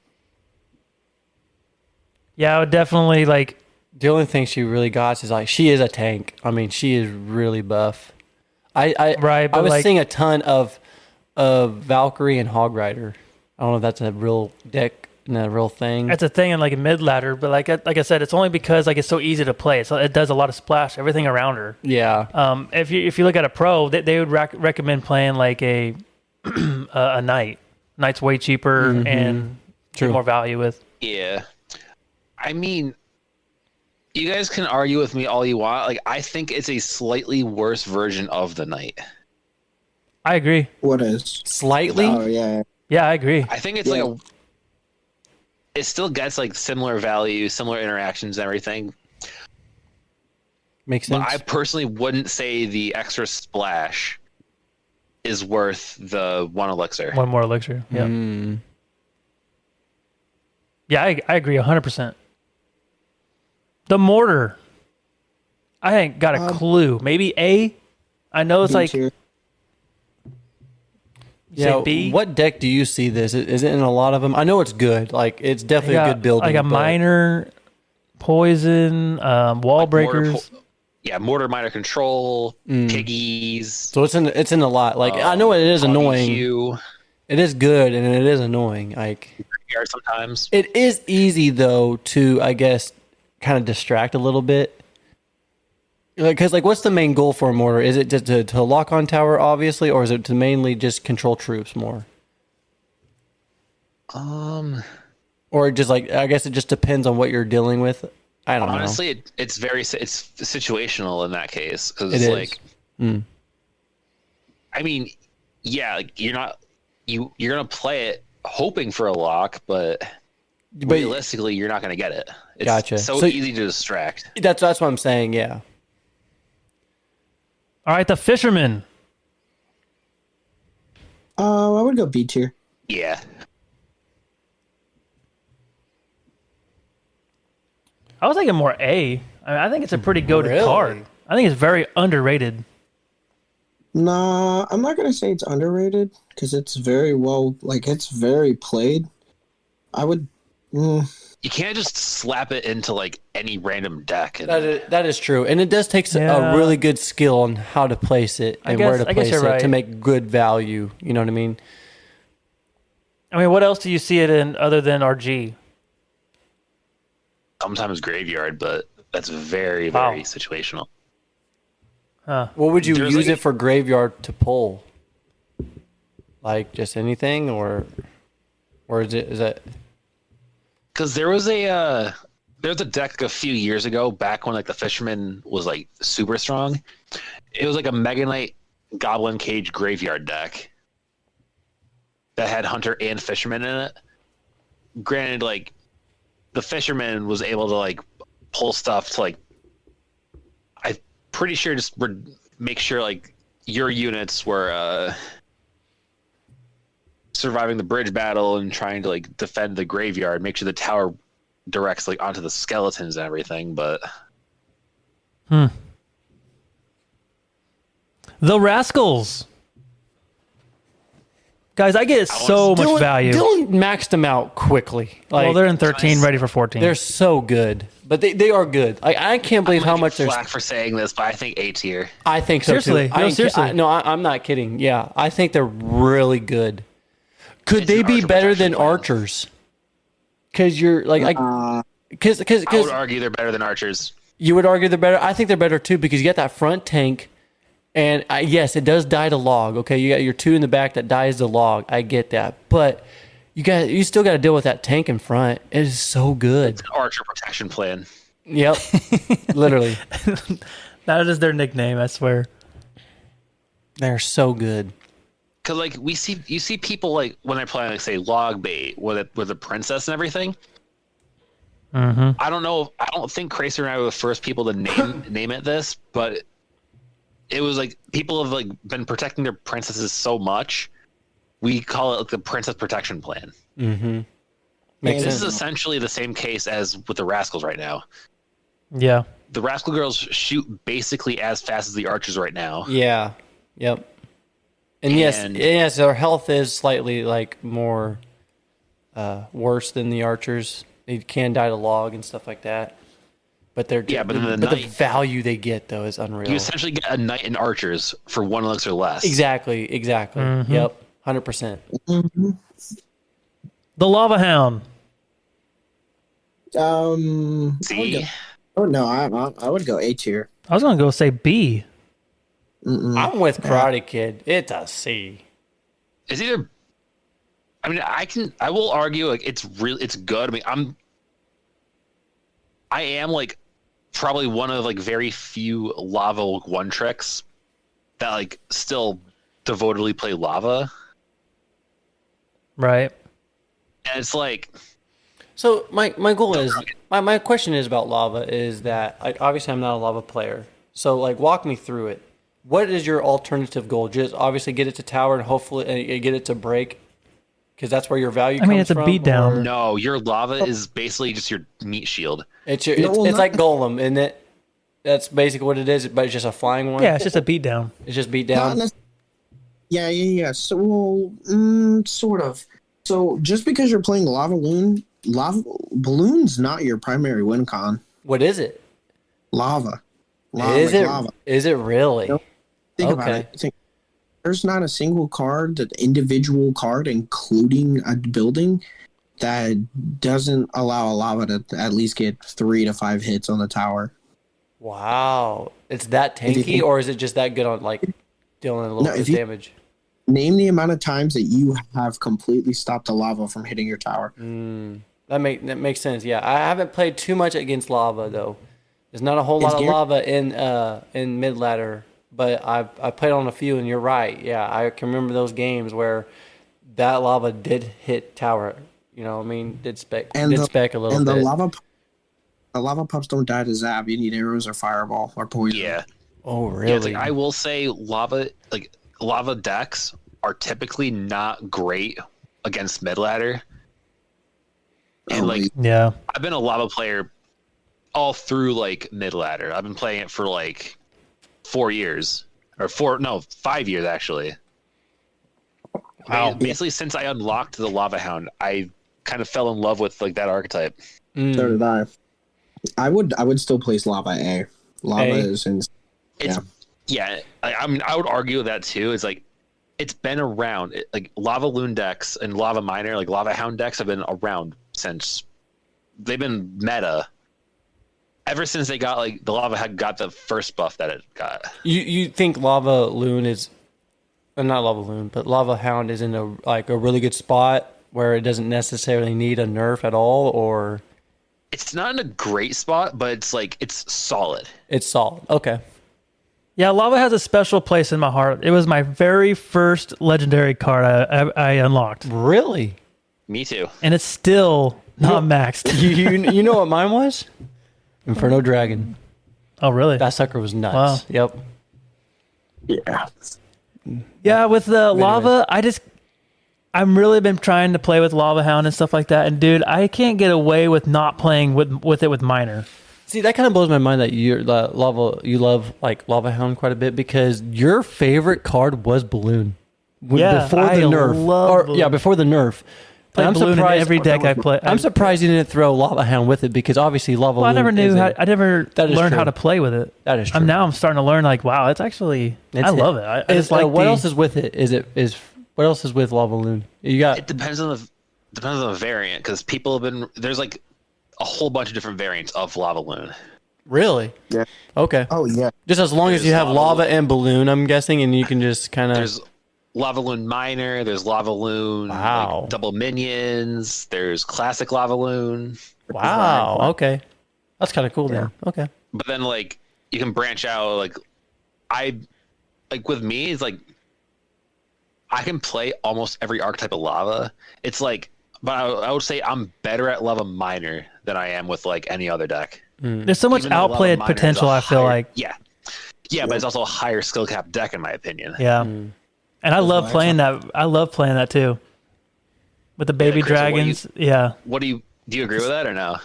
Yeah, I would definitely like. The only thing she really got is like she is a tank. I mean, she is really buff. Right, I but was like- seeing a ton of Valkyrie and Hog Rider. I don't know if that's a real deck a real thing? That's a thing in like a mid ladder, but like I said, it's only because like it's so easy to play. So it does a lot of splash, everything around her. Yeah. If you look at a pro, they would recommend playing like a knight. Knight's way cheaper and get more value with. Yeah. I mean, you guys can argue with me all you want. Like, I think it's a slightly worse version of the knight. I agree. What is? Slightly? Oh, yeah. Yeah, I agree. I think it's like it still gets like similar value, similar interactions and everything. Makes sense. But I personally wouldn't say the extra splash is worth the one elixir. One more elixir. Yeah. Yeah, I agree 100%. The mortar. I ain't got a clue. Maybe A? I know it's B like... tier. Yeah, B? what deck do you see this? Is it in a lot of them? I know it's good. Like, it's definitely a good building. Like a minor, poison, wall Like breakers. Mortar, minor control, piggies. So it's in a lot. Like, I know it is annoying. Hue, It is good, and it is annoying. Like, sometimes. it is easy, though, to, I guess, kind of distract a little bit. Because, like, what's the main goal for a mortar? Is it just to lock on tower, obviously, or is it to mainly just control troops more? Or just, like, I guess it just depends on what you're dealing with. I don't know. Honestly, it's situational in that case. Because, It is. like, I mean, yeah, like, you're going to play it hoping for a lock, but realistically, you're not going to get it. It's Gotcha. so easy to distract. That's what I'm saying, yeah. All right, the fisherman. I would go B tier. Yeah. I was thinking more A. I mean, I think it's a pretty goated Really? card. I think it's very underrated. Nah, I'm not gonna say it's underrated because it's very well, like it's very played. I would. You can't just slap it into like any random deck. And That is true. And it does take Yeah. a really good skill on how to place it and where to I guess place you're it right. to make good value. You know what I mean? I mean, what else do you see it in other than RG? sometimes graveyard, but that's very, Wow. very situational. Huh. What would you There's use like- it for graveyard to pull? Like just anything, or is that? Because there was a deck a few years ago, back when like the Fisherman was like super strong. It was like a Mega Knight Goblin Cage graveyard deck that had Hunter and Fisherman in it. Granted, like the Fisherman was able to like pull stuff to like, I'm pretty sure just make sure like your units were surviving the bridge battle and trying to like defend the graveyard, make sure the tower directs like onto the skeletons and everything. But The Rascals. Guys, I get so much value. Dylan maxed them out quickly. Like, Well, they're in 13, ready for 14. they're so good, but they are good. Like I can't believe how much they're. flack for saying this, but I think A tier. I think so Seriously. too. No, I ain't ki- seriously. I'm not kidding. Yeah, I think they're really good. Could It's they an be archer better protection than plan. archers? Because you're like, because I would argue they're better than archers. you would argue they're better. I think they're better too because you got that front tank, and yes, it does die to log. Okay, you got your two in the back that dies to log. I get that, but you still got to deal with that tank in front. It is so good. Archer protection plan. Yep, literally, That is their nickname, I swear. they're so good. Cause like you see people like when they're playing like say log bait with the princess and everything. I don't know. I don't think Kracer and I were the first people to name it this, but it was like people have like been protecting their princesses so much. We call it like the princess protection plan. Makes This sense. is essentially the same case as with the Rascals right now. Yeah. The Rascal girls shoot basically as fast as the archers right now. Yeah. Yep. And And- yes, their health is slightly like more worse than the archers. They can die to log and stuff like that. But they're Yeah, but then the the knight- value they get though is unreal. You essentially get a knight and archers for one elixir less. Exactly. Yep. 100%. The Lava Hound. C. Oh no, I would go A tier. I was gonna go say B. I'm with Karate Kid. It's a C. It's either. I mean, I will argue like it's good. I mean, I am like probably one of like very few lava one tricks that like still devotedly play lava, Right. and it's like So my goal is my question is about lava is that like obviously I'm not a lava player. So like walk me through it. What is your alternative goal? Just obviously get it to tower and hopefully get it to break because that's where your value comes from. it's a beatdown. or- no, your lava is basically just your meat shield. It's well, it's not- like Golem, isn't it? That's basically what it is, but it's just a flying one. Yeah, it's just a beatdown. It's just beat Not down. nec- yeah. So, sort of. So, just because you're playing lava balloon's not your primary win con. What is it? Lava. Is like it? lava. Is it really? Nope. Think about Okay. it. There's not a single card, that individual card, including a building, that doesn't allow a lava to at least get 3 to 5 hits on the tower. Wow, it's that If you tanky, think- or is it just that good on like dealing a little No, bit if of you- damage? Name the amount of times that you have completely stopped the lava from hitting your tower. That makes sense. Yeah, I haven't played too much against lava though. There's not a whole lot of Gary- lava in mid ladder, but I played on a few, and you're right. Yeah, I can remember those games where that lava did hit tower. You know, what I mean, did spec a little and bit. The lava pups don't die to zap. You need arrows or fireball or poison. Yeah. Oh, Yeah, it's really? like, I will say lava decks are typically not great against mid ladder. And like Yeah. I've been a lava player all through like mid ladder. I've been playing it for like 5 years actually. Wow. Basically since I unlocked the Lava Hound, I kind of fell in love with like that archetype. Mm. So did I. I would still place lava A. Lava A? is in. It's I mean I would argue that too. It's like it's been around. Like Lava Loon decks and Lava Miner, like Lava Hound decks have been around since they've been meta ever since they got like the Lava had got the first buff that it got. You think Lava Loon is, not Lava Loon, but Lava Hound is in a really good spot where it doesn't necessarily need a nerf at all, or It's not in a great spot, but it's like it's solid. it's solid? Okay. Yeah, lava has a special place in my heart. It was my very first legendary card I unlocked, Really? Me too. and it's still not maxed. you know what mine was? Inferno Dragon. Oh, really? That sucker was nuts. Wow. Yep. Yeah. Yeah, with the lava, I'm really been trying to play with Lava Hound and stuff like that, and dude, I can't get away with not playing with it with Miner. See, that kind of blows my mind that you love like Lava Hound quite a bit because your favorite card was Balloon. Yeah, before I the nerf. love Balloon. Yeah, before the nerf. Play And Balloon in every deck I play. I'm surprised you didn't throw Lava Hound with it because obviously Lava. Well, I never knew. I never That is learned true. how to play with it. That is true. I'm starting to learn. Like, wow, it's actually. I love it. I just like what the- else is with it? What else is with Lava Loon? You got It depends on the variant because people have been there's like a whole bunch of different variants of Lava Loon. really? Yeah. Okay. Oh yeah. Just as long as There's you have Lava lava and balloon, I'm guessing, and you can just kind of. There's Lava Loon Miner, there's Lava Loon Wow. like, double minions, there's classic Lava Loon. Wow. Okay. That's kind of cool then. Okay. But then like you can branch out with me it's like I can play almost every archetype of lava. It's like but I would say I'm better at Lava Miner than I am with like any other deck. There's so much Even though Lava outplayed Miner is potential. a I feel higher- like. Yeah, but it's also a higher skill cap deck in my opinion. Yeah. And I love playing that. I love playing that too. With the baby Kracer, what do you- dragons. Yeah. What do you agree with that or no?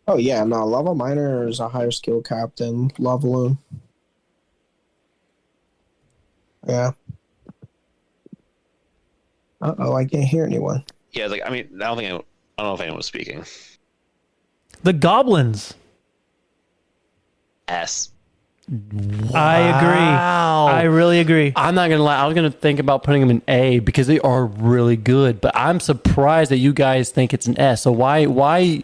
Oh yeah. No, lava miner is a higher skill cap than lava loon. Yeah. I can't hear anyone. Yeah, like I mean, I don't know if anyone was speaking. The goblins. S. I agree. I really agree. I'm not gonna lie. I was gonna think about putting them in A because they are really good. But I'm surprised that you guys think it's an S. So why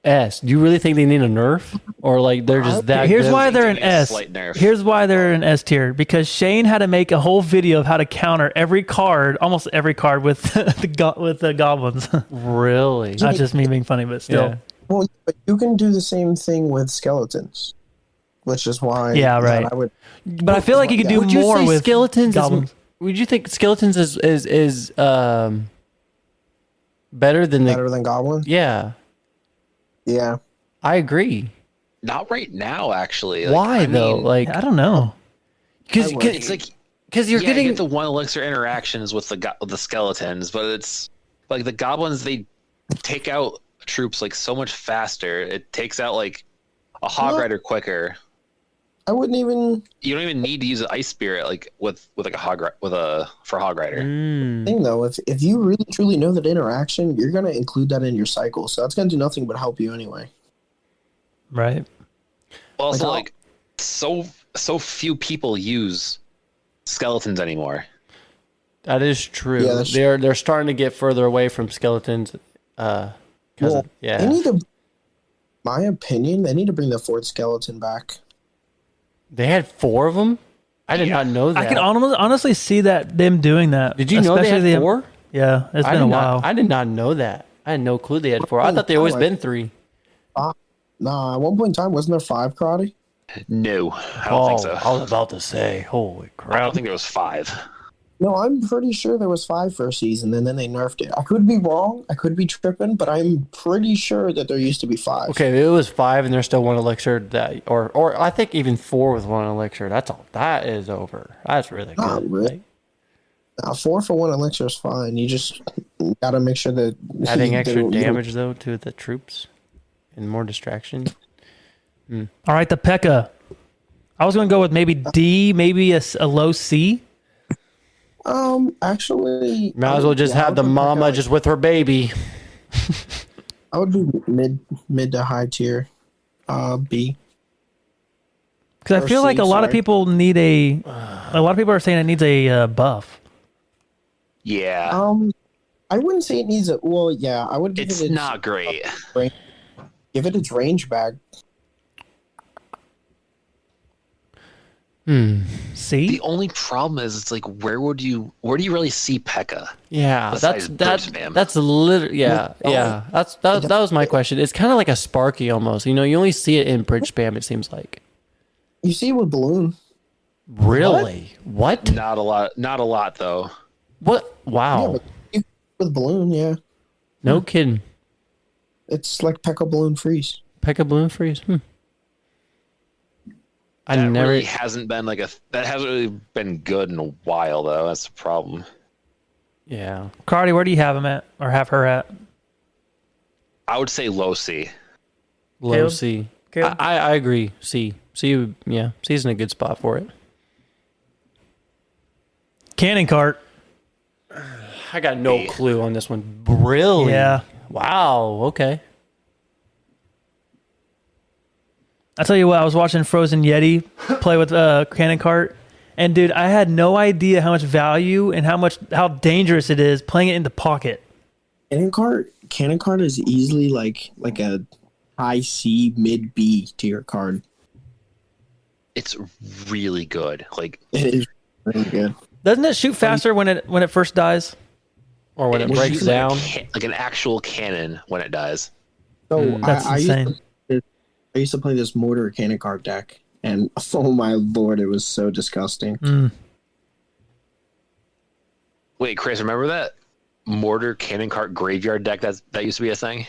S. Do you really think they need a nerf, or like they're just that? Here's good? why they're an Taking a S. slight nerf. Here's why they're an S tier, because Shane had to make a whole video of how to counter every card, almost every card with the goblins. Really? Not just me being funny, but still. Yeah. Well, but you can do the same thing with skeletons, which is why. Yeah, right. I would. But I feel like you could do Would you more say with skeletons? goblins. Would you think skeletons is better than Better than goblins. Yeah, Yeah. I agree. Not right now, actually. Like, Why I though? mean, like I don't know. because it's like you're you getting get the one elixir interactions with the skeletons, but it's like the goblins, they take out troops like so much faster. It takes out like a hog rider quicker. I wouldn't even You don't even need to use an ice spirit like with like a for hog rider. thing though. If you really truly know that interaction, you're gonna include that in your cycle. So that's gonna do nothing but help you anyway. Right. Also, Like, like so few people use skeletons anymore. that is true. Yeah, that's- they're starting to get further away from skeletons. Well, Yeah. They need to. My opinion, they need to bring the fourth skeleton back. They had 4 of them. I did not know that. I can honestly see them doing that. Did you know they Especially had 4? Yeah, it's I been did a not- while. I did not know that. I had no clue they had 4. I thought they always been 3. Nah, at one point in time, wasn't there 5 karate? No, I don't think so. I was about to say, holy I crap! don't think there was 5. No, I'm pretty sure there was 5 first season, and then they nerfed it. I could be wrong. I could be tripping, but I'm pretty sure that there used to be 5. Okay, it was 5, and there's still 1 elixir that, or I think even 4 with 1 elixir. That's all. That is over. That's really good. Not really. Like, 4 for 1 elixir is fine. You just gotta make sure that adding you extra don't- damage though to the troops and more distraction. All right, the P.E.K.K.A. I was going to go with maybe D, maybe a low C. Actually, Might as well just yeah, I have would the put mama P.E.K.K.A. just with her baby. I would do mid to high tier, B. Because I Or feel like C, a lot of sorry. people need a lot of people are saying it needs a buff. Yeah, I wouldn't say it needs a. Well, yeah, I would give it's it. not great. Give it its range back. C? The only problem is, it's like, where do you really see P.E.K.K.A? Yeah, Besides that's burst spam. that's literally yeah. That was my question. It's kind of like a Sparky almost. You know, you only see it in bridge spam. It seems like. You see it with balloon. Really? What? Not a lot though. What? Wow. Yeah, but with balloon, yeah, No kidding. it's like P.E.K.K.A. balloon freeze. P.E.K.K.A. balloon freeze. I That never. really hasn't been that hasn't really been good in a while though. That's the problem. Yeah. Cardi, where do you have him at, or have her at? I would say low C. Low Caleb? C. Caleb? I agree. C. C. Yeah. C's in a good spot for it. Cannon cart. I got no B. clue on this one. Really? Yeah. Wow. Okay. I tell you what, I was watching Frozen Yeti play with Cannon Cart, and dude, I had no idea how much value and how dangerous it is playing it in the pocket. Cannon card is easily like a high C, mid B tier card. It's really good. Like, It is really good. Doesn't it shoot faster when it first dies? Or when it shoots breaks down. like an actual cannon when it dies. So That's insane. I used to play this mortar cannon card deck, and oh my lord, it was so disgusting. Wait, Chris, remember that mortar cannon cart graveyard deck that used to be a thing?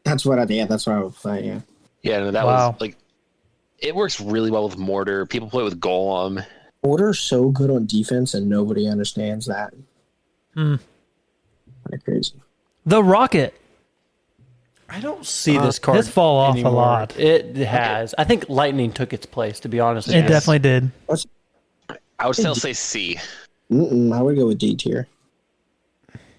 That's what I would play. Yeah. Yeah, no, that Wow. was like, it works really well with mortar. People play with golem. Mortar's so good on defense, and nobody understands that. Kind of crazy. The rocket. I don't see this card. It's fall off a anymore. lot. It has. I think lightning took its place. To be honest, with It you. definitely did. I would still say C. I would go with D tier.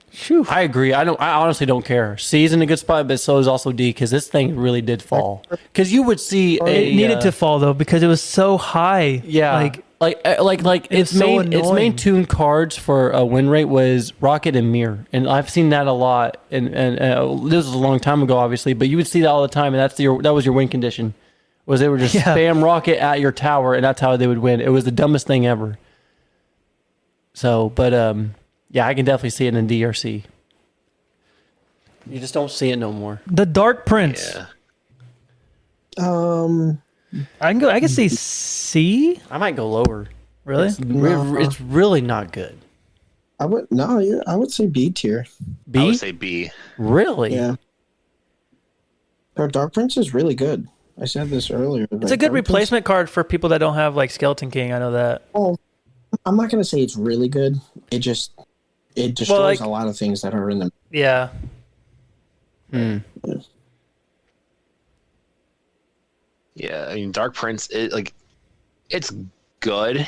Phew. I agree. I honestly don't care. C's in a good spot, but so is also D because this thing really did fall. Because you would see It needed to fall though because it was so high. Yeah. Like its so main annoying. tuned cards for win rate was Rocket and Mirror, and I've seen that a lot. And this was a long time ago, obviously, but you would see that all the time, and that was your win condition. Was they would just spam Rocket at your tower, and that's how they would win. It was the dumbest thing ever. So, but yeah, I can definitely see it in DRC. You just don't see it no more. The Dark Prince. Yeah. I can see C. I might go lower. Really? It's really not good. I would say B tier. B? I would say B. Really? Yeah. Our Dark Prince is really good. I said this earlier. It's a good replacement card for people that don't have like Skeleton King. I know that. Oh, I'm not gonna say it's really good. It destroys a lot of things that are in the. Yeah. Yeah, I mean, Dark Prince, it's good.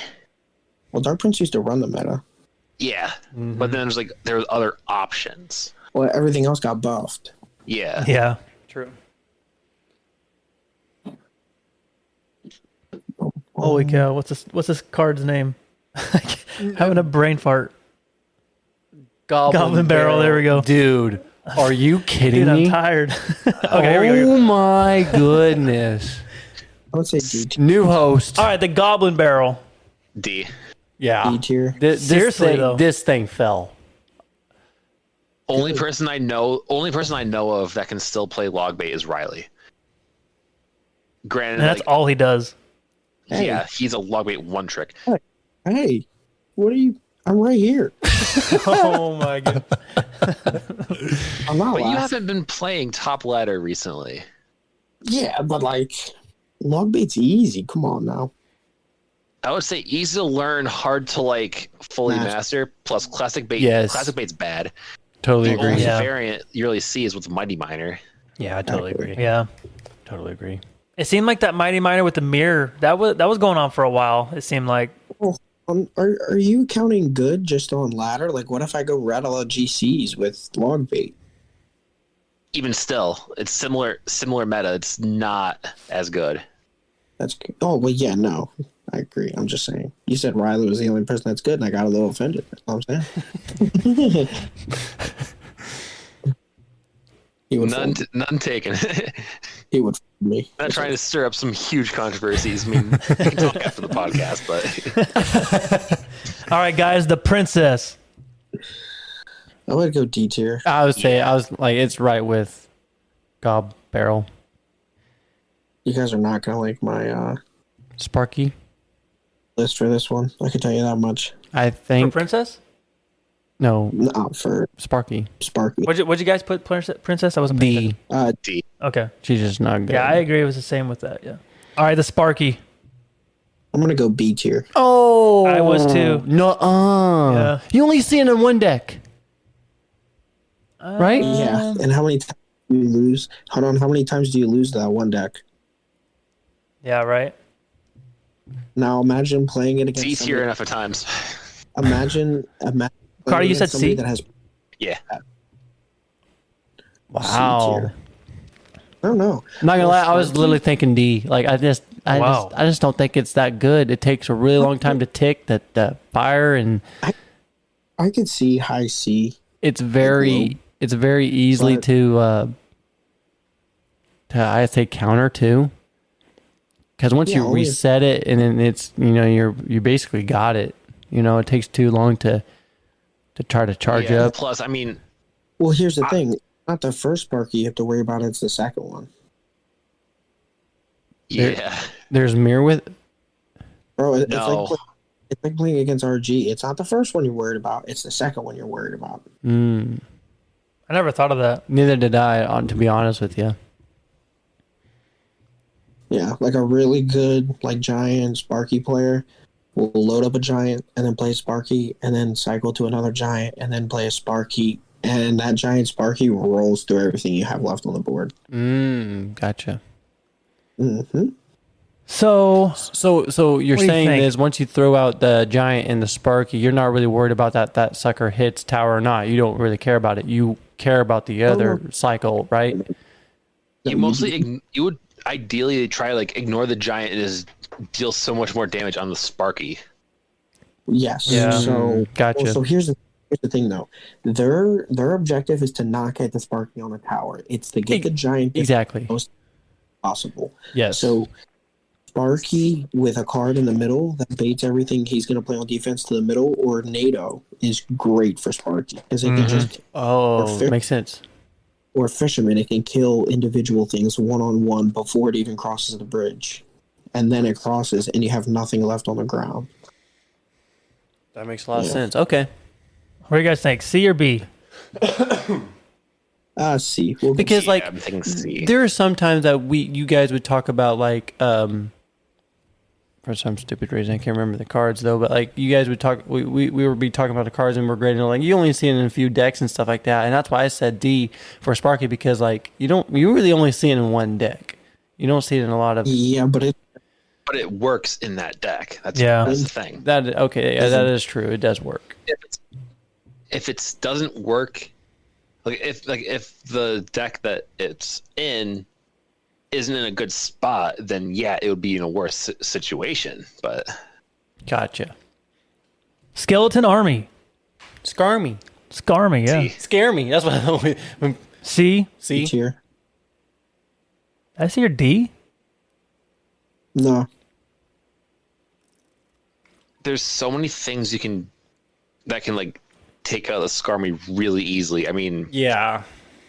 Well, Dark Prince used to run the meta. Yeah, but then there's other options. Well, everything else got buffed. Yeah. Yeah. True. Holy cow! What's this card's name? Having a brain fart. Goblin Barrel. There we go. Dude, are you kidding Dude, me? I'm tired. Okay, here we go. Oh my goodness. I would say D tier. New host. All right, the Goblin Barrel. D. Yeah. D tier. Seriously, though. This thing fell. Only person I know of that can still play Logbait is Riley. Granted, And that's all he does. yeah, he's a Logbait one trick. Hey, what are you? I'm right here. Oh my god. I'm not But you laughing. haven't been playing top ladder recently. Yeah, but Logbait's easy. Come on now. I would say easy to learn, hard to fully master. Plus, classic bait. Yes. Classic bait's bad. Totally The agree. only Yeah. variant you really see is with Mighty Miner. Yeah, I totally agree. Yeah. Totally agree. It seemed like that Mighty Miner with the mirror that was going on for a while. It seemed like. Are you counting good just on ladder? Like, what if I go rattle out GCs with Logbait? Even still, it's similar meta. It's not as good. That's good. Oh well, yeah, no, I agree. I'm just saying. You said Riley was the only person that's good, and I got a little offended. That's all I'm saying. He would None fool- taken. he would fool me. Not trying to stir up some huge controversies. I mean, we can talk after the podcast, but All right, guys, the princess. I would go D tier. I would say it's right with Gob Barrel. You guys are not gonna like my Sparky. list for this one. I can tell you that much. I For think princess? no, No, for Sparky. Sparky. What'd you guys put princess? I wasn't paying D. D. attention. Okay. She's just not good. Yeah, I agree. It was the same with that. Yeah. All right, the Sparky. I'm gonna go B tier. Oh, I was too. No, Yeah. You only see it in one deck, right? Yeah, and how many times do you lose? Hold on, how many times do you lose that one deck? Yeah, right. Now imagine playing it against. D's here somebody- enough at times. Imagine. Carter, playing you against said somebody C? That has Yeah. Wow. tier. I don't know. I'm not gonna lie, I was Sparky? literally thinking D. Like I just don't think it's that good. It takes a really long time to tick the fire, and I could see high C. it's very easily But- to I say counter too. Because once Yeah, you only if- reset it, and then it's you basically got it. It takes too long to try to charge Yeah, up. Plus, I mean, Well, here's the thing. Not the first Sparky you have to worry about. It's the second one. yeah. There's mirror with Bro, it's No. like playing against RG. It's not the first one you're worried about. It's the second one you're worried about. mm, I never thought of that. neither did I. To be honest with you. Yeah, like a really good giant Sparky player will load up a giant and then play Sparky and then cycle to another giant and then play a Sparky, and that giant Sparky rolls through everything you have left on the board. Gotcha. Mm-hmm. So So you're What do you saying think? is once you throw out the giant and the Sparky, you're not really worried about that sucker hits tower or not. You don't really care about it. You care about the other cycle, right? You mostly you would ideally try to ignore the giant in his deals so much more damage on the Sparky. Yes. Yeah. So Gotcha. So here's the thing though. Their objective is to not get the Sparky on the tower. It's to get the giant Exactly. most possible. Yes. So Sparky with a card in the middle that baits everything he's going to play on defense to the middle, or NATO is great for Sparky because it can just makes sense. or Fisherman, it can kill individual things one-on-one before it even crosses the bridge, and then it crosses and you have nothing left on the ground. That makes a lot of sense. Okay. What do you guys think? C or B? C. We'll Because like I'm thinking C. there are some times that you guys would talk about like for some stupid reason I can't remember the cards though, but like you guys would talk we would be talking about the cards and we're grading like you only see it in a few decks and stuff like that, and that's why I said D for Sparky, because like you really only see it in one deck. You don't see it in a lot of but it works in that deck. That's the thing. that is true. It does work. If it doesn't work, if the deck that it's in isn't in a good spot, then yeah, it would be in a worse situation. But Gotcha. Skeleton Army. Scarmy. Scarmy, yeah. C. Scare me. That's what C. See? tier. I see your D. No. There's so many things that can like take out the Skarmy really easily. I mean, Yeah.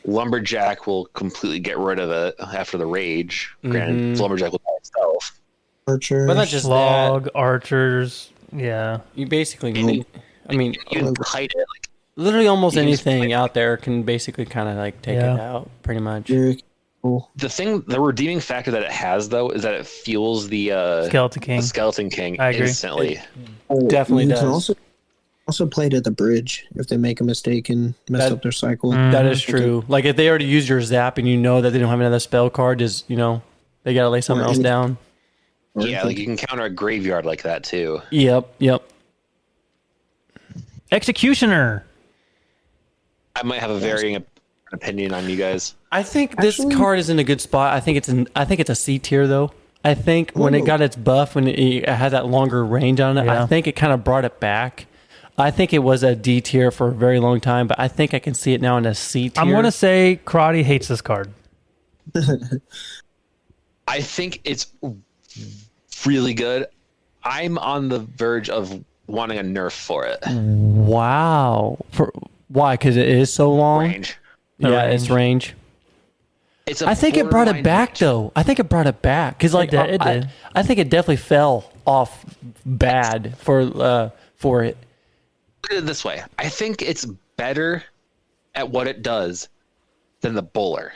Lumberjack will completely get rid of it after the rage. Granted, Lumberjack will by itself. Archer. But not just Slog, that. archers. Yeah. You basically need, I mean, You can hide it. Like, literally almost You can just anything play- out there can basically kind of like take Yeah. it out, pretty much. the redeeming factor that it has though is that it fuels the Skeleton King. Skeleton King I agree. instantly. Definitely you does. can also play it at the bridge if they make a mistake and mess up their cycle. That is true. Like if they already used your zap and you know that they don't have another spell card, is they gotta lay something else down. Yeah, like you can counter a graveyard like that too. Yep. Executioner. I might have a varying opinion on you guys. I think this card is in a good spot. I think it's a C tier though. I think when it got its buff, when it had that longer range on it, Yeah. I think it kind of brought it back. I think it was a D tier for a very long time, but I think I can see it now in a C tier. I'm going to say Karate hates this card. I think it's really good. I'm on the verge of wanting a nerf for it. Wow. Why? Because it is so long. Range. Yeah, it's range. It's a I think it brought it borderline back range. though. I think it brought it back because like It did. I think it definitely fell off bad for it. Look at it this way. I think it's better at what it does than the bowler.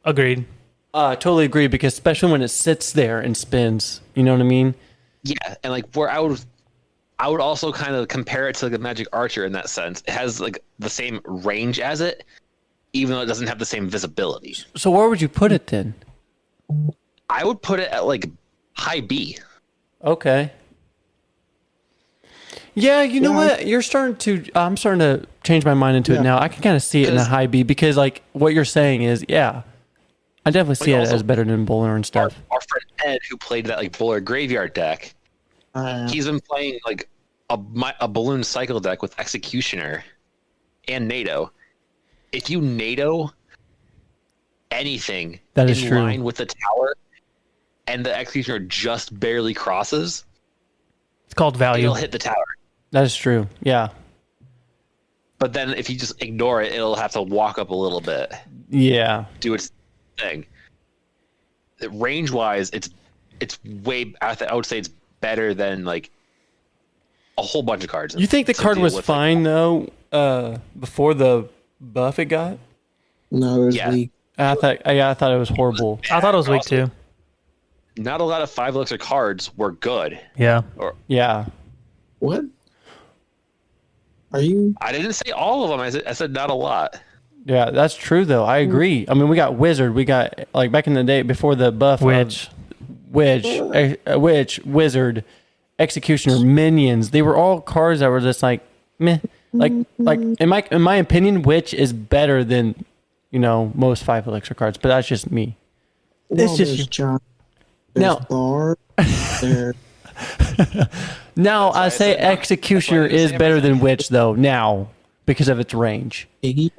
Agreed. Totally agree, because especially when it sits there and spins, you know what I mean? Yeah, and like where I would also kind of compare it to like a Magic Archer in that sense. It has like the same range as it, even though it doesn't have the same visibility. So where would you put it then? I would put it at like high B. Okay. Yeah, you know what? I'm starting to change my mind into it now. I can kind of see it in a high B, because like what you're saying is, yeah, I definitely see it also- as better than Bowler and stuff. Our friend Ed, who played that like bowler graveyard deck, he's been playing like a balloon cycle deck with Executioner and NATO. If you NATO anything That is in true. line with the tower, and the Executioner just barely crosses, It's called value. it'll hit the tower. That is true. Yeah. But then if you just ignore it, it'll have to walk up a little bit, Yeah. do its thing. Range wise, it's way. I would say it's better than like a whole bunch of cards. You think the to card deal was with, fine though, before the buff it got? No, it was Yeah. weak. I thought it was horrible. I thought it was weak Also- too. Not a lot of 5 elixir cards were good. Yeah. Yeah. What? Are you? I didn't say all of them. I said not a lot. Yeah, that's true though. I agree. I mean, we got Wizard. We got like back in the day before the buff. Witch. Witch, Wizard, Executioner, Minions. They were all cards that were just like meh. Like in my opinion, Witch is better than most 5 elixir cards. But that's just me. Well, just there's you. John. Now- There's Bar. They're Now, I say said not- Executioner that's why I is didn't say better than everything. Witch, though, now, because of its range. Iggy.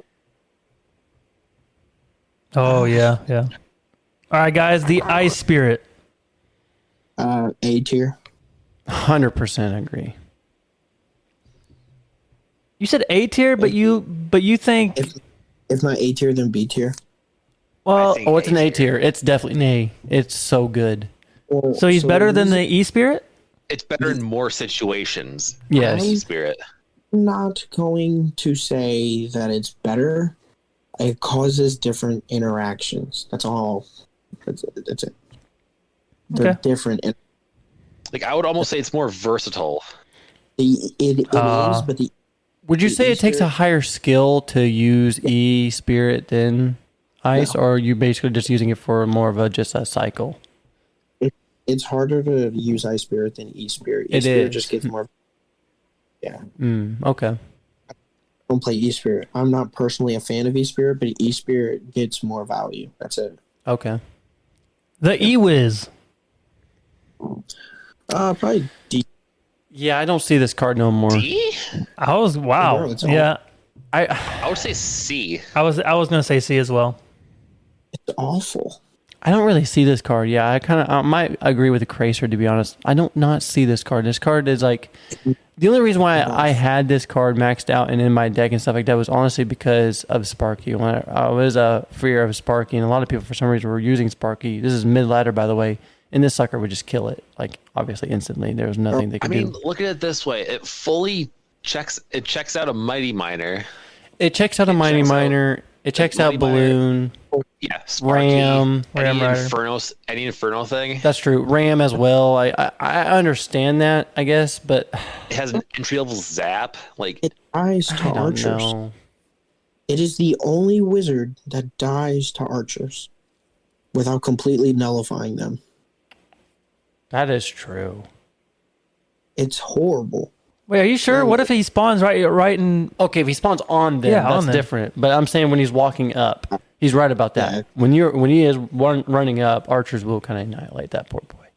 Oh yeah, yeah. All right, guys, the Ice Spirit. A tier. 100% agree. You said A tier, but you think If not A tier, then B tier. well, think Oh, it's an A A tier. tier. It's definitely an A. It's so good. Well, so he's better than the the E Spirit? It's better in more situations. Yes. Spirit. I'm not going to say that it's better. It causes different interactions. That's all. That's it. They're Okay. different. And Like I would almost say it's more versatile. it is, but the Would you The say E it takes a Spirit- higher skill to use E Spirit than Ice, or are you basically just using it for more of just a cycle? it's harder to use Ice Spirit than E Spirit. E It Spirit is. just gets more. Yeah, Okay. I don't play E Spirit. I'm not personally a fan of E Spirit, but E Spirit gets more value. That's it. Okay. The E Wiz. Probably D. Yeah, I don't see this card no more. D? I was wow. Bro, it's Yeah, I would say C. I was gonna say C as well. It's awful. I don't really see this card. Yeah, I kind of might agree with the Kracer, to be honest. I don't not see this card. This card is like the only reason why I had this card maxed out and in my deck and stuff like that was honestly because of Sparky. When I was a fear of Sparky, and a lot of people for some reason were using Sparky. This is mid ladder, by the way, and this sucker would just kill it, like obviously instantly. There was nothing they I could mean, do. look at it this way: it fully checks out a Mighty Miner. It checks out a Mighty checks out- Miner. It checks out Mighty Miner. Balloon. Yeah, Sparky, Ram Rider. any Inferno thing. That's true. Ram as well. I understand that, I guess, but It has an entry level zap. Like It dies to I don't archers. know. It is the only wizard that dies to archers without completely nullifying them. That is true. It's horrible. Wait, are you sure? What if he spawns right in? Okay, if he spawns on them, Yeah, on that's them. different. But I'm saying when he's walking up, he's right about that. Yeah. When he is running up, archers will kind of annihilate that poor boy.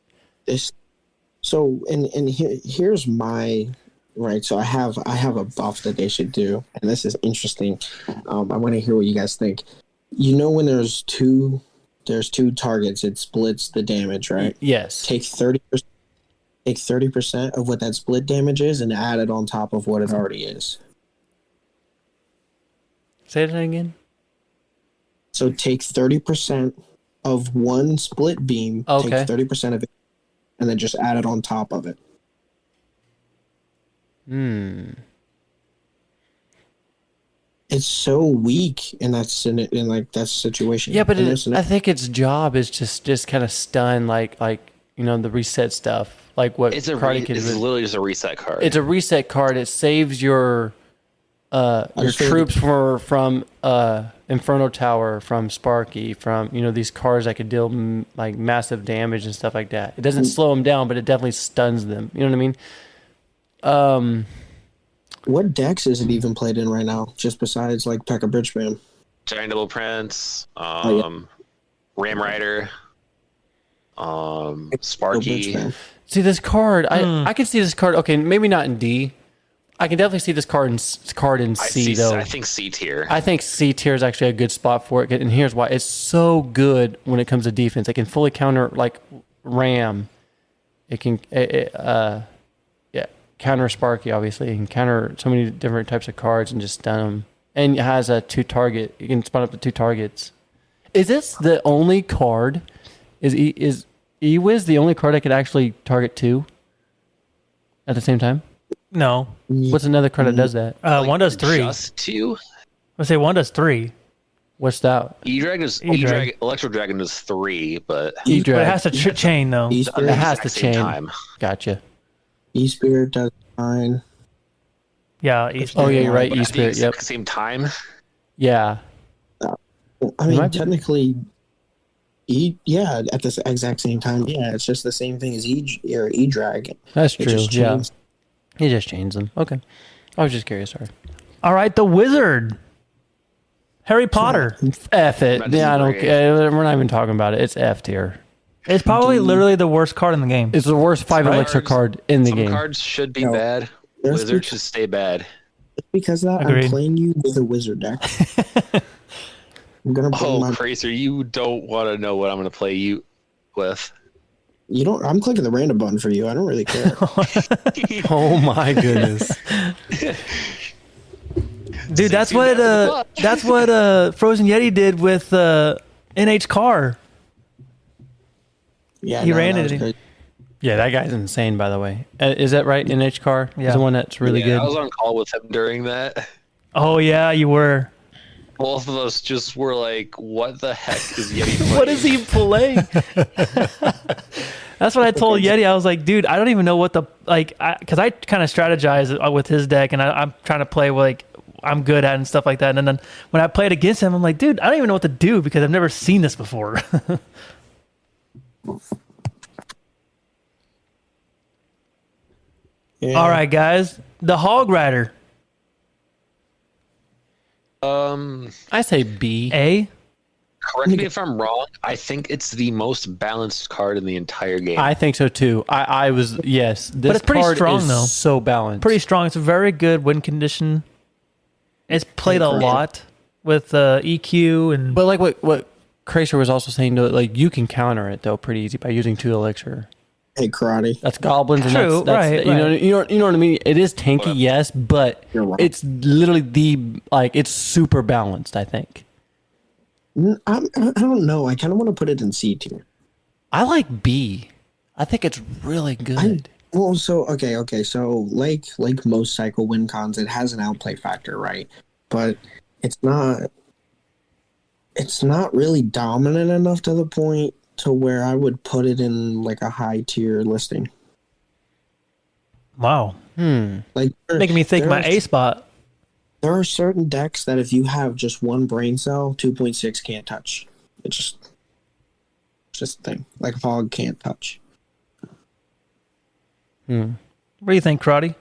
Here's my right. So I have a buff that they should do, and this is interesting. I want to hear what you guys think. You know, when there's two targets, it splits the damage, right? Yes. Take 30%. Take 30% of what that split damage is and add it on top of what it already is. Say that again. So take 30% of one split beam, Okay. take 30% of it, and then just add it on top of it. It's so weak in that situation. Yeah, but In this I think its job is just kind of stun like the reset stuff, like what it's KarateKid it's was. literally just a reset card. It's a reset card. It saves your just figured- troops from Inferno Tower, from Sparky, from these cards that could deal like massive damage and stuff like that. It doesn't slow them down, but it definitely stuns them. You know what I mean? What decks is it even played in right now? Just besides like P.E.K.K.A. Bridgeman. Giant Double Prince, yeah. Ram Rider, Sparky. Bridgeman. See this card. I can see this card. Okay, maybe not in D. I can definitely see this card in C though. I think C tier. I think C tier is actually a good spot for it, and here's why: it's so good when it comes to defense. It can fully counter like Ram. It can, counter Sparky. Obviously, it can counter so many different types of cards and just stun them. And it has a 2-target. You can spawn up to 2 targets. Is this the only card? Is E-Wiz the only card I could actually target 2 at the same time? No, What's another card that does that? one does 3. Just 2. Let's say one does 3. What's that? E-Drag, Electro Dragon does 3, but But E-Drag. it has to chain though. E It Spirit, has to exact same chain. time. Gotcha. E Spirit does fine. Yeah. Oh yeah, you're right. But at the E-Spirit. Yep. exact same time. Yeah. I mean, might be- technically, at the exact same time. Yeah, it's just the same thing as E Drag. That's It true. just Yeah. changed. He just changed them. Okay. I was just curious. Sorry. All right, the Wizard. Harry Potter. F it. Not Yeah, I don't disagree. care. We're not even talking about it. It's F tier. It's probably literally the worst card in the game. It's the worst 5 elixir card in the Some game. cards should be No. bad. There's Wizards should stay bad. Because of that, Agreed. I'm playing you with a wizard deck. I'm gonna bring Oh, my. Kracer, you don't want to know what I'm going to play you with. You don't. I'm clicking the random button for you. I don't really care. Oh my goodness. Dude, that's what Frozen Yeti did with NH Car. Yeah, He ran that it was in. crazy. Yeah, that guy's insane, by the way. Is that right? NH Car? Yeah. He's the one that's really Yeah, I good. was on call with him during that. Oh yeah, you were. Both of us just were like, what the heck is Yeti playing? What is he playing? That's what I told Yeti. I was like, dude, I don't even know what the because I kind of strategize with his deck, and I'm trying to play like I'm good at and stuff like that. And then when I played against him, I'm like, dude, I don't even know what to do because I've never seen this before. Yeah. All right, guys, the Hog Rider. I say B. A. Correct me if I'm wrong. I think it's the most balanced card in the entire game. I think so too. I was, yes. This it's pretty card strong, is though. so balanced. Pretty strong. It's a very good win condition. It's played a lot with EQ and. But like what Kracer was also saying, though, like you can counter it though pretty easy by using 2 elixir. Hey, karate. That's goblins, and True, that's right, you know right. you know what I mean. It is tanky, yes, but You're wrong. it's literally it's super balanced. I think. I don't know. I kind of want to put it in C tier. I like B. I think it's really good. Well, so okay. So like most cycle win cons, it has an outplay factor, right? But it's not really dominant enough to the point to where I would put it in like a high tier listing. Wow. Like Making me think there my are- A spot. There are certain decks that if you have just one brain cell, 2.6 can't touch. It's just a thing. Like a fog can't touch. What do you think, Karate?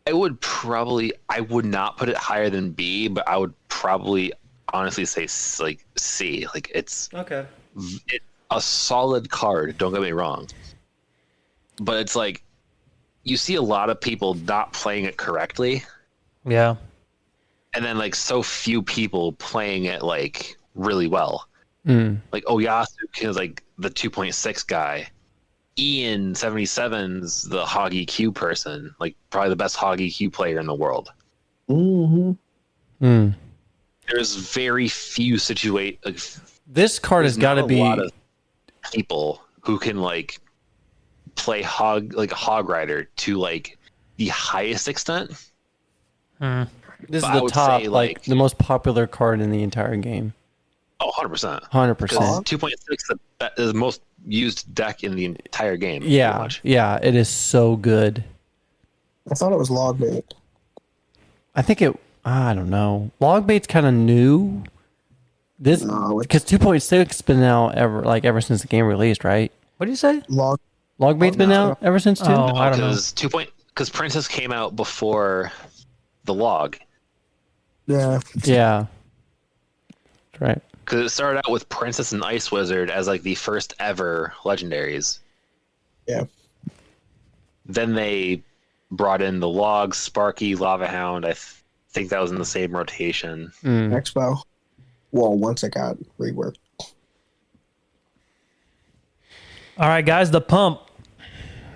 I would not put it higher than B, but I would probably honestly say like C. Like it's a solid card. Don't get me wrong, but it's like you see a lot of people not playing it correctly, Yeah. and then like so few people playing it like really well. Like Oyasu is like the 2.6 guy. Ian 77's the Hog EQ person, like probably the best Hog EQ player in the world. Mm-hmm. There's very few This card has got to be. a lot of people who can like play Hog Rider to like the highest extent. This is But I the would top, say, like like- the most popular card in the entire game. Oh, 100%. 100%. 2.6 is the most used deck in the entire game. pretty Yeah, much. yeah, it is so good. I thought it was log bait. I think it. I don't know. Logbait's kind of new. This No, because 2.6 been out ever since the game released, right? What do you say? Log. Logbait's been out ever since too. Oh, I don't know. Because Princess came out before the log. Yeah. Yeah, that's right. Because it started out with Princess and Ice Wizard as like the first ever legendaries. Yeah. Then they brought in the Log, Sparky, Lava Hound. I think that was in the same rotation. Expo. Well, once it got reworked. All right, guys, the pump.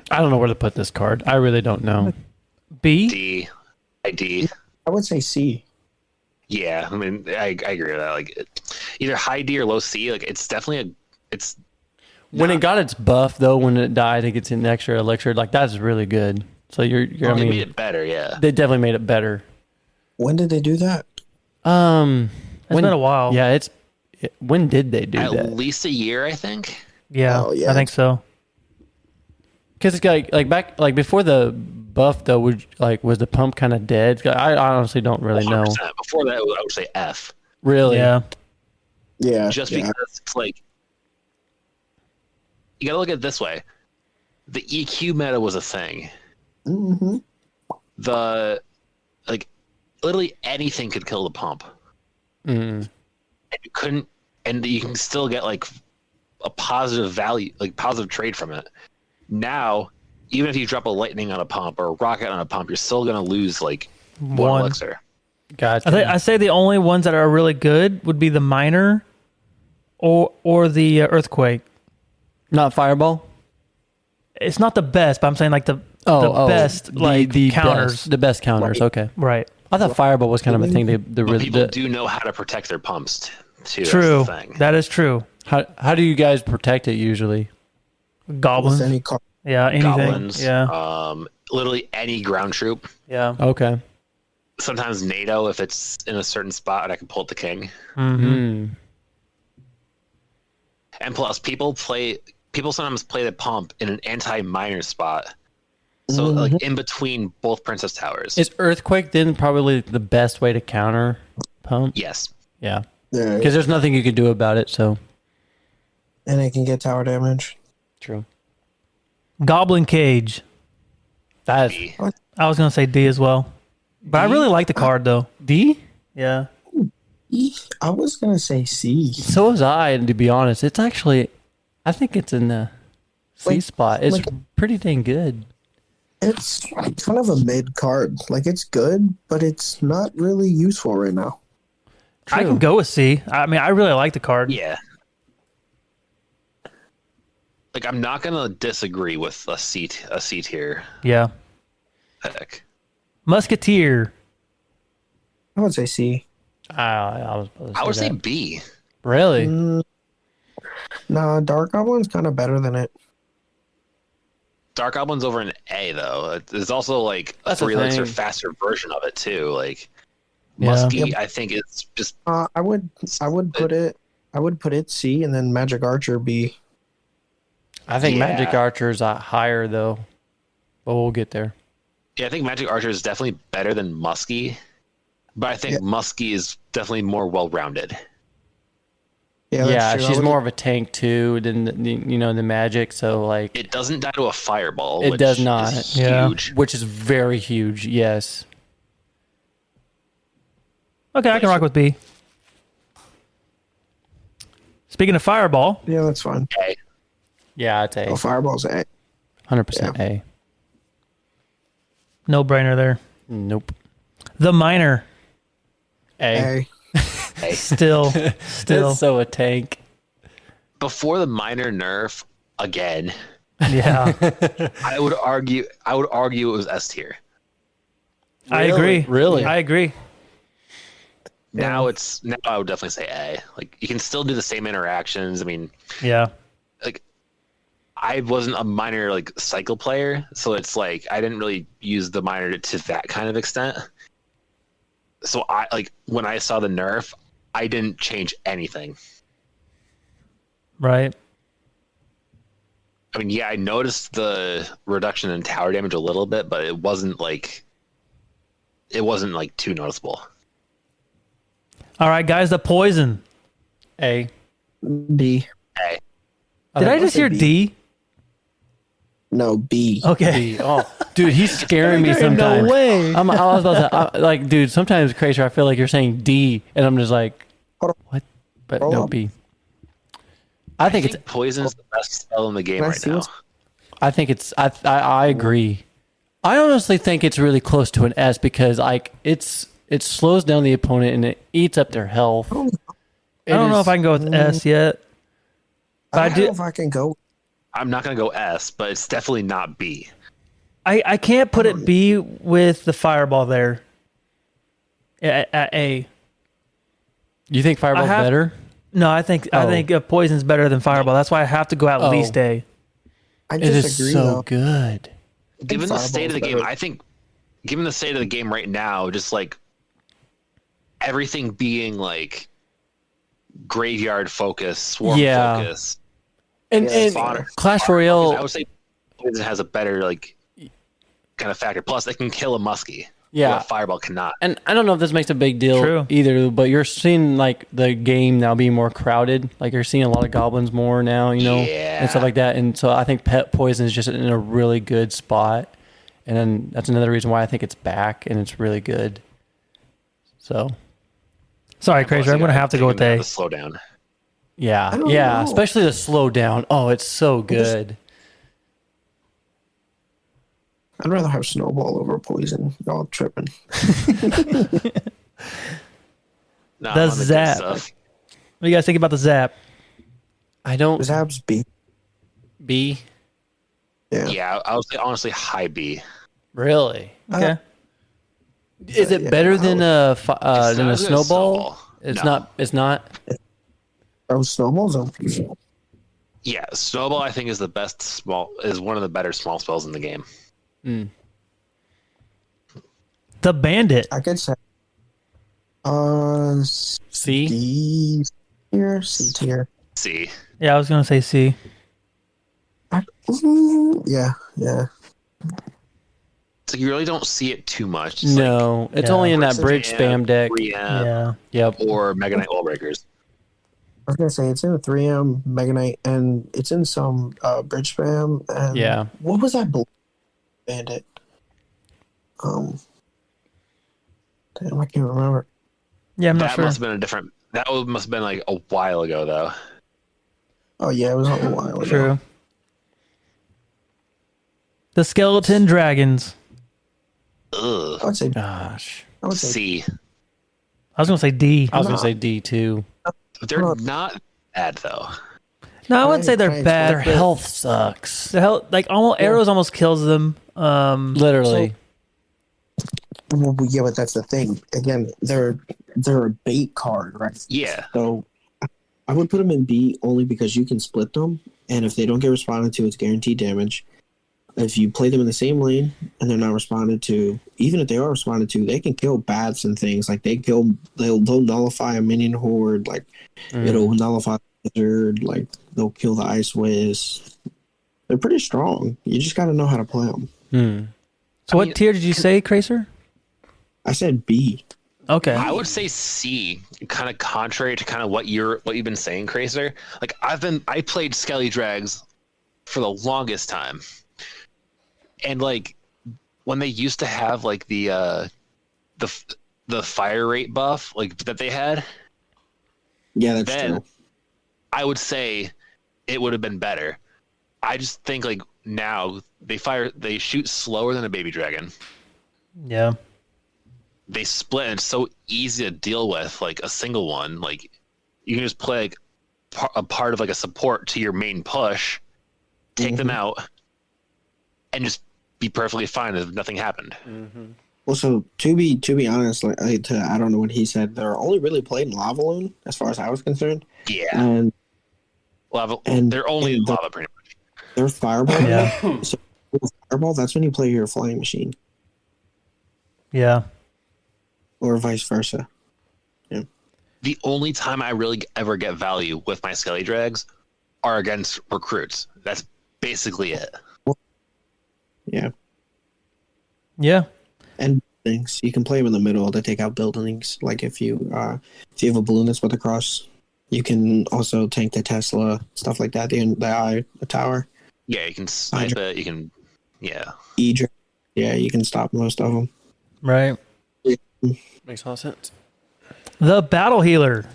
I don't know where to put this card. I really don't know. B. D. ID. I would say C. Yeah, I mean, I agree with that. Like, either high D or low C. Like, it's definitely it's When it got its buff though, when it died, it gets an extra elixir. Like that's really good. So you're I they mean, made it better. Yeah, they definitely made it better. When did they do that? When, been a while. Yeah, when did they do at that? least a year, I think. Yeah, Oh, yeah. I think so. Because it's like back like before the buff though, was the pump kind of dead? I honestly don't really know. 100%. Before that, I would say F. Really? Yeah. Yeah. Just because it's like you got to look at it this way: the EQ meta was a thing. Mm-hmm. The like literally anything could kill the pump. Mm. And you couldn't, and you can still get like a positive value, like positive trade from it. Now, even if you drop a lightning on a pump or a rocket on a pump, you're still going to lose like one elixir. Gotcha. I say the only ones that are really good would be the miner or the earthquake. Not fireball. It's not the best, but I'm saying like the best counters. The best counters. Okay. Right. I thought fireball was kind of a thing. People do know how to protect their pumps too. True. That's the thing. That is true. How do you guys protect it usually? Goblins. With any card. Yeah, anything. Goblins. Yeah. Literally any ground troop. Yeah. Okay. Sometimes NATO if it's in a certain spot and I can pull it to king. Mm-hmm. And plus, people sometimes play the pump in an anti-miner spot. So like in between both princess towers. Is earthquake then probably the best way to counter pump? Yes. Yeah. Yeah. Because there's nothing you can do about it. So And it can get tower damage. true. Goblin Cage. That B. is I was gonna say D as well, but I really like the card though. D. Yeah. I was gonna say C. So was I. And to be honest, it's actually, I think it's in the C spot. It's pretty dang good. It's kind of a mid card. Like it's good, but it's not really useful right now. I can go with C. I mean, I really like the card. Yeah. Like I'm not gonna disagree with a C tier Yeah. pick. Musketeer. I would say C. I would say B. Really? Nah, Dark Goblin's kind of better than it. Dark Goblin's over an A though. There's also like a That's the 3 elixir thing. faster version of it too. Like Yeah. Muskie, I think it's just I would put it C and then Magic Archer B. I think Yeah. Magic Archer's higher though, but we'll get there. I think Magic Archer is definitely better than Muskie, but I think Muskie is definitely more well-rounded. Yeah, that's Yeah, true. she's more of a tank too than the Magic. So like, It doesn't die to a fireball. It which does not. is Yeah. huge. which is very huge. Yes. Okay, I can rock with B. Speaking of Fireball, Yeah, that's fine. Okay. Yeah, it's A. Oh, Fireball's A. 100% A. no brainer there. Nope. The Miner. A. A. Still. It's so a tank. Before the minor nerf again, Yeah. I would argue it was S tier. I agree. Really? I agree. Now I would definitely say A. Like you can still do the same interactions. I mean, Yeah. like I wasn't a minor like cycle player, so it's like I didn't really use the minor to that kind of extent. So I like when I saw the nerf, I didn't change anything. Right. I mean, yeah, I noticed the reduction in tower damage a little bit, but it wasn't like too noticeable. All right, guys, the Poison. A. B. A. Did I just hear D? No, B. Okay. B. Oh, dude, he's scaring me sometimes. No way. I was about to, like, dude, sometimes, Kracer, I feel like you're saying D, and I'm just like, Hold on. what? But Hold no, on. B. I think it's. Poison is the best spell in the game Can I right see now. what's- I think it's. I agree. I honestly think it's really close to an S because like it slows down the opponent and it eats up their health. I don't know if I can go with S yet. I I don't do. know if I can go. I'm not gonna go S, but it's definitely not B. I can't put it B with the Fireball there. At A. You think Fireball's I have- better? No, I think Poison's better than Fireball. That's why I have to go at least A. I It is disagree so though. good. Given the state of the Fireball's game, better. I think, given the state of the game right now, just like everything being like graveyard focus, swarm Yeah. focus, And, Yeah, and fodder. Clash I Royale, would say Poison has a better like kind of factor. Plus, it can kill a muskie. Yeah. where a fireball cannot. and I don't know if this makes a big deal True. either, but you're seeing like the game now being more crowded. Like you're seeing a lot of goblins more now, Yeah. and stuff like that. And so I think Pet Poison is just in a really good spot. And then that's another reason why I think it's back and it's really good. So Sorry, Plus, Kracer. I'm you going to gotta have to take go with him out A. to slow down. Yeah, don't yeah. know. Especially the slow down. Oh, it's so good. I'd rather have Snowball over Poison. Y'all tripping. No, The I'm on the good Zap. stuff. What do you guys think about the Zap? I don't. Zab's B. B. Yeah. Yeah, I would say honestly high B. Really? Okay. Is it yeah, better I than It's than not a as good as snowball? Snowball. It's No. not. It's not. Oh, Snowball's on. Yeah, Snowball I think is one of the better small spells in the game. The Bandit. I could say. C. D tier, C tier. C. Yeah, I was gonna say C. Yeah. So you really don't see it too much. It's No, it's Yeah. only in that Person bridge Jam, spam deck. 3M, Yeah. Yep. or Mega Knight Wall Breakers. I was gonna say it's in a 3M Mega Knight, and it's in some bridge spam. And Yeah. what was that bandit? Damn, I can't remember. Yeah, I'm not That sure. must have been a different. Must have been like a while ago though. Oh yeah, it was a while ago. True. The Skeleton Dragons. Ugh. I would say. Gosh. I would say. C. I was gonna say D. I was gonna say D too. They're not bad though. No, I wouldn't say they're Nice. bad. Their but health sucks. The hell, like almost arrows almost kills them. Literally. Well, yeah, but that's the thing. Again, they're a bait card, right? Yeah. So I would put them in B only because you can split them, and if they don't get responded to, it's guaranteed damage. If you play them in the same lane and they're not responded to, even if they are responded to, they can kill bats and things. Like they'll nullify a minion horde. Like it'll nullify the wizard. Like they'll kill the ice whiz. They're pretty strong. You just got to know how to play them. So what tier did you say, Kracer? I said B. Okay. I would say C, kind of contrary to kind of what you've been saying, Kracer. Like I played Skelly Drags for the longest time. And like when they used to have like the fire rate buff like that they had, Yeah, that's then true. I would say it would have been better. I just think like now they shoot slower than a baby dragon. Yeah. They split and it's so easy to deal with, like a single one. Like you can just play like a part of like a support to your main push, take them out, and just be perfectly fine if nothing happened. Well, so to be honest, like I don't know what he said. They're only really played in Lava Loon, as far as I was concerned. Yeah, And lava. and- They're only and the- lava, pretty much. they're Fireball. Yeah. So with Fireball, that's when you play your Flying Machine, Yeah. or vice versa. The only time I really ever get value with my Skelly Drags are against recruits. That's basically it. Yeah, Yeah. and things you can play them in the middle to take out buildings. Like if you have a balloon that's with a cross, you can also tank the Tesla, stuff like that. The tower, Yeah, you can snipe it. You can, yeah. Edra. Yeah, you can stop most of them. Right. Makes a lot of sense. The Battle Healer.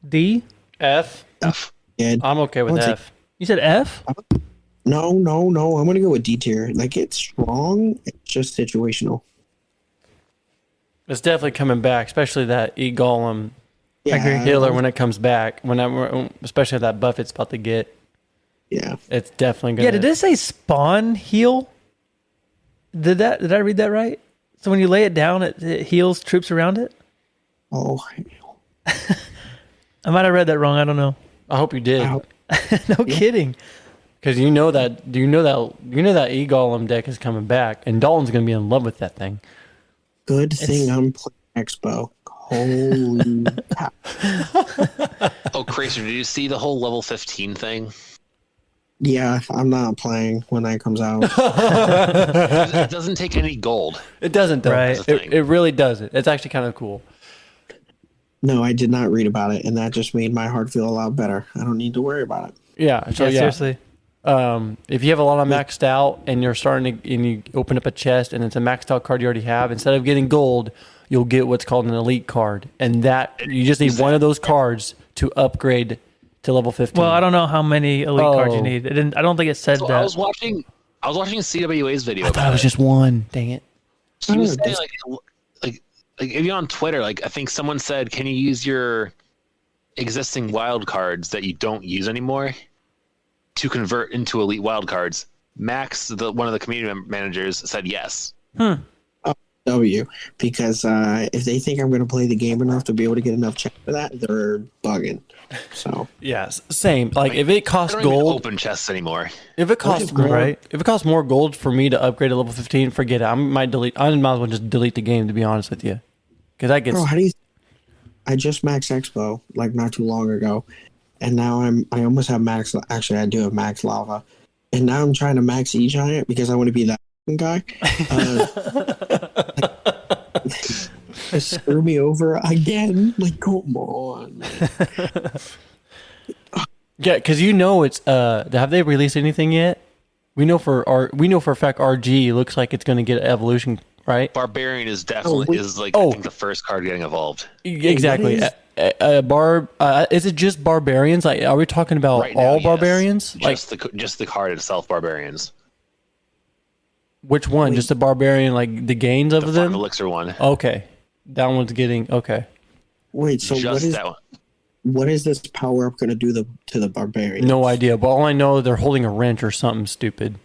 D. F. F. Yeah, I'm okay with What's it? F. You said F? no. I'm gonna go with D tier. Like it's strong. It's just situational. It's definitely coming back, especially that E Golem Yeah, agree. healer when it comes back. Especially if that buff it's about to get, Yeah. it's definitely gonna. Yeah, did it say spawn heal? Did I read that right? So when you lay it down, it heals troops around it? Oh, I might have read that wrong. I don't know. I hope you did, Ow. No kidding. because you know that E Golem deck is coming back, and Dalton's gonna be in love with that thing. good thing I'm playing Expo. Holy cow. Oh, Kracer, did you see the whole level 15 thing? Yeah, I'm not playing when that comes out. It doesn't take any gold. It doesn't though. Right. That's the thing. It really doesn't. It's actually kind of cool. No, I did not read about it, and that just made my heart feel a lot better. I don't need to worry about it. Yeah. So Yeah, yeah, seriously. if you have a lot of maxed out and you're starting to, and you open up a chest and it's a maxed out card you already have, instead of getting gold, you'll get what's called an elite card, and that you just need one of those cards to upgrade to level 15. Well, I don't know how many elite cards you Oh. need. It didn't. I don't think it said So that. I was watching CWA's video. I thought it was just one. Dang it. He was saying like if you're on Twitter, like I think someone said, can you use your existing wild cards that you don't use anymore to convert into elite wild cards? Max, one of the community managers, said yes. W, because if they think I'm going to play the game enough to be able to get enough check for that, they're bugging. So Yes, same. Like if it I costs don't even gold, open chests anymore. if it costs more, Right. if it costs more gold for me to upgrade to level 15, forget it. I might as well just delete the game, to be honest with you, because that gets. bro, how do you? I just maxed Expo like not too long ago, and now I almost have max. Actually, I do have max lava, and now I'm trying to max E Giant because I want to be that guy. Screw me over again. Like, come on. Yeah, because it's. Have they released anything yet? We know for a fact RG looks like it's going to get evolution, right? Barbarian is definitely I think the first card getting evolved. Exactly. What Is it just barbarians? Like, are we talking about Right now, all yes. barbarians? Like, Just the card itself, barbarians. which one? Just the barbarian, like the gains of The them? 5 elixir one. Okay, that one's getting okay. Wait, so Just that one. what is this power up going to do to the barbarian? No idea, but all I know they're holding a wrench or something stupid.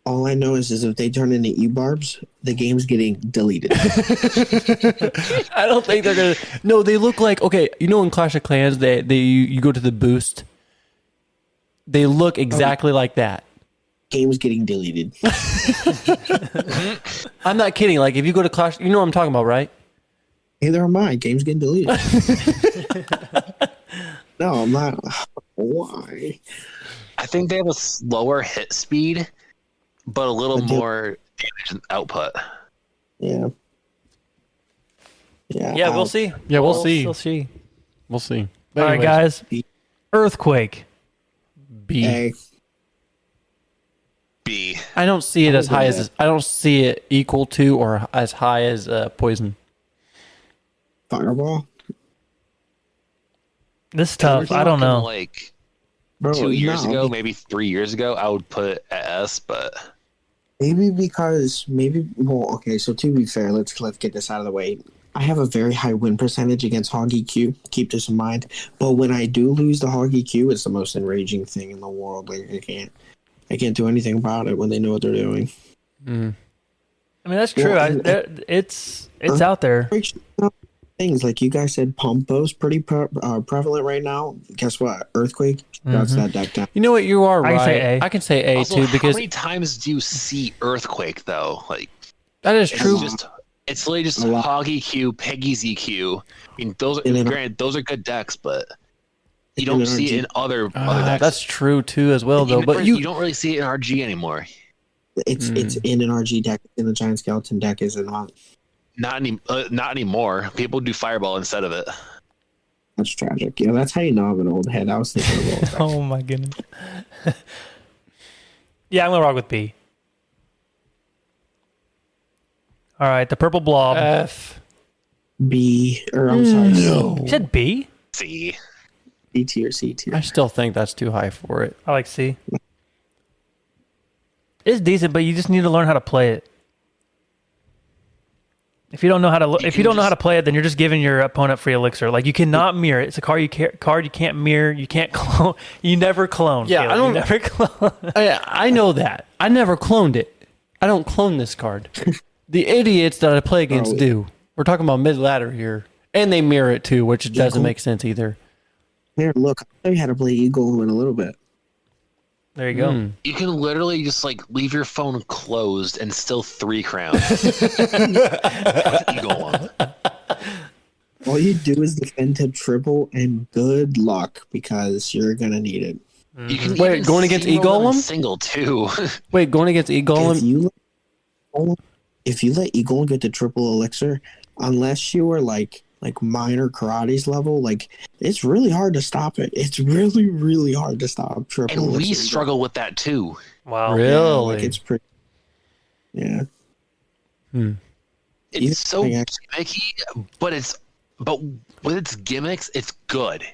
All I know is if they turn into E-barbs, the game's getting deleted. I don't think they're gonna. No, they look like okay. In Clash of Clans, you go to the boost. They look exactly like that. Game's getting deleted. I'm not kidding. Like if you go to Clash, you know what I'm talking about, right? Neither am I. Game's getting deleted. No, I'm not. Why? I think they have a slower hit speed, but a little more damage and output. Yeah. Yeah. Yeah, we'll see. Yeah, we'll see. We'll see. We'll see. All right, guys. Earthquake. B. A. B. I don't see it as I'll high go as I don't see it equal to or as high as poison. Fireball. This is tough. I don't know. Like Bro, 2 years no, ago, maybe 3 years ago, I would put it at S, but Well, okay, so to be fair, let's get this out of the way. I have a very high win percentage against Hoggy Q. Keep this in mind. But when I do lose the Hoggy Q, it's the most enraging thing in the world. Like I can't do anything about it when they know what they're doing. I mean, that's true. Well, It's out there. Things like you guys said, Pompo's pretty prevalent right now. Guess what? Earthquake. That's that deck down. You know what? You are I can right. say A. I can say A also, too how because many times do you see Earthquake though? Like that is it's true. it's literally just A lot. Hoggy Q, Peggy's EQ. I mean, those And then- granted, those are good decks, but you And don't then see RG. it in other decks. That's true too as well, though. Even- But you you don't really see it in RG anymore. It's in an RG deck. In the Giant Skeleton deck, is it not? Not anymore. People do Fireball instead of it. That's tragic. Yeah, that's how you know I'm an old head. I was thinking of old decks. Oh my goodness. Yeah, I'm gonna rock with B. All right, the purple blob. F. B, or I'm sorry, You said B? C. C tier, C tier. I still think that's too high for it. I like C. It's decent, but you just need to learn how to play it. If you don't know how to, if you don't know how to play it, then you're just giving your opponent free elixir. Like you cannot mirror it. It's a card you can't mirror. You can't clone. You never clone. Yeah, Caleb. I don't- You never clone. I know that. I never cloned it. I don't clone this card. The idiots that I play against Bro. do. We're talking about mid ladder here, and they mirror it too, which doesn't cool. make sense either. Here, look, I'll show you how to play Eagle in a little bit. There you go. You can literally just like leave your phone closed and still 3 crowns. Eagle one. All you do is defend to triple, and good luck because you're gonna need it. You can Wait, even going against single them in E-Golem? Single too. Wait, going against If E-Golem? you let Eagle get the triple elixir, unless you are like minor karate's level, like it's really hard to stop it. It's really, really hard to stop triple And we elixir. struggle with that too. Wow. Really? Yeah, like it's pretty. Yeah. It's You so think gimmicky, but with its gimmicks, it's good.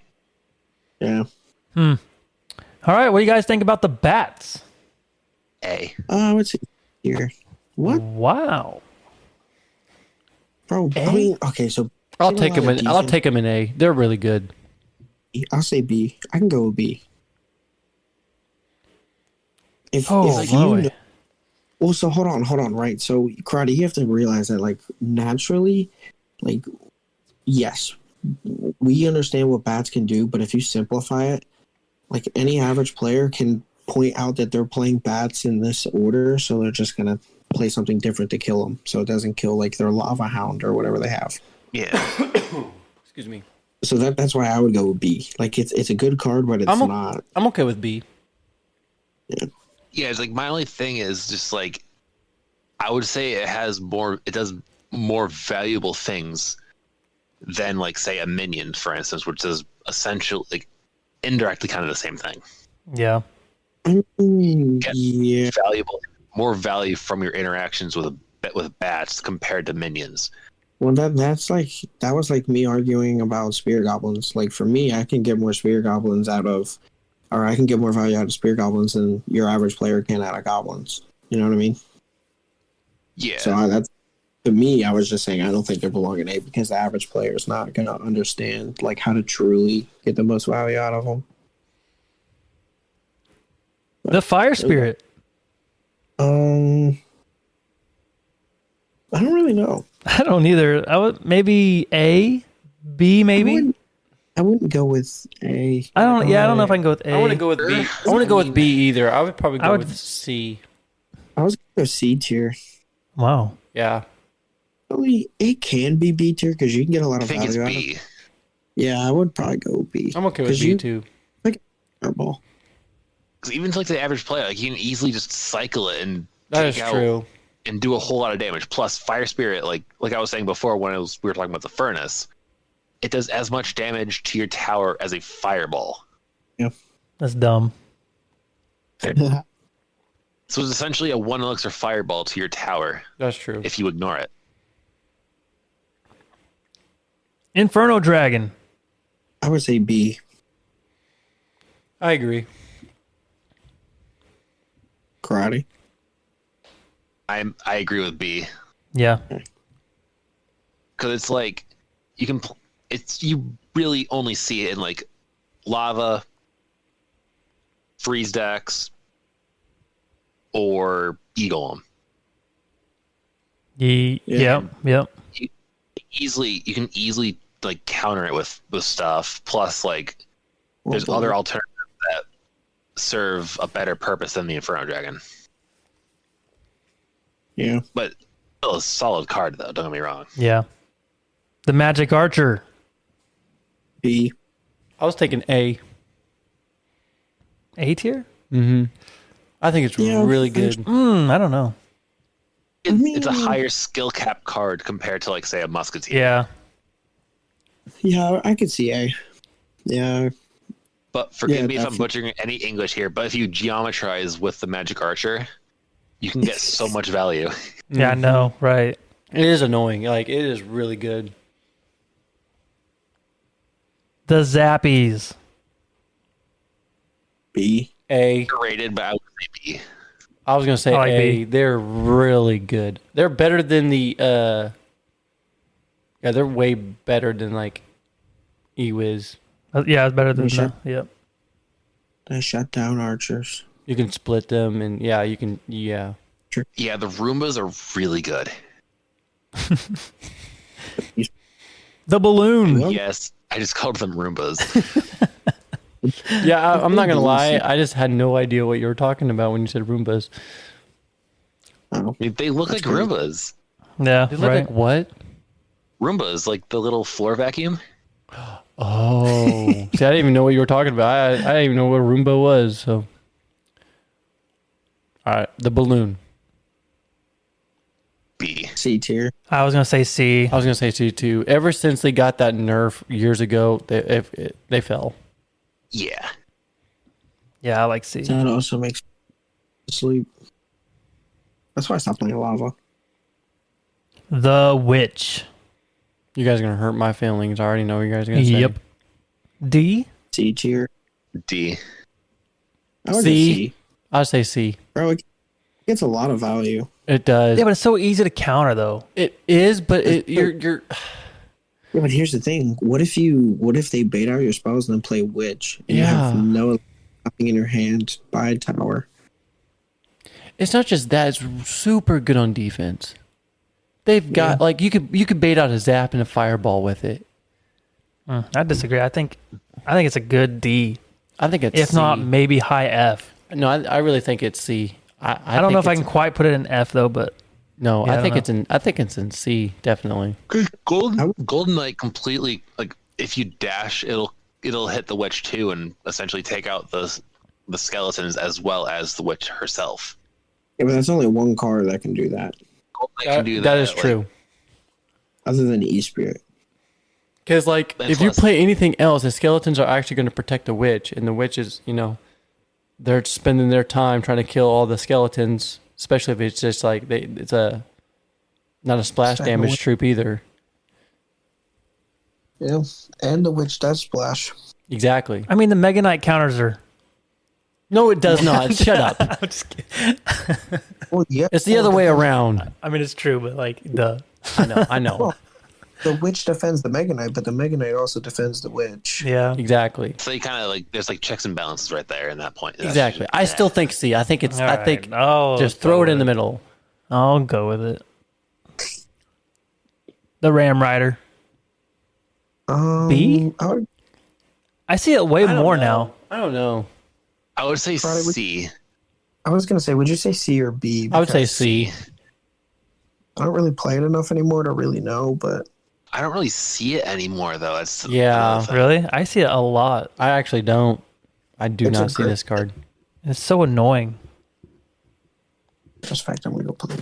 Yeah. All right, what do you guys think about the bats? A. I would say here. What, Wow. bro? I mean, okay, so I'll seen a take lot them. of I'll defense. take them in A. They're really good. I'll say B. I can go with B. If Oh, you boy. know, well, so hold on, right? So karate, you have to realize that, like, naturally, like, yes, we understand what bats can do, but if you simplify it, like, any average player can point out that they're playing bats in this order, so they're just gonna play something different to kill them, so it doesn't kill like their lava hound or whatever they have. Yeah. Excuse me. So that's why I would go with B. Like, it's a good card, but it's not. I'm okay with B. Yeah, it's like my only thing is just like I would say it does more valuable things than like say a minion, for instance, which is essentially like indirectly kind of the same thing. Yeah. Yeah. More value from your interactions with bats compared to minions. Well, that was like me arguing about spear goblins. Like, for me, I can get more spear goblins I can get more value out of spear goblins than your average player can out of goblins. You know what I mean? Yeah. So that's, to me, I was just saying I don't think they belong in A because the average player is not going to understand like how to truly get the most value out of them. The fire spirit. I don't really know. I don't either. I would maybe A, B, maybe. I wouldn't go with A. I don't know if I can go with A. I want to go with B. I want to go with B either. I would probably go with C. I was going to go C tier. Wow. Yeah. Really, it can be B tier because you can get a lot I of think it's value out of B. it. Yeah, I would probably go with B. I'm okay with B too. Fireball. Because even to like the average player, like you can easily just cycle it and That is take out true. and do a whole lot of damage. Plus, fire spirit, like I was saying before when we were talking about the furnace, it does as much damage to your tower as a fireball. That's dumb. So it's essentially a one elixir fireball to your tower That's true. if you ignore it. Inferno Dragon. I would say B. I agree. Karate. I agree with B Yeah. because it's like you really only see it in like lava, freeze decks, or eagle 'em. Yep. You can easily like counter it with stuff. Plus, like there's Well, other alternatives that serve a better purpose than the Inferno Dragon. Yeah. But still a solid card, though. Don't get me wrong. Yeah. The Magic Archer. B. I was taking A. A tier? I think it's Yeah, really good. I don't know. It's a higher skill cap card compared to, like, say, a Musketeer. Yeah. Yeah, I could see A. Yeah. But forgive Yeah, me if I'm definitely. butchering any English here, but if you geometrize with the Magic Archer, you can get so much value. Yeah, I know. Right. It is annoying. Like, it is really good. The Zappies. B. A. Rated, but I would say B. I was going to say I like A. B. They're really good. They're better than the, yeah, they're way better than, like, E-Wiz. Yeah, it's better than Sure. that. Yep. They shut down archers. You can split them, and, yeah, you can, yeah. Yeah, the Roombas are really good. The Balloon. Well, Yes, I just called them Roombas. Yeah, I'm not going to lie. I just had no idea what you were talking about when you said Roombas. Oh. I mean, they look like That's crazy. Roombas. Yeah, They look right. like what? Roombas, like the little floor vacuum. Oh. See, I didn't even know what you were talking about. I didn't even know what a Roomba was, so. All right, the balloon. B. C tier. I was going to say C. I was going to say C too. Ever since they got that nerf years ago, they fell. Yeah. Yeah, I like C. That also makes me sleep. That's why I stopped playing lava. The Witch. You guys are going to hurt my feelings. I already know what you guys are going to say. Yep. D. C tier. D. I would C. say C. I'd say C. Bro, it gets a lot of value. It does. Yeah, but it's so easy to counter though. It is, but you're. Yeah, but here's the thing. What if they bait out your spells and then play witch? And you have Yeah. nothing in your hand by a tower. It's not just that; it's super good on defense. They've got like you could bait out a zap and a fireball with it. I disagree. I think it's a good D. I think it's If C. not, maybe high F. No, I really think it's C. I don't know if I can quite put it in F though, but No, Yeah, I I think don't it's in C definitely. Golden Knight completely like if you dash, it'll hit the witch too, and essentially take out the skeletons as well as the witch herself. Yeah, but that's only one card that can do that, Golden Knight can do that. That is like, true. other than E-Spirit. Because like That's if you less- play anything else, the skeletons are actually going to protect the witch, and the witch is they're spending their time trying to kill all the skeletons, especially if it's just like it's not a splash Stack of damage witch. troop either. Yeah, and the witch does splash. Exactly. I mean the Mega Knight counters are. No, it does not. Shut up. I'm just kidding. Well, yeah, It's the other way around. I mean it's true, but like duh. I know. Well, the witch defends the Mega Knight, but the Mega Knight also defends the witch. Yeah. Exactly. So you kind of like there's like checks and balances right there in that point. That's Exactly. I still think C. I think it's. All I right. think I'll just go throw it with in the middle. I'll go with it. The Ram Rider. B? I see it way more now. I don't know. I would say Probably would- C. I was gonna say, would you say C or B? I would say Because C. I don't really play it enough anymore to really know, but I don't really see it anymore though. That's Yeah. another thing. Really? I see it a lot. I actually don't. I do It's not a see great- this card. It's so annoying. just fact, I'm gonna go play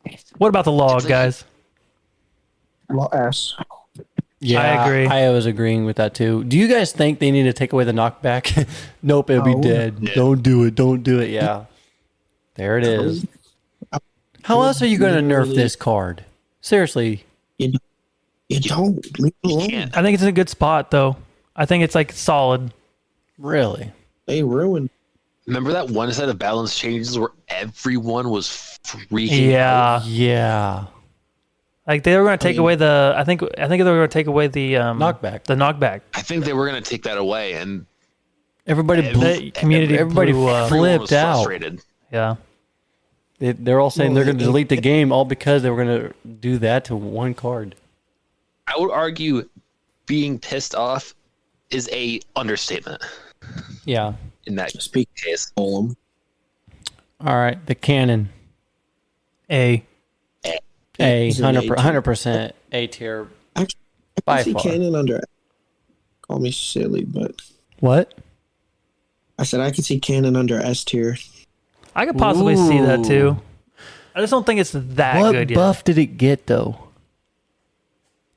it. What about the log, guys? Well, S. Yeah, I agree. I was agreeing with that too. Do you guys think they need to take away the knockback? Nope, it'll be No. dead. Yeah. Don't do it. Don't do it. Yeah. There it is. How else are you going to nerf Literally- this card? Seriously. You don't leave it You alone. can't. I think it's in a good spot though. I think it's like solid. Really? They ruined. Remember that one set of balance changes where everyone was freaking out? Yeah. Yeah. Like they were going to take away the I think they were going to take away the Knockback. The knockback. I think they were going to take that away, and Everybody, The community everybody blew up. everyone was flipped out. frustrated. Yeah. They're all saying Well, they're going to it- delete the game all because they were going to do that to one card. I would argue being pissed off is a understatement Yeah. in that Speak case. Golem. All right. The cannon. A. A. It's an A tier. 100% A tier. Actually, I By can see far. Cannon under. Call me silly, but What? I said I could see Cannon under S tier. I could possibly see that Ooh. too. I just don't think it's that What good yet. buff did it get though?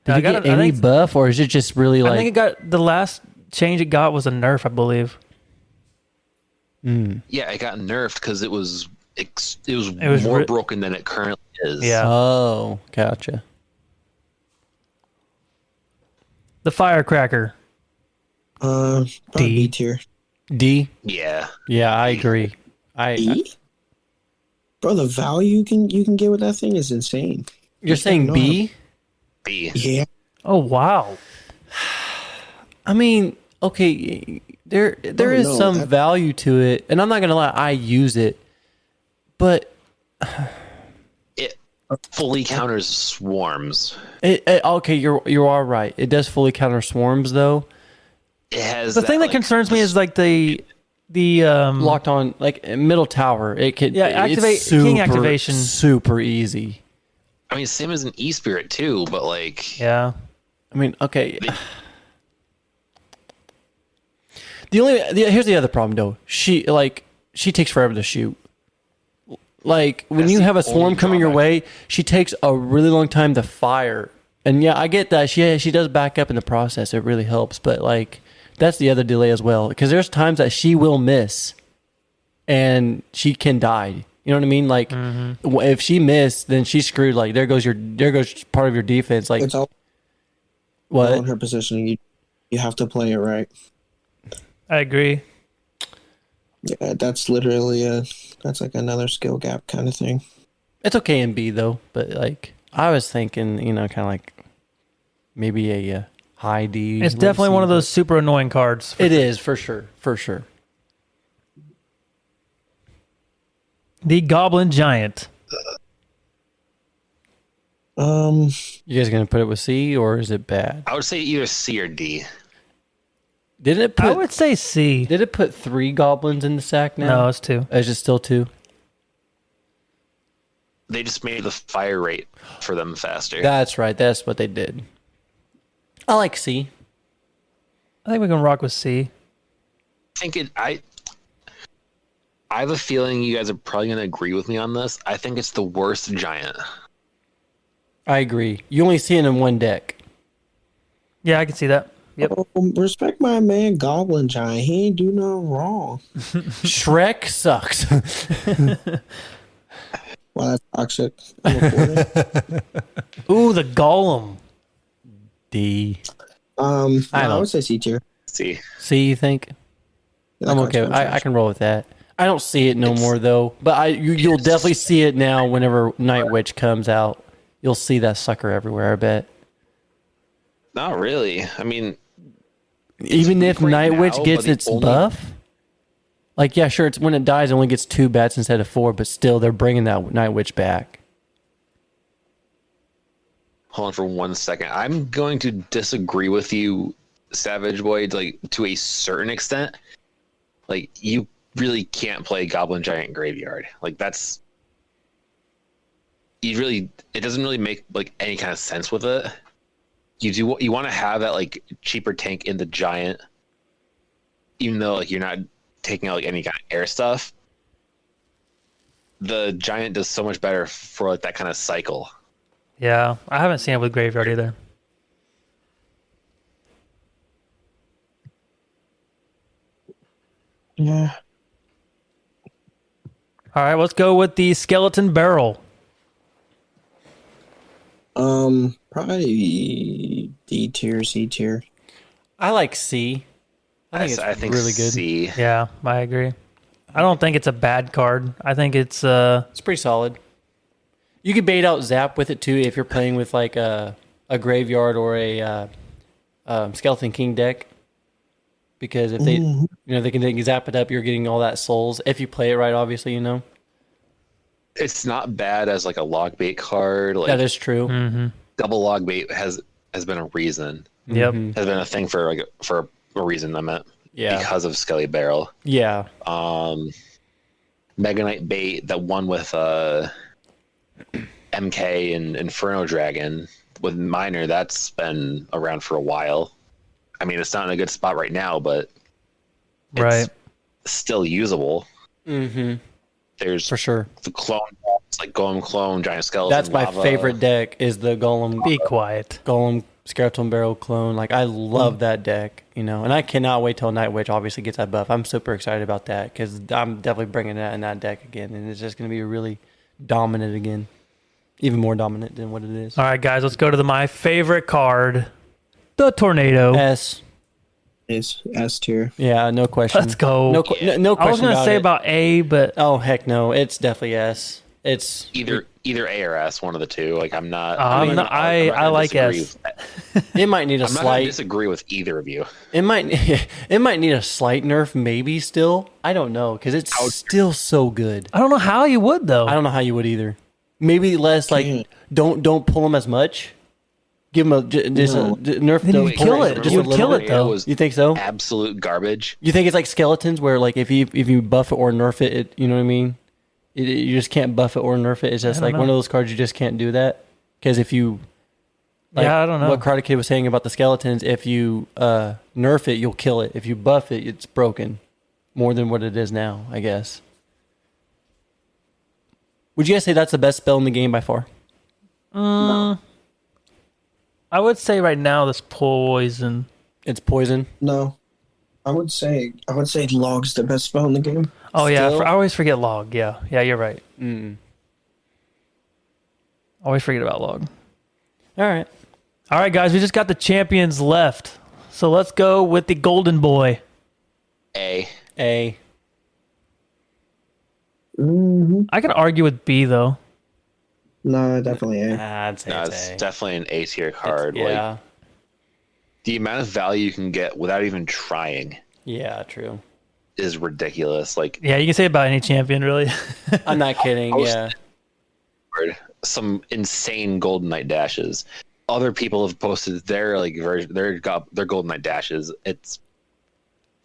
Did I it got get it- I any think- buff, or is it just really I like? think it got the last change it got was a nerf, I believe. Yeah, it got nerfed because it was was more ri- broken than it currently is. Yeah. Oh, gotcha. The firecracker. Probably D. B tier. D. Yeah. Yeah, I agree. B. Bro, the value you can get with that thing is insane. You're saying No. B? B. Yeah. Oh wow. I mean, okay, there is no, some that- value to it, and I'm not gonna lie, I use it, but It fully counters swarms. okay, you are right. It does fully counter swarms though. It has The thing that like, concerns me is like the Locked on like middle tower, it could Yeah, it's activate- king activation. super easy. I mean, same as an E-Spirit too, but like yeah. I mean, okay. Here's the other problem though. She takes forever to shoot. Like when That's you the have a only swarm coming your drawback. way, she takes a really long time to fire. And yeah, I get that. She does back up in the process. It really helps, but like that's the other delay as well because there's times that she will miss and she can die. You know what I mean? Like if she missed, then she's screwed. Like there goes part of your defense. Like It's all what? on her positioning. You have to play it right. I agree. Yeah, that's literally that's like another skill gap kind of thing. It's okay in B though, but like I was thinking, kind of like maybe a high D. It's low definitely C, one of but- those super annoying cards. It is for sure, for sure. The Goblin Giant. Um, You guys gonna put it with C or is it bad? I would say either C or D. Did it I put? would say C. Did it put 3 goblins in the sack now? No, it's 2. Is it still 2? They just made the fire rate for them faster. That's right. That's what they did. I like C. I think we can rock with C. I have a feeling you guys are probably going to agree with me on this. I think it's the worst giant. I agree. You only see it in one deck. Yeah, I can see that. Yep. respect my man Goblin Giant. He ain't do nothing wrong. Shrek sucks. Well, that's toxic. I'm recording. Ooh, the Golem. D. I don't- would say C tier. See, C, you think? That I'm card's okay. fun I trash. can roll with that. I don't see it no more though, but you'll definitely see it now. Whenever Night Witch comes out, you'll see that sucker everywhere. I bet. not really. I mean, Even if right Night Witch now, gets but the its only- buff, like yeah, sure, it's when it dies, it only gets 2 bats instead of 4, but still, they're bringing that Night Witch back. hold on for 1 second. I'm going to disagree with you, Savage Boy, like to a certain extent. Like you really can't play Goblin Giant Graveyard. Like that's it doesn't really make like any kind of sense with it. You want to have that like cheaper tank in the giant, even though like you're not taking out like any kind of air stuff. The giant does so much better for like that kind of cycle. Yeah, I haven't seen it with Graveyard either. Yeah. All right, let's go with the Skeleton Barrel. Probably D tier, C tier. I like C. I think it's really good. C. Yeah, I agree. I don't think it's a bad card. I think it's It's pretty solid. You could bait out Zap with it too if you're playing with like a graveyard or a Skeleton King deck. Because if they, they can zap it up, you're getting all that souls. If you play it right, obviously, It's not bad as like a log bait card. Like that is true. double log bait has been a reason. yep. Has been a thing for a reason. I meant Yeah. because of Skelly Barrel. Yeah. Mega Knight bait that won with MK and Inferno Dragon with Miner. That's been around for a while. I mean, it's not in a good spot right now, but it's Right. still usable. Mm-hmm. There's For sure. the clone, it's like Golem Clone, Giant Skeleton. That's my Lava. favorite deck is the Be quiet. Golem Skeleton Barrel clone. Like I love that deck, and I cannot wait till Night Witch obviously gets that buff. I'm super excited about that because I'm definitely bringing that in that deck again, and it's just going to be really dominant again, even more dominant than what it is. All right, guys, let's go to my favorite card, the Tornado. S, It's S tier. yeah, no question. Let's go. No, no I was question. gonna say it. about A, but Oh heck no, it's definitely S. It's Either A or S, one of the two. Like I'm not. I'm not- I gonna like disagree S. with- it might need a I'm not gonna slight. disagree with either of you. It might it might need a slight nerf, maybe still. I don't know because it's still so good. I don't know how you would though. I don't know how you would either. Maybe less like Can't. don't pull them as much. Give them just No. nerf. Then the you'd kill pull it. rate You just a would little kill bit. it, though. Was You think so? absolute garbage. You think it's like skeletons where like if you buff it or nerf it, you know what I mean? You just can't buff it or nerf it. It's just I don't like know. one of those cards you just can't do that because if you Yeah, I don't know. what KarateKid was saying about the skeletons. If you nerf it, you'll kill it. If you buff it, it's broken more than what it is now. I guess. Would you guys say that's the best spell in the game by far? I would say right now this poison. It's poison. No. I would say Log's the best spell in the game. Oh yeah, Still? I always forget log. Yeah, you're right. Mm. Always forget about log. All right. All right, guys, we just got the champions left, so let's go with the Golden Boy. A. A. I can argue with B though. No, definitely A. I'd say No, it's it's A. definitely an A tier card. Yeah. Like the amount of value you can get without even trying Yeah, true. is ridiculous. Like Yeah, you can say about any champion really. I'm not kidding. was- Yeah. some insane Golden Knight dashes. Other people have posted their like their Golden Knight dashes. It's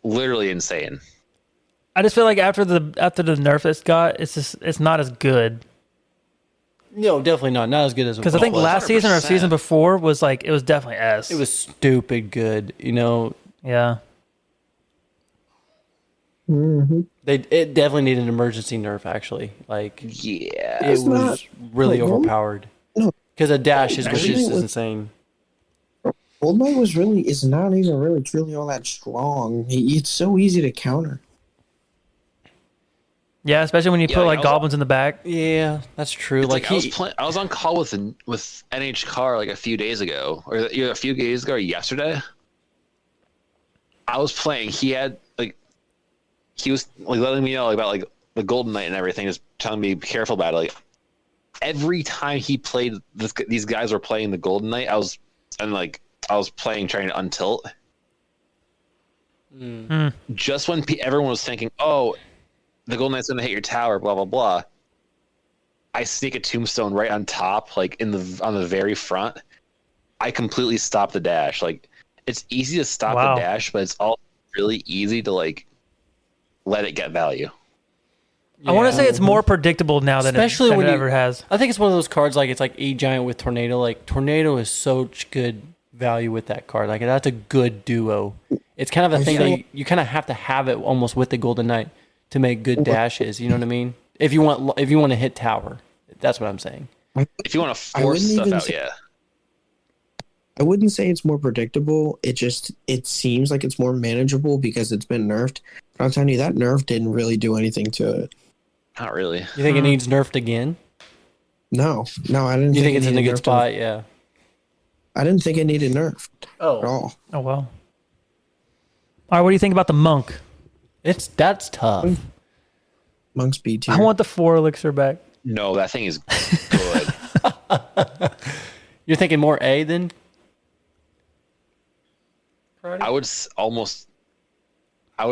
literally insane. I just feel like after the nerf it's got, it's not as good. No, definitely not. Not as good as it Because I think Well, last season or 100%. season before was like it was definitely S. It was stupid good. You know, yeah. it definitely needed an emergency nerf. Actually, like Yeah. it was not- really like, overpowered. No. Because a dash is Actually, just it was- insane. Gold Knight is not even really truly all that strong. It's so easy to counter. Yeah, especially when you put like, like I was- goblins in the back. Yeah, that's true. It's Like, I was on call with NH Car like a few days ago, or a few days ago, or yesterday. I was playing. He was like letting me know about like the Golden Knight and everything, just telling me be careful about it. Like every time he played, these guys were playing the Golden Knight. I was playing trying to untilt. Just when everyone was thinking, "Oh, the Golden Knight's going to hit your tower," blah blah blah. I sneak a tombstone right on top, like on the very front. I completely stop the dash. Like it's easy to stop Wow. the dash, but it's all really easy to like let it get value. I want to say it's more predictable now than especially it when you, ever has. I think it's one of those cards like it's like E Giant with Tornado. Like Tornado is such good value with that card. Like that's a good duo. It's kind of a thing that you kind of have to have it almost with the Golden Knight to make good dashes. You know what I mean? If you want to hit tower, that's what I'm saying. If you want to I force wouldn't stuff even out, say- yeah. I wouldn't say it's more predictable. It seems like it's more manageable because it's been nerfed. But I'm telling you, that nerf didn't really do anything to it. Not really. You think it needs nerfed again? No, I didn't. You think it it's in a needed good nerfed. spot? Yeah. I didn't think it needed nerfed at all. Oh well. All right, what do you think about the monk? That's tough. Monk's B tier. I want the 4 elixir back. No, that thing is good. You're thinking more A than? I would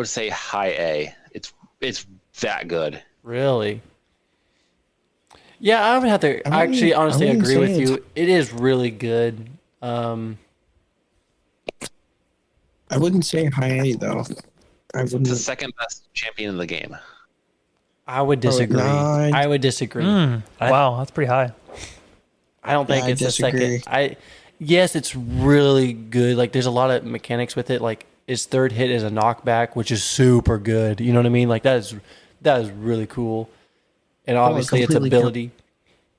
say high A. It's that good. Really? Yeah, I would have to I actually wouldn't- honestly I wouldn't agree say with it's- you. It is really good. I wouldn't say high A though. I It's the wouldn't. second best champion in the game. I would disagree. nine. I would disagree. Wow, that's pretty high. I don't think I it's disagree. the second. Yes, it's really good. Like there's a lot of mechanics with it. Like his third hit is a knockback, which is super good. You know what I mean? Like that is really cool. And obviously its completely ability,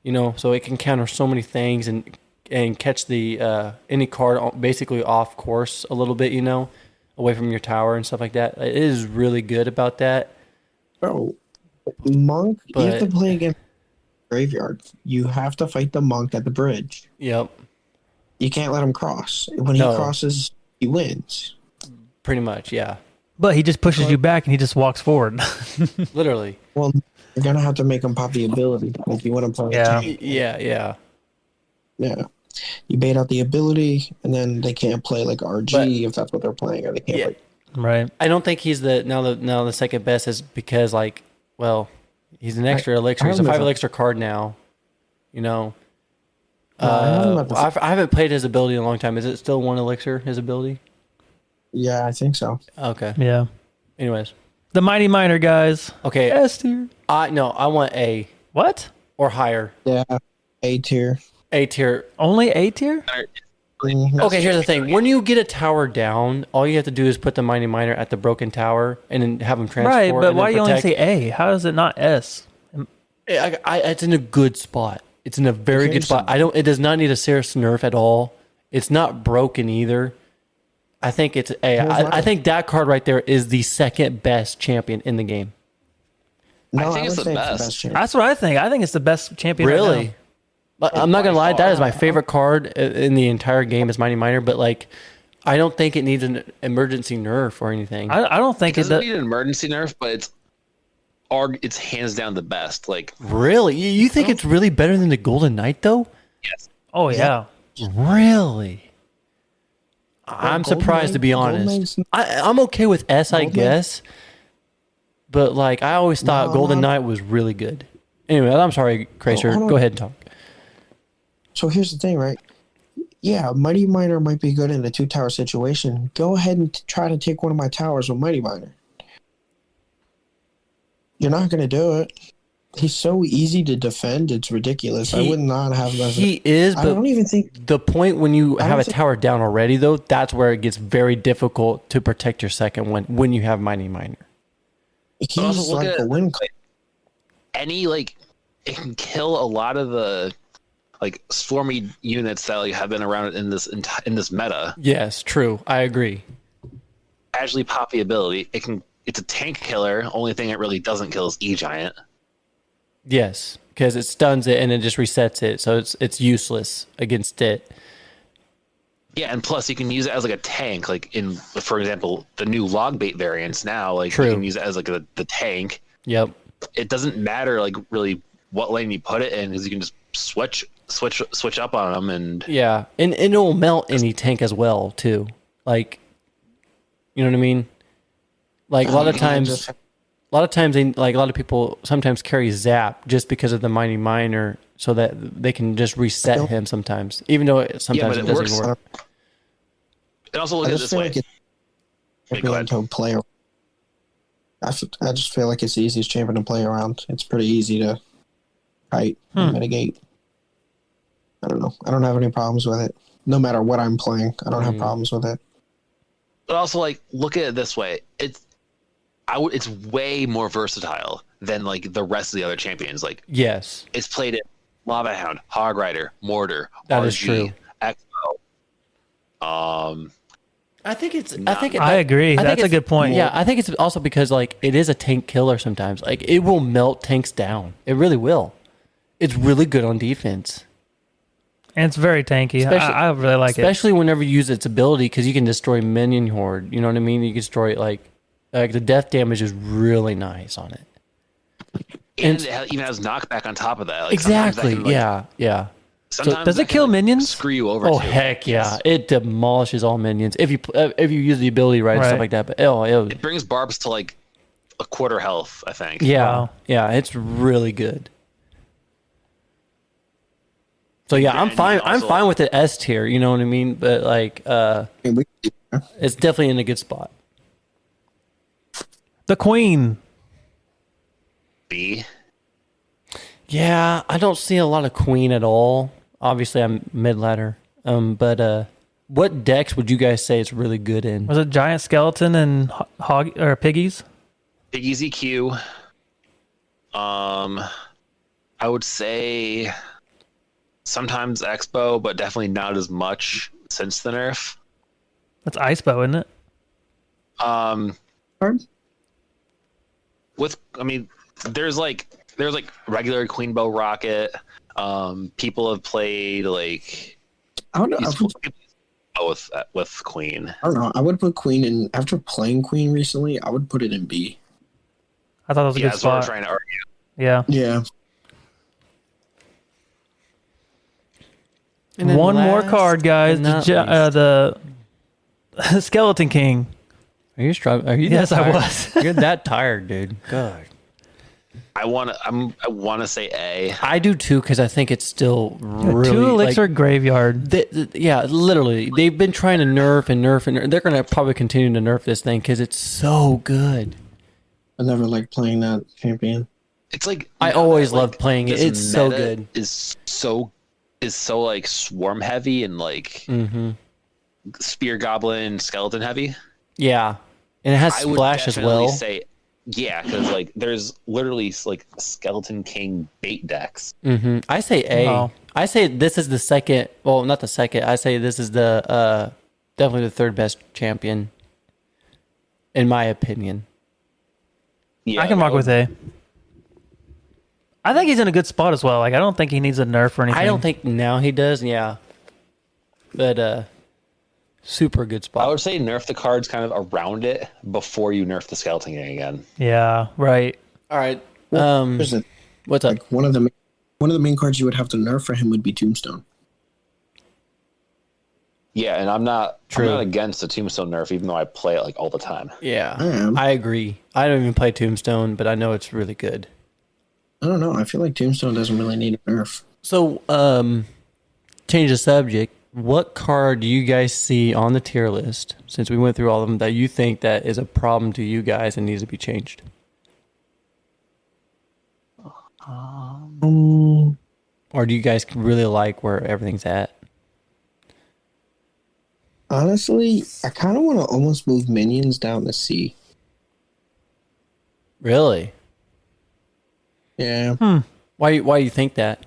you know, so it can counter so many things and catch the any card basically off course a little bit, you know, away from your tower and stuff like that. It is really good about that. Bro, monk. You have to But- play against graveyard. You have to fight the monk at the bridge. Yep, You can't let him cross. When No. he crosses, he wins. pretty much. Yeah, But he just pushes you back and he just walks forward. literally. Well, you're gonna have to make him pop the ability if you want to play. Yeah. Yeah. Yeah. You bait out the ability, and then they can't play like RG if that's what they're playing, or they can't Yeah. play. Right. I don't think he's now the second best is because like, well, he's an extra elixir. He's a I don't 5 know. elixir card now. You know. No, I don't know about the- I haven't played his ability in a long time. Is it still 1 elixir? His ability? Yeah, I think so. Okay. Yeah. Anyways, The Mighty Miner guys. okay. S tier. I want A What? or higher. Yeah, A tier. A tier. Only A tier? Mhm. Okay, here's the thing. When you get a tower down, all you have to do is put the mighty miner at the broken tower and then have him transport. Right, but and why then you only protect. say A? How is it not S? It's in a good spot. It's in a very good Here's spot. It does not need a serious nerf at all. It's not broken either. I think it's A. I think that card right there is the second best champion in the game. No, I think it's would the say best. champion. That's what I think. I think it's the best champion right Really? now. But I'm not gonna lie, that is my favorite card in the entire game is Mighty Miner. But like, I don't think it needs an emergency nerf or anything. I don't think It it doesn't does. need an emergency nerf, but it's it's hands down the best. Like, Really? You think it's really better than the Golden Knight, though? yes, Oh yeah. Really? I'm Golden surprised, to be Golden honest. Knight's- I'm okay with S, I Golden Knight- guess. But, like, I always thought No, Golden no. Knight was really good. Anyway, I'm sorry, Kracer. hold on. Go ahead and talk. So here's the thing, right? Yeah, Mighty Miner might be good in a 2-tower situation. Go ahead and try to take one of my towers with Mighty Miner. You're not going to do it. He's so easy to defend, it's ridiculous. I would not have him as He is, I but don't even think... the point when you I don't have a think- tower down already, though, that's where it gets very difficult to protect your second one when you have Mighty Miner. He's also look like at a win... any like it can kill a lot of the like swarmy units that like have been around in this meta. Yes, true. I agree. Casually poppy ability. It's a tank killer. Only thing it really doesn't kill is E-Giant. Yes, because it stuns it and it just resets it, so it's useless against it. Yeah, and plus you can use it as like a tank. Like in, for example, the new log bait variants now. Like True. you can use it as like the tank. Yep. It doesn't matter like really what lane you put it in because you can just switch up on them and Yeah, and it'll melt any tank as well too. Like, you know what I mean? Like a lot of times, a lot of people sometimes carry Zap just because of the Mighty Miner, so that they can just reset him sometimes, even though sometimes but it it doesn't works. work. and also look I at it just this feel way. like it's Yeah, go ahead. to play. I just feel like it's the easiest champion to play around. It's pretty easy to fight and mitigate. I don't know. I don't have any problems with it. No matter what I'm playing, I don't have problems with it. But also, like, look at it this way: it's way more versatile than like the rest of the other champions. Like, Yes, it's played in Lava Hound, Hog Rider, Mortar, That RG, is true. Expo. I think it's. I agree. I think That's a it's- good point. Yeah, I think it's also because like it is a tank killer sometimes. Like it will melt tanks down. It really will. It's really good on defense. And it's very tanky. I really like it. Especially whenever you use its ability, because you can destroy minion horde. You know what I mean? You can destroy it like the death damage is really nice on it. And it even has knockback on top of that. Like, sometimes that Exactly. can, like, Yeah. Sometimes does that it can, kill like, minions? Screw you over. Oh too. heck yeah! Yes. It demolishes all minions if you use the ability right, and Right. stuff like that. But It brings barbs to like a quarter health, I think. Wow. yeah, it's really good. So yeah, I'm And fine. you I'm also- fine with the S tier. You know what I mean? But like, it's definitely in a good spot. The Queen. B. Yeah, I don't see a lot of Queen at all. Obviously, I'm mid ladder. But what decks would you guys say it's really good in? Was it Giant Skeleton and Hog or Piggies? Big Easy Q. I would say sometimes Expo, but definitely not as much since the nerf. That's Icebow, isn't it? There's regular Queen Bow Rocket. People have played like I don't know. with Queen. I don't know. I would put Queen in after playing Queen recently. I would put it in B. I thought that was a Yeah, good that's what we're spot. trying to argue. Yeah. Yeah. And then One more last card, guys. but The, not least. the Skeleton King. Are you struggling? Are you? Yes, that I tired? was. You're that tired, dude. God. I want to say A. I do too, because I think it's still really Two Elixir like, Graveyard. yeah, literally, they've been trying to nerf and nerf and nerf. They're going to probably continue to nerf this thing because it's so good. I never liked playing that champion. It's like I now always that, like, loved playing it. this It's so meta good. Is so like swarm heavy and like spear goblin skeleton heavy. Yeah, and it has I would splash as definitely well. say yeah, because like there's literally like skeleton king bait decks. I say A. Wow. I say this is the second. Well, not the second. I say this is the definitely the third best champion, in my opinion. Yeah, I can rock with A. I think he's in a good spot as well. Like, I don't think he needs a nerf or anything. I don't think now he does. Yeah, but super good I spot. would say nerf the cards kind of around it before you nerf the skeleton king again. Yeah, right. All right. Here's the- What's up? like one of the main cards you would have to nerf for him would be Tombstone. Yeah, and I'm not True. against the Tombstone nerf, even though I play it like all the time. Yeah, I am. I agree. I don't even play Tombstone, but I know it's really good. I don't know. I feel like Tombstone doesn't really need a nerf. So, change the subject. What card do you guys see on the tier list, since we went through all of them, that you think that is a problem to you guys and needs to be changed? Or do you guys really like where everything's at? Honestly, I kind of want to almost move minions down to C. Really? Yeah. Why do you think that?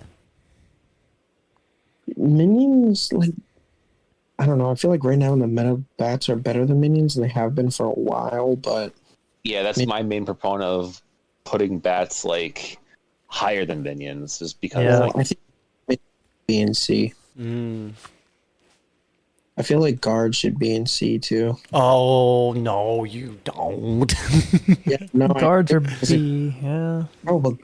Minions, like, I don't know. I feel like right now the meta bats are better than minions. They have been for a while, but Yeah, that's my main proponent of putting bats like higher than minions, just because Yeah. like I think B and C. I feel like guard should be in C too. Oh, no, you don't. Yeah, no, Guards are B. Yeah. Oh, but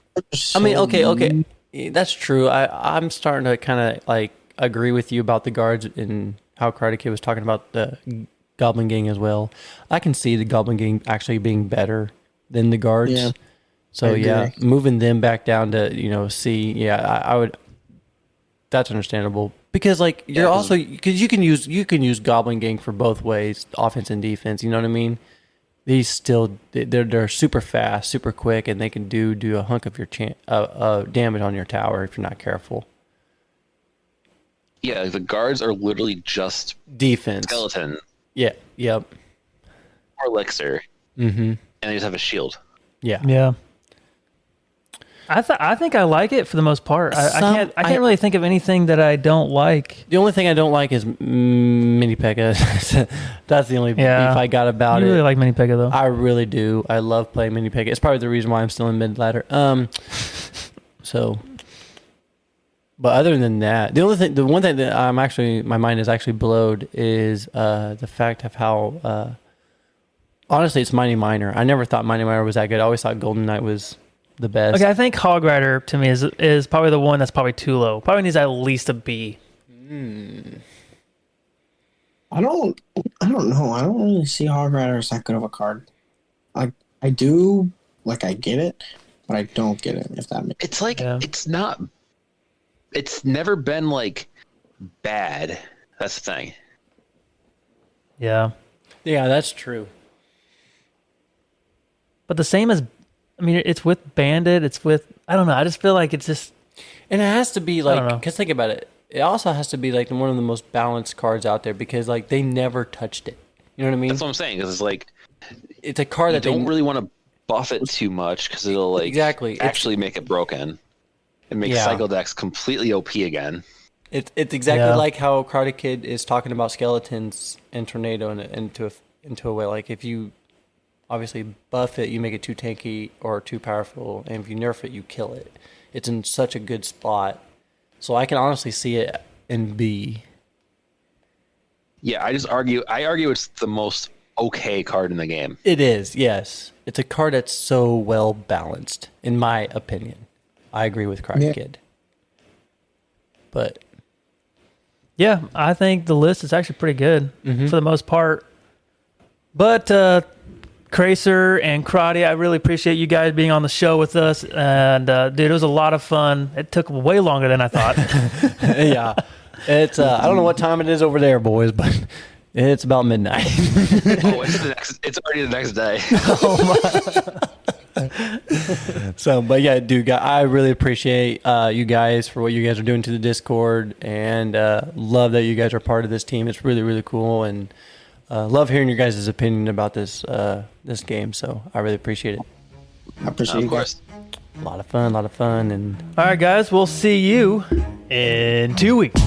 I mean, okay. That's true. I'm starting to kind of like agree with you about the guards and how Karate Kid was talking about the Goblin Gang as well. I can see the Goblin Gang actually being better than the guards. Yeah, So I yeah, agree. moving them back down to C. Yeah, I would. That's understandable because like you're also because you can use Goblin Gang for both ways, offense and defense. You know what I mean? These still they're super fast, super quick, and they can do a hunk of your damage on your tower if you're not careful. yeah, the guards are literally just Defense. skeleton Yeah. Yep. or elixir, and they just have a shield. Yeah. Yeah. I think I like it for the most part. I can't really think of anything that I don't like. The only thing I don't like is mini Pekka. That's the only beef I got about You it. really like Mini Pekka though. I really do. I love playing mini Pekka. It's probably the reason why I'm still in mid ladder. So, but other than that, the one thing that my mind is actually blowed is the fact of how honestly it's Mighty Miner. I never thought Mighty Miner was that good. I always thought Golden Knight was the best. Okay, I think Hog Rider to me is probably the one that's probably too low. Probably needs at least a B. I don't know. I don't really see Hog Rider as that good of a card. I do, like, I get it, but I don't get it, if that makes It's like Yeah. it's not. It's never been like bad. That's the thing. Yeah. Yeah, that's true. But the same as, I mean, it's with Bandit. It's with, I don't know. I just feel like it's just, And it has to be don't like, know. because think about it. It also has to be like one of the most balanced cards out there because like they never touched it. You know what I mean? That's what I'm saying. Because it's like It's a card you that they don't really want to buff it too much because it'll like Exactly. actually make it broken and make Yeah. Cycle Decks completely OP again. It's exactly Yeah. like how Karate Kid is talking about skeletons and Tornado into a way. Like if you obviously buff it, you make it too tanky or too powerful, and if you nerf it, you kill it. It's in such a good spot, so I can honestly see it in B. Yeah, I argue it's the most okay card in the game. It is, yes. It's a card that's so well balanced, in my opinion. I agree with Karate Yeah. Kid, but yeah, I think the list is actually pretty good for the most part. But Kracer and Karate, I really appreciate you guys being on the show with us. And dude, it was a lot of fun. It took way longer than I thought. yeah, it's I don't know what time it is over there, boys, but it's about midnight. Oh, it's already the next day. So, but yeah, dude, I really appreciate you guys for what you guys are doing to the Discord, and love that you guys are part of this team. It's really, really cool, and love hearing your guys' opinion about this game. So, I really appreciate it. I appreciate Of you guys. course. A lot of fun, and All right, guys, we'll see you in 2 weeks.